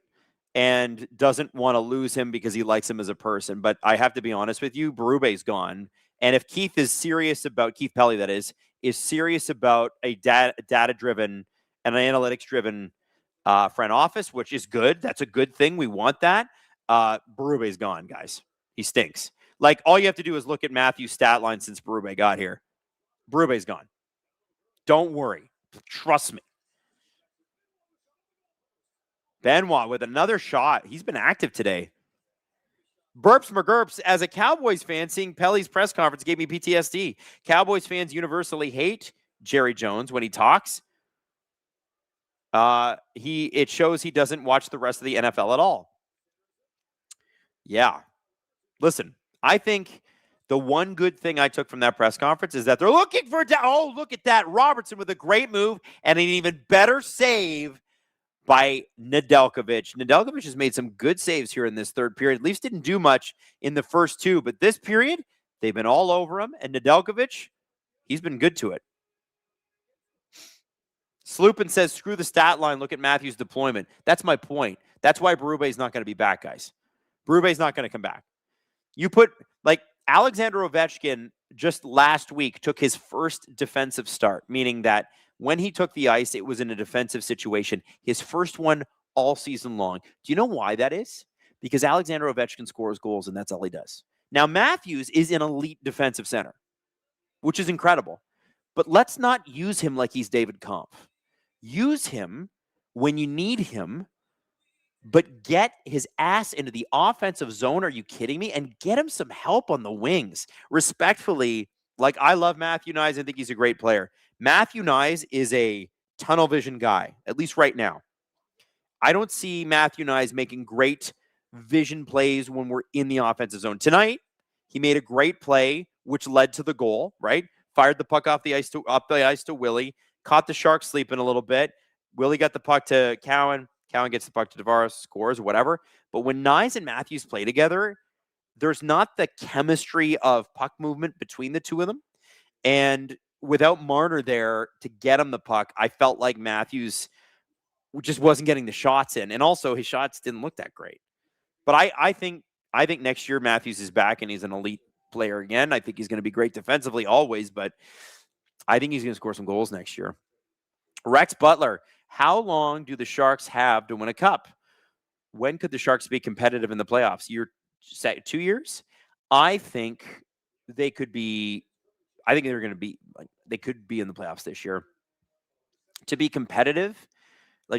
and doesn't want to lose him because he likes him as a person. But I have to be honest with you, Berube's gone. And if Keith is serious about, Keith Pelly that is serious about a data-driven and an analytics-driven front office, which is good. That's a good thing. We want that. Berube's gone, guys. He stinks. All you have to do is look at Matthew's stat line since Berube got here. Berube's gone. Don't worry. Trust me. Benoit with another shot. He's been active today. Burps McGurps, as a Cowboys fan, seeing Pelly's press conference gave me PTSD. Cowboys fans universally hate Jerry Jones when he talks. It shows he doesn't watch the rest of the NFL at all. Yeah. Listen, I think the one good thing I took from that press conference is that they're looking for look at that. Robertson with a great move and an even better save by Nedeljkovic. Nedeljkovic has made some good saves here in this third period. Leafs didn't do much in the first two, but this period, they've been all over him. And Nedeljkovic, he's been good to it. Sloopin says, screw the stat line. Look at Matthews' deployment. That's my point. That's why Berube's not going to be back, guys. Berube's not going to come back. You put, Alexander Ovechkin just last week took his first defensive start, meaning that when he took the ice, it was in a defensive situation. His first one all season long. Do you know why that is? Because Alexander Ovechkin scores goals, and that's all he does. Now, Matthews is an elite defensive center, which is incredible. But let's not use him like he's David Kampf. Use him when you need him, but get his ass into the offensive zone. Are you kidding me? And get him some help on the wings. Respectfully, I love Matthew Nyes. I think he's a great player. Matthew Nyes is a tunnel vision guy, at least right now. I don't see Matthew Nyes making great vision plays when we're in the offensive zone. Tonight, he made a great play, which led to the goal, right? Fired the puck up the ice to Willie, caught the Sharks sleeping a little bit. Willie got the puck to Cowan. Cowan gets the puck to Tavares, scores, whatever. But when Nyes and Matthews play together, there's not the chemistry of puck movement between the two of them. And without Marner there to get him the puck, I felt like Matthews just wasn't getting the shots in. And also his shots didn't look that great. But I think next year Matthews is back and he's an elite player again. I think he's going to be great defensively always, but I think he's going to score some goals next year. Rex Butler, how long do the Sharks have to win a cup? When could the Sharks be competitive in the playoffs? 2 years? I think they could be. I think they're going to be they could be in the playoffs this year. To be competitive,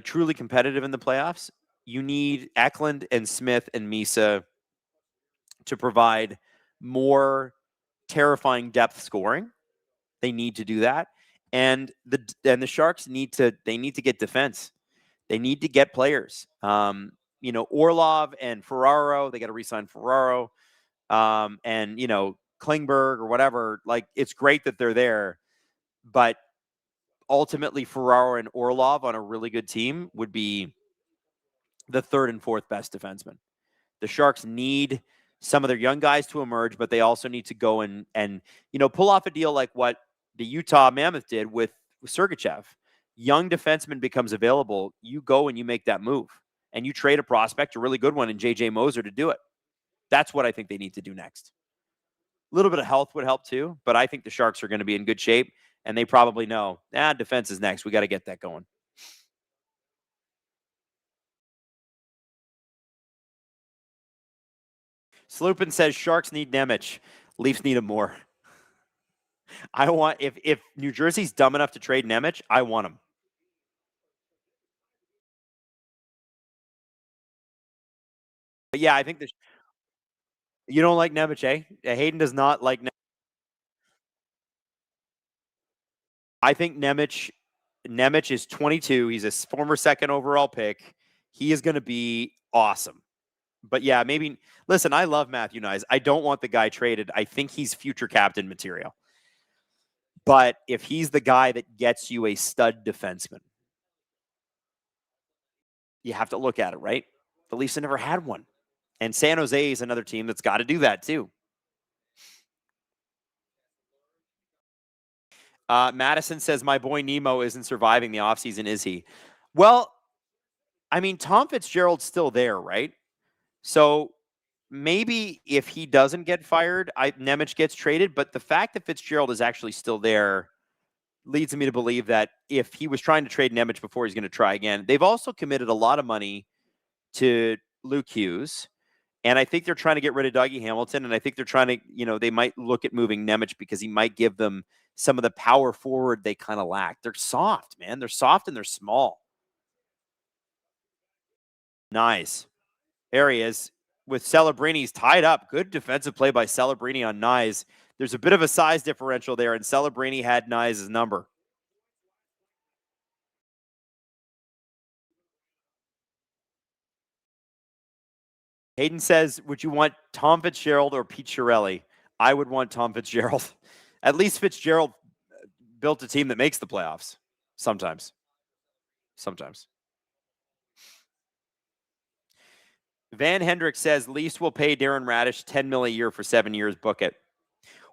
truly competitive in the playoffs, you need Eklund and Smith and Misa to provide more terrifying depth scoring. They need to do that. And the Sharks need to get defense. They need to get players. Orlov and Ferraro, they got to re-sign Ferraro. And Klingberg or whatever, it's great that they're there, but ultimately Ferraro and Orlov on a really good team would be the third and fourth best defenseman. The Sharks need some of their young guys to emerge, but they also need to go and pull off a deal like what the Utah Mammoth did with Sergachev. Young defenseman becomes available, you go and you make that move. and you trade a prospect, a really good one, in JJ Moser to do it. That's what I think they need to do next. A little bit of health would help too, but I think the Sharks are going to be in good shape, and they probably know, defense is next. We got to get that going. Sloopin says Sharks need Nemec. Leafs need him more. I want, if New Jersey's dumb enough to trade Nemec, I want him. But yeah, I think you don't like Nemec, eh? Hayden does not like Nemec. I think Nemec is 22. He's a former second overall pick. He is going to be awesome. But yeah, maybe, listen, I love Matthew Knies. I don't want the guy traded. I think he's future captain material. But if he's the guy that gets you a stud defenseman, you have to look at it, right? The Leafs have never had one. And San Jose is another team that's got to do that too. Madison says, my boy Nemo isn't surviving the offseason, is he? Well, I mean, Tom Fitzgerald's still there, right? So maybe if he doesn't get fired, Nemec gets traded. But the fact that Fitzgerald is actually still there leads me to believe that if he was trying to trade Nemec before, he's going to try again. They've also committed a lot of money to Luke Hughes. And I think they're trying to get rid of Dougie Hamilton. And I think they're trying to, they might look at moving Nemec because he might give them some of the power forward they kind of lack. They're soft, man. They're soft and they're small. Nice. There he is with Celebrini's tied up. Good defensive play by Celebrini on Knies. There's a bit of a size differential there, and Celebrini had Knies' number. Hayden says, would you want Tom Fitzgerald or Pete Chiarelli? I would want Tom Fitzgerald. At least Fitzgerald built a team that makes the playoffs. Sometimes. Van Hendrick says, Leafs will pay Darren Radish $10 million a year for 7 years. Book it.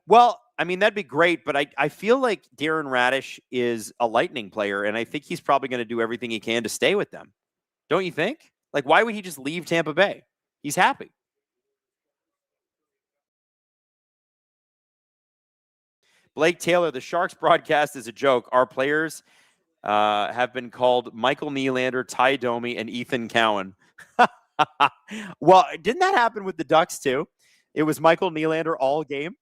Well, I mean, that'd be great, but I feel like Darren Radish is a Lightning player, and I think he's probably going to do everything he can to stay with them. Don't you think? Like, why would he just leave Tampa Bay? He's happy. Blake Taylor, the Sharks broadcast is a joke. Our players have been called Michael Nylander, Ty Domi, and Ethan Cowan. Well, didn't that happen with the Ducks too? It was Michael Nylander all game.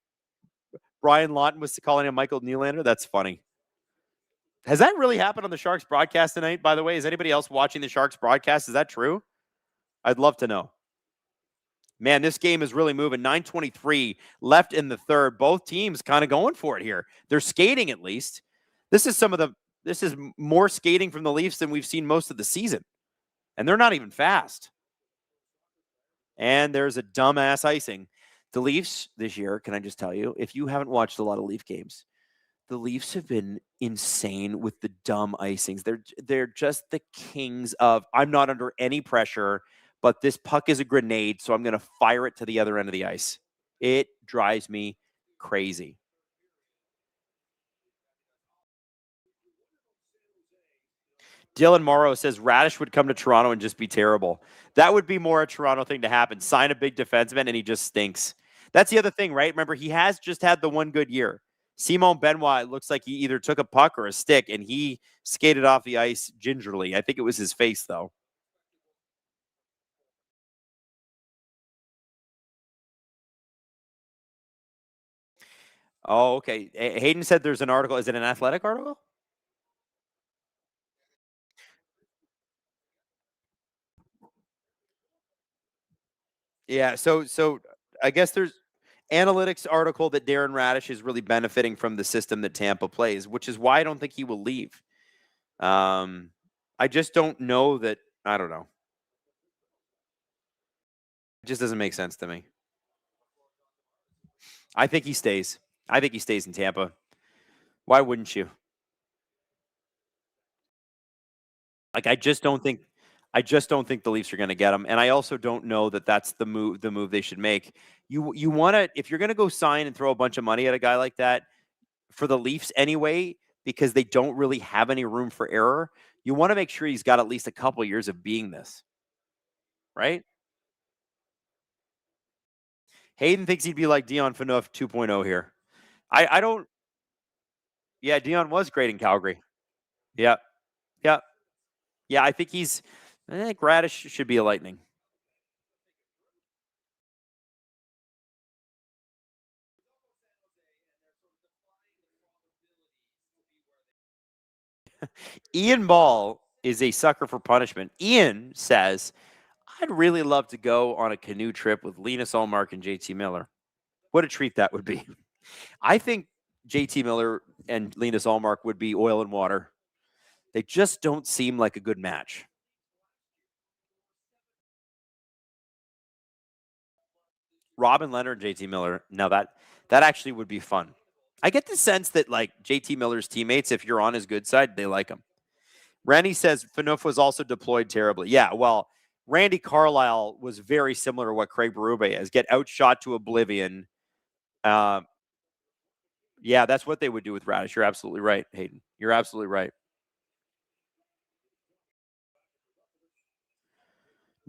Brian Lawton was calling him Michael Nylander. That's funny. Has that really happened on the Sharks broadcast tonight, by the way? Is anybody else watching the Sharks broadcast? Is that true? I'd love to know. Man, this game is really moving. 9:23 left in the third. Both teams kind of going for it here. They're skating at least. This is more skating from the Leafs than we've seen most of the season. And they're not even fast. And there's a dumbass icing. The Leafs this year, can I just tell you, if you haven't watched a lot of Leaf games, the Leafs have been insane with the dumb icings. They're just the kings of, I'm not under any pressure, but this puck is a grenade, so I'm going to fire it to the other end of the ice. It drives me crazy. Dylan Morrow says Radish would come to Toronto and just be terrible. That would be more a Toronto thing to happen. Sign a big defenseman and he just stinks. That's the other thing, right? Remember, he has just had the one good year. Simon Benoit, it looks like he either took a puck or a stick, and he skated off the ice gingerly. I think it was his face, though. Oh, okay. Hayden said there's an article. Is it an Athletic article? Yeah, so I guess there's analytics article that Darren Radish is really benefiting from the system that Tampa plays, which is why I don't think he will leave. I just don't know that. I don't know. It just doesn't make sense to me. I think he stays. I think he stays in Tampa. Why wouldn't you? Like, I just don't think the Leafs are going to get him, and I also don't know that that's the move they should make. You want to, if you're going to go sign and throw a bunch of money at a guy like that, for the Leafs anyway, because they don't really have any room for error, you want to make sure he's got at least a couple years of being this. right? Hayden thinks he'd be like Dion Phaneuf 2.0 here. I don't. Yeah, Dion was great in Calgary. Yeah, yeah, yeah. I think Radish should be a Lightning. Ian Ball is a sucker for punishment. Ian says, I'd really love to go on a canoe trip with Linus Ullmark and JT Miller. What a treat that would be. I think JT Miller and Linus Ullmark would be oil and water. They just don't seem like a good match. Robin Leonard and JT Miller, now that actually would be fun. I get the sense that like JT Miller's teammates, if you're on his good side, they like him. Randy says Phaneuf was also deployed terribly. Yeah, well, Randy Carlisle was very similar to what Craig Berube is. Get outshot to oblivion. Yeah, that's what they would do with Radish. You're absolutely right, Hayden. You're absolutely right.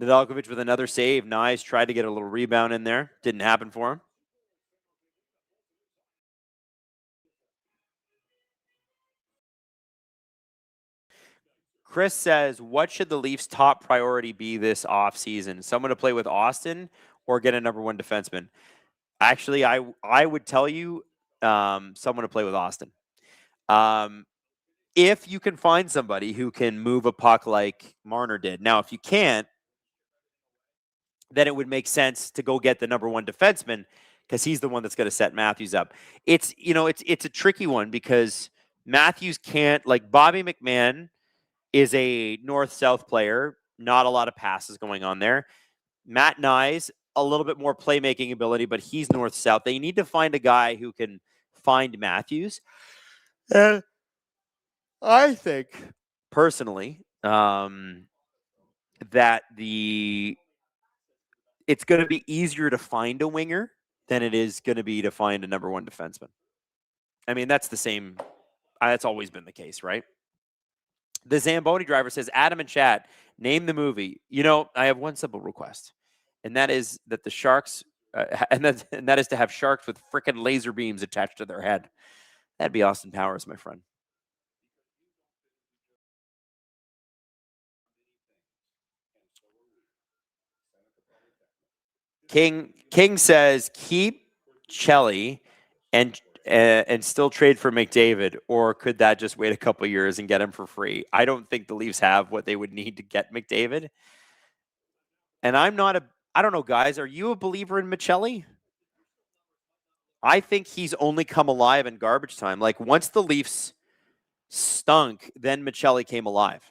Nedeljkovic with another save. Nice. Tried to get a little rebound in there. Didn't happen for him. Chris says, what should the Leafs' top priority be this offseason? Someone to play with Austin or get a number one defenseman? Actually, I would tell you someone to play with Austin. If you can find somebody who can move a puck like Marner did. Now, if you can't, then it would make sense to go get the number one defenseman because he's the one that's going to set Matthews up. It's a tricky one because Matthews can't, like Bobby McMahon is a north-south player, not a lot of passes going on there. Matt Nyes, a little bit more playmaking ability, but he's north-south. They need to find a guy who can find Matthews. And I think, personally, that it's going to be easier to find a winger than it is going to be to find a number one defenseman. I mean, that's the same. That's always been the case, right? The Zamboni driver says, Adam and chat, name the movie. I have one simple request, and that is that the Sharks, and that is to have sharks with frickin' laser beams attached to their head. That'd be Austin Powers, my friend. King says, keep Chelly and still trade for McDavid, or could that just wait a couple years and get him for free? I don't think the Leafs have what they would need to get McDavid. And I don't know, guys, are you a believer in Michelli? I think he's only come alive in garbage time. Like once the Leafs stunk, then Michelli came alive.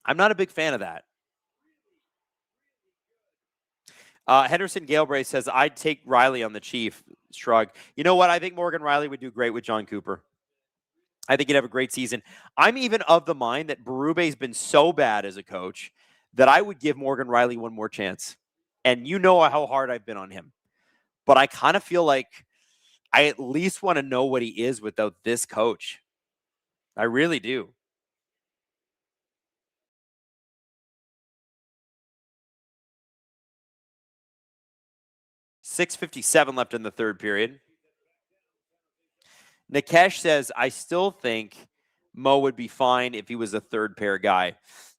I'm not a big fan of that. Henderson Galbraith says, I'd take Riley on the Chief. Shrug. You know what? I think Morgan Riley would do great with John Cooper. I think he'd have a great season. I'm even of the mind that Berube's been so bad as a coach that I would give Morgan Riley one more chance. And you know how hard I've been on him. But I kind of feel like I at least want to know what he is without this coach. I really do. .657 left in the third period. Nikesh says, I still think Mo would be fine if he was a third pair guy.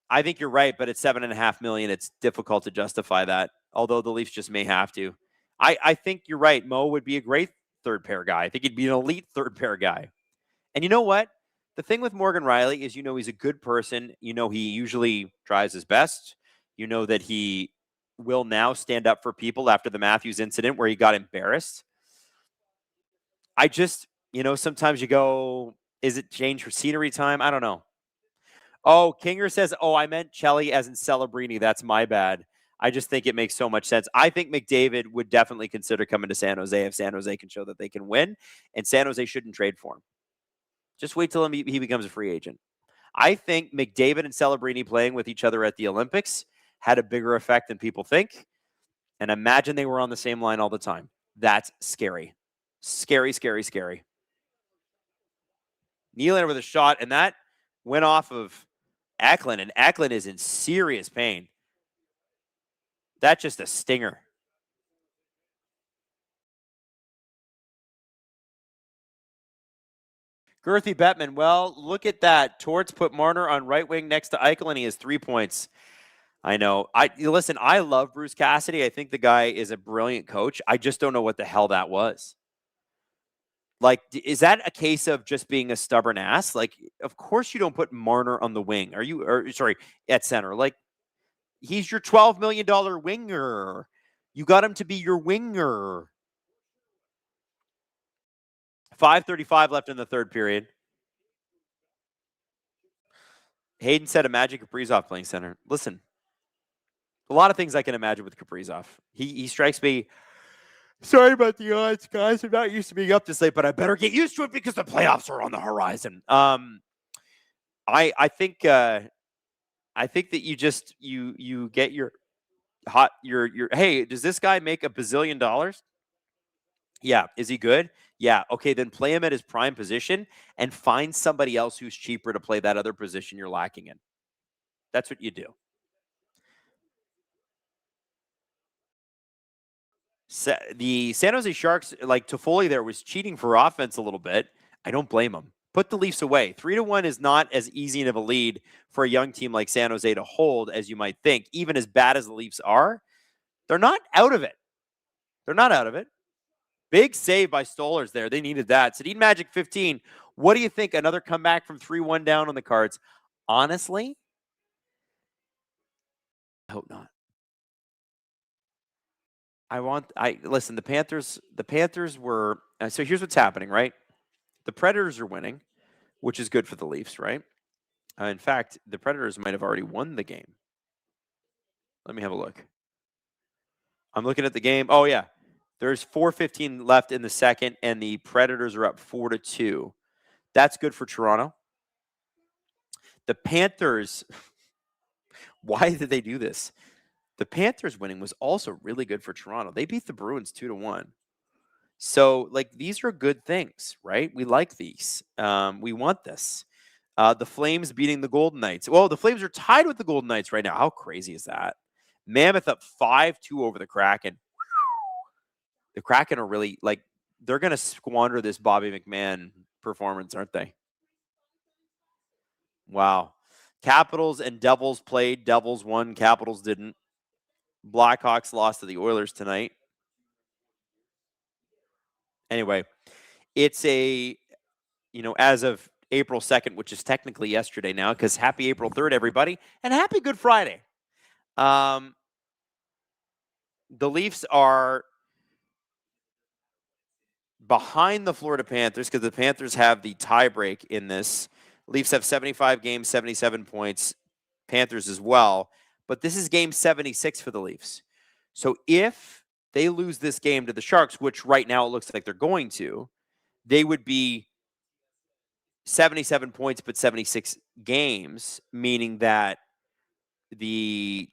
I think you're right, but at $7.5 million, it's difficult to justify that, although the Leafs just may have to. I think you're right. Mo would be a great third pair guy. I think he'd be an elite third pair guy. And you know what? The thing with Morgan Riley is, he's a good person. He usually tries his best. That he will now stand up for people after the Matthews incident where he got embarrassed. I just, sometimes you go, is it change for scenery time? I don't know. Oh, Kinger says, I meant Chelly as in Celebrini. That's my bad. I just think it makes so much sense. I think McDavid would definitely consider coming to San Jose if San Jose can show that they can win, and San Jose shouldn't trade for him. Just wait till he becomes a free agent. I think McDavid and Celebrini playing with each other at the Olympics had a bigger effect than people think. And imagine they were on the same line all the time. That's scary. Scary, scary, scary. Nylander with a shot, and that went off of Eklund, and Eklund is in serious pain. That's just a stinger. Girthy Bettman, well, look at that. Torts put Marner on right wing next to Eichel, and he has 3 points. I know. Listen, I love Bruce Cassidy. I think the guy is a brilliant coach. I just don't know what the hell that was. Like, is that a case of just being a stubborn ass? Like, of course you don't put Marner on the wing. At center. Like, he's your $12 million winger. You got him to be your winger. 5:35 left in the third period. Hayden said a Magic Kaprizov playing center. Listen, a lot of things I can imagine with Kaprizov. He strikes me. Sorry about the odds, guys. I'm not used to being up this late, but I better get used to it because the playoffs are on the horizon. I think that you just you get your hey, does this guy make $1 bazillion? Yeah. Is he good? Yeah. Okay, then play him at his prime position and find somebody else who's cheaper to play that other position you're lacking in. That's what you do. The San Jose Sharks, like Toffoli there, was cheating for offense a little bit. I don't blame him. Put the Leafs away. 3-1 is not as easy of a lead for a young team like San Jose to hold as you might think. Even as bad as the Leafs are, they're not out of it. They're not out of it. Big save by Stolarz there. They needed that. Sedin Magic 15. What do you think? Another comeback from 3-1 down on the cards? Honestly, I hope not. Listen, the Panthers were, so here's what's happening, right? The Predators are winning, which is good for the Leafs, right? In fact, the Predators might have already won the game. Let me have a look. I'm looking at the game. Oh, yeah. There's 4:15 left in the second, and the Predators are up 4-2. That's good for Toronto. The Panthers, why did they do this? The Panthers winning was also really good for Toronto. They beat the Bruins 2-1. So, like, these are good things, right? We like these. We want this. The Flames beating the Golden Knights. Well, the Flames are tied with the Golden Knights right now. How crazy is that? Mammoth up 5-2 over the Kraken. The Kraken are really, like, they're going to squander this Bobby McMahon performance, aren't they? Wow. Capitals and Devils played. Devils won. Capitals didn't. Blackhawks lost to the Oilers tonight. Anyway, it's as of April 2nd, which is technically yesterday now, because happy April 3rd, everybody, and happy Good Friday. The Leafs are behind the Florida Panthers because the Panthers have the tiebreak in this. Leafs have 75 games, 77 points. Panthers as well. But this is game 76 for the Leafs. So if they lose this game to the Sharks, which right now it looks like they're going to, they would be 77 points but 76 games, meaning that the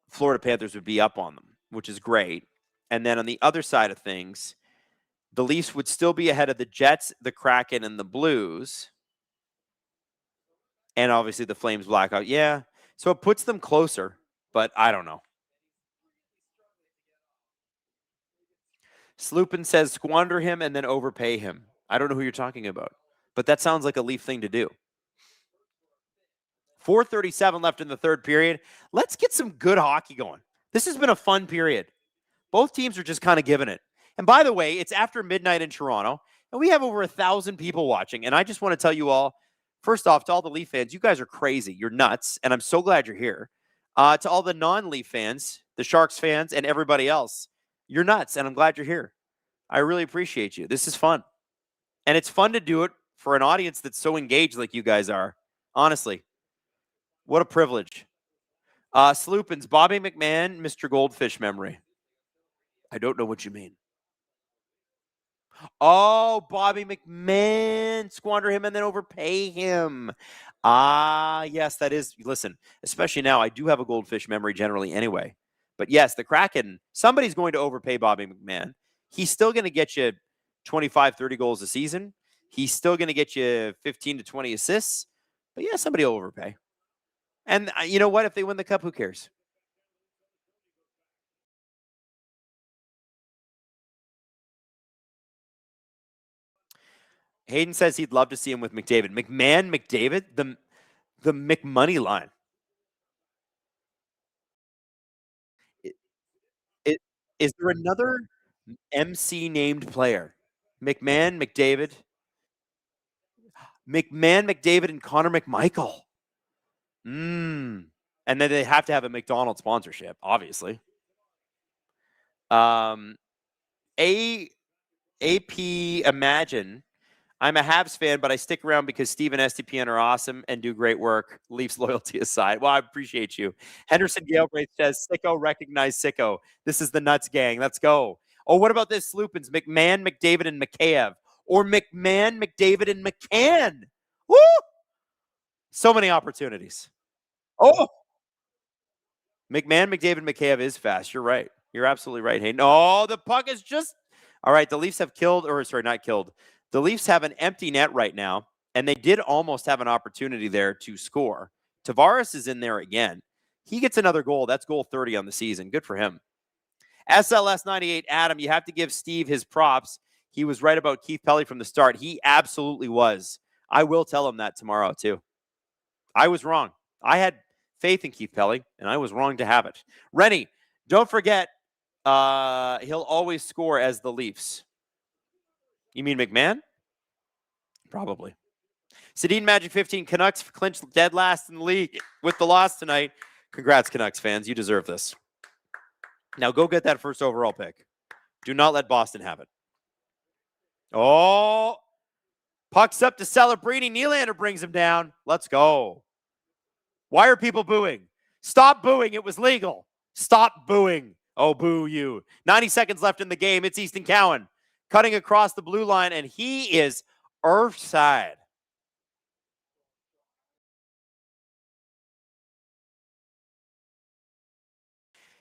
Florida Panthers would be up on them, which is great. And then on the other side of things, the Leafs would still be ahead of the Jets, the Kraken, and the Blues. And obviously the Flames, Blackhawks. Yeah. So it puts them closer, but I don't know. Sloopin says squander him and then overpay him. I don't know who you're talking about, but that sounds like a Leaf thing to do. 4:37 left in the third period. Let's get some good hockey going. This has been a fun period. Both teams are just kind of giving it. And by the way, it's after midnight in Toronto, and we have over 1,000 people watching. And I just want to tell you all, first off, to all the Leaf fans, you guys are crazy. You're nuts, and I'm so glad you're here. To all the non-Leaf fans, the Sharks fans, and everybody else, you're nuts, and I'm glad you're here. I really appreciate you. This is fun. And it's fun to do it for an audience that's so engaged like you guys are. Honestly, what a privilege. Sloopins, Bobby McMahon, Mr. Goldfish memory. I don't know what you mean. Oh, Bobby McMahon, squander him and then overpay him. Yes, that is. Listen, especially now, I do have a goldfish memory generally anyway. But yes, the Kraken, somebody's going to overpay Bobby McMahon. He's still going to get you 25, 30 goals a season. He's still going to get you 15 to 20 assists. But yeah, somebody will overpay. And you know what? If they win the cup, who cares? Hayden says he'd love to see him with McDavid. McDavid, the McMoney line. Is there another MC named player? McDavid, and Connor McMichael. And then they have to have a McDonald's sponsorship, obviously. AP Imagine. I'm a Habs fan, but I stick around because Steve and STPN are awesome and do great work. Leafs loyalty aside. Well, I appreciate you. Henderson Galbraith says, Sicko, recognize Sicko. This is the Nuts gang. Let's go. Oh, what about this, Sloopins? McMahon, McDavid, and McKayev. Or McMahon, McDavid, and McCann. Woo! So many opportunities. Oh! McMahon, McDavid, McKayev is fast. You're right. You're absolutely right. Hey, no, the puck is just... All right, the Leafs have not killed. The Leafs have an empty net right now, and they did almost have an opportunity there to score. Tavares is in there again. He gets another goal. That's goal 30 on the season. Good for him. SLS 98, Adam, you have to give Steve his props. He was right about Keith Pelly from the start. He absolutely was. I will tell him that tomorrow, too. I was wrong. I had faith in Keith Pelly, and I was wrong to have it. Rennie, don't forget, he'll always score as the Leafs. You mean McMahon? Probably. Sedin Magic 15, Canucks clinched dead last in the league with the loss tonight. Congrats, Canucks fans. You deserve this. Now go get that first overall pick. Do not let Boston have it. Oh, puck's up to Celebrini. Nylander brings him down. Let's go. Why are people booing? Stop booing. It was legal. Stop booing. Oh, boo you. 90 seconds left in the game. It's Easton Cowan cutting across the blue line, and he is earthside.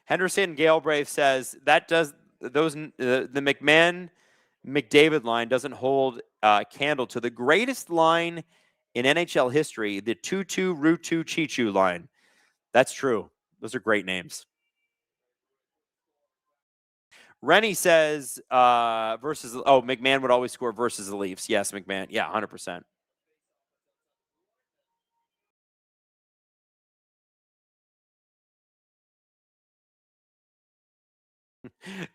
Henderson Galbraith says that does those the McMahon McDavid line doesn't hold candle to the greatest line in NHL history, the 2-2 Route 2 Chichu line. That's true. Those are great names. Rennie says McMahon would always score versus the Leafs. Yes, McMahon. Yeah, 100%.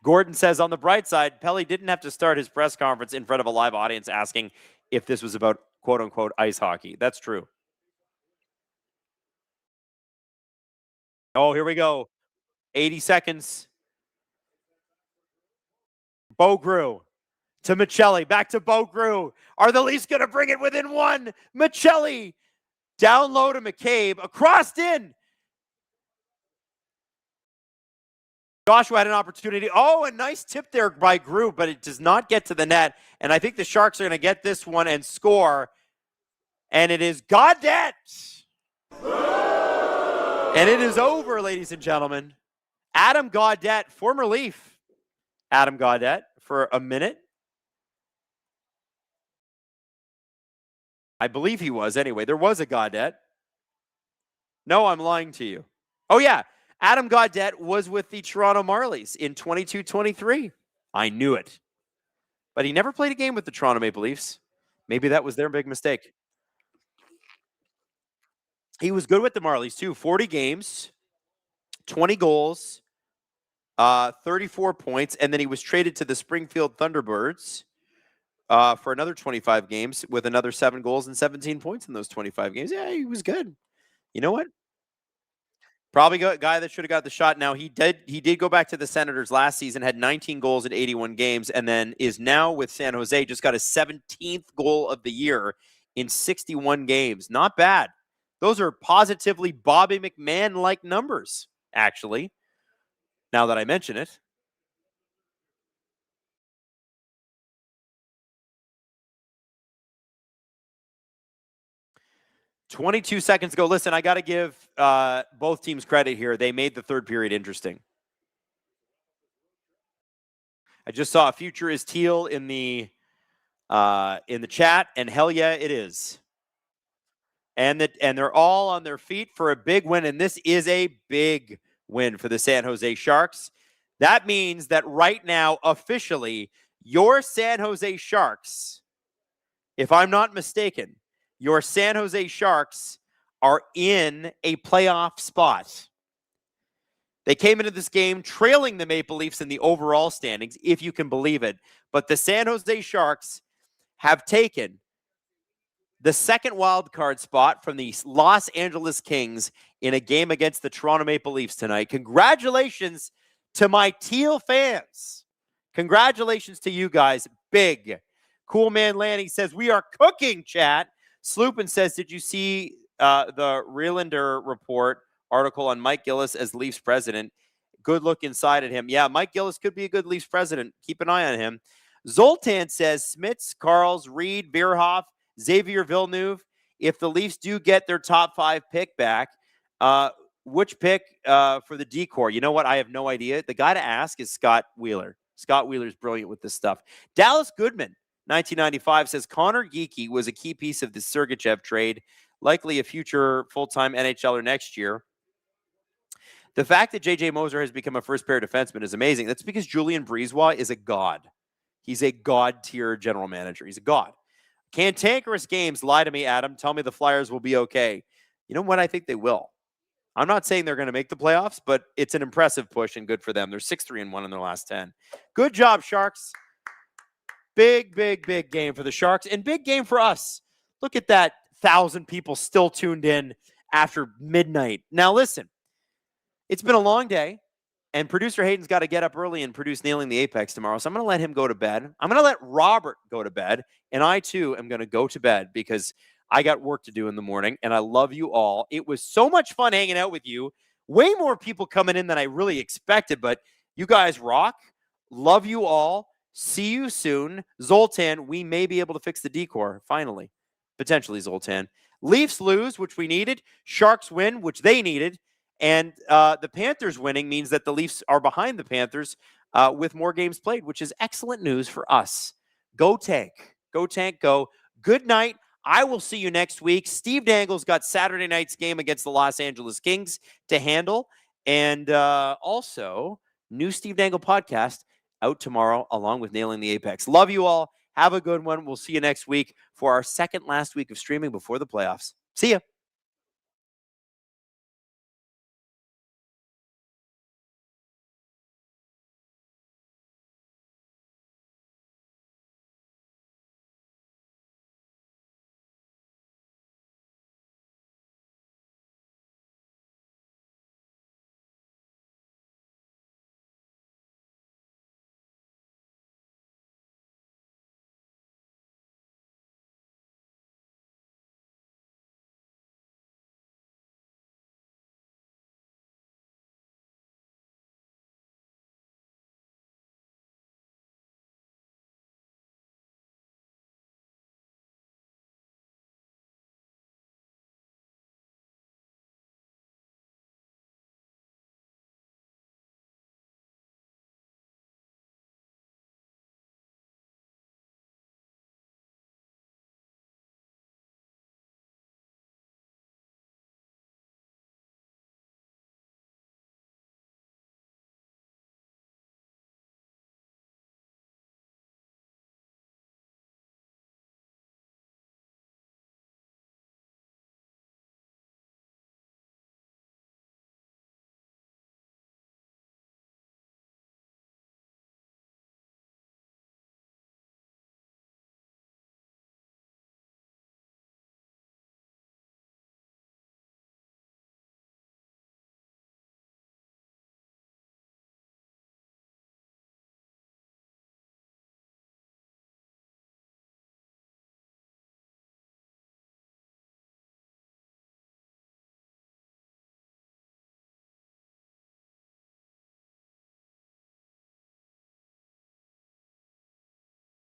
Gordon says, on the bright side, Pelly didn't have to start his press conference in front of a live audience asking if this was about quote-unquote ice hockey. That's true. Oh, here we go. 80 seconds. Bogrew to Michelli. Back to Bogrew. Are the Leafs going to bring it within one? Michelli down low to McCabe. Across in. Joshua had an opportunity. Oh, a nice tip there by Grew, but it does not get to the net. And I think the Sharks are going to get this one and score. And it is Gaudette. And it is over, ladies and gentlemen. Adam Gaudette, former Leaf. Adam Gaudette for a minute. I believe he was anyway. There was a Gaudette. No, I'm lying to you. Oh, yeah. Adam Gaudette was with the Toronto Marlies in 22-23. I knew it. But he never played a game with the Toronto Maple Leafs. Maybe that was their big mistake. He was good with the Marlies, too. 40 games, 20 goals, 34 points, and then he was traded to the Springfield Thunderbirds for another 25 games with another 7 goals and 17 points in those 25 games. Yeah, he was good. You know what? Probably a guy that should have got the shot. Now, he did go back to the Senators last season, had 19 goals in 81 games, and then is now with San Jose, just got his 17th goal of the year in 61 games. Not bad. Those are positively Bobby McMahon-like numbers, actually, now that I mention it. "22 seconds ago." Listen, I got to give both teams credit here. They made the third period interesting. I just saw future is teal in the chat, and hell yeah, it is. and they're all on their feet for a big win, and this is a big win for the San Jose Sharks. That means that right now, officially, your San Jose Sharks, if I'm not mistaken, your San Jose Sharks are in a playoff spot. They came into this game trailing the Maple Leafs in the overall standings, if you can believe it. But the San Jose Sharks have taken the second wild card spot from the Los Angeles Kings in a game against the Toronto Maple Leafs tonight. Congratulations to my Teal fans. Congratulations to you guys. Big. Cool Man Lanny says, we are cooking, chat. Sloopin says, did you see the Reelander report article on Mike Gillis as Leafs president? Good look inside at him. Yeah, Mike Gillis could be a good Leafs president. Keep an eye on him. Zoltan says, Smits, Carls, Reed, Bierhoff, Xavier Villeneuve, if the Leafs do get their top 5 pick back, which pick for the decor? You know what? I have no idea. The guy to ask is Scott Wheeler. Scott Wheeler's brilliant with this stuff. Dallas Goodman, 1995, says Connor Geekie was a key piece of the Sergachev trade, likely a future full-time NHLer next year. The fact that J.J. Moser has become a first-pair defenseman is amazing. That's because Julian Brisebois is a god. He's a god-tier general manager. He's a god. Cantankerous Games, lie to me, Adam. Tell me the Flyers will be okay. You know what? I think they will. I'm not saying they're going to make the playoffs, but it's an impressive push and good for them. They're 6-3-1 in their last 10. Good job, Sharks. Big, big, big game for the Sharks and big game for us. Look at that 1,000 people still tuned in after midnight. Now, listen, it's been a long day. And producer Hayden's got to get up early and produce Nailing the Apex tomorrow. So I'm going to let him go to bed. I'm going to let Robert go to bed. And I, too, am going to go to bed because I got work to do in the morning. And I love you all. It was so much fun hanging out with you. Way more people coming in than I really expected. But you guys rock. Love you all. See you soon. Zoltan, we may be able to fix the decor, finally. Potentially, Zoltan. Leafs lose, which we needed. Sharks win, which they needed. And the Panthers winning means that the Leafs are behind the Panthers with more games played, which is excellent news for us. Go Tank. Go Tank, go. Good night. I will see you next week. Steve Dangle's got Saturday night's game against the Los Angeles Kings to handle. And also, new Steve Dangle podcast out tomorrow along with Nailing the Apex. Love you all. Have a good one. We'll see you next week for our second last week of streaming before the playoffs. See ya.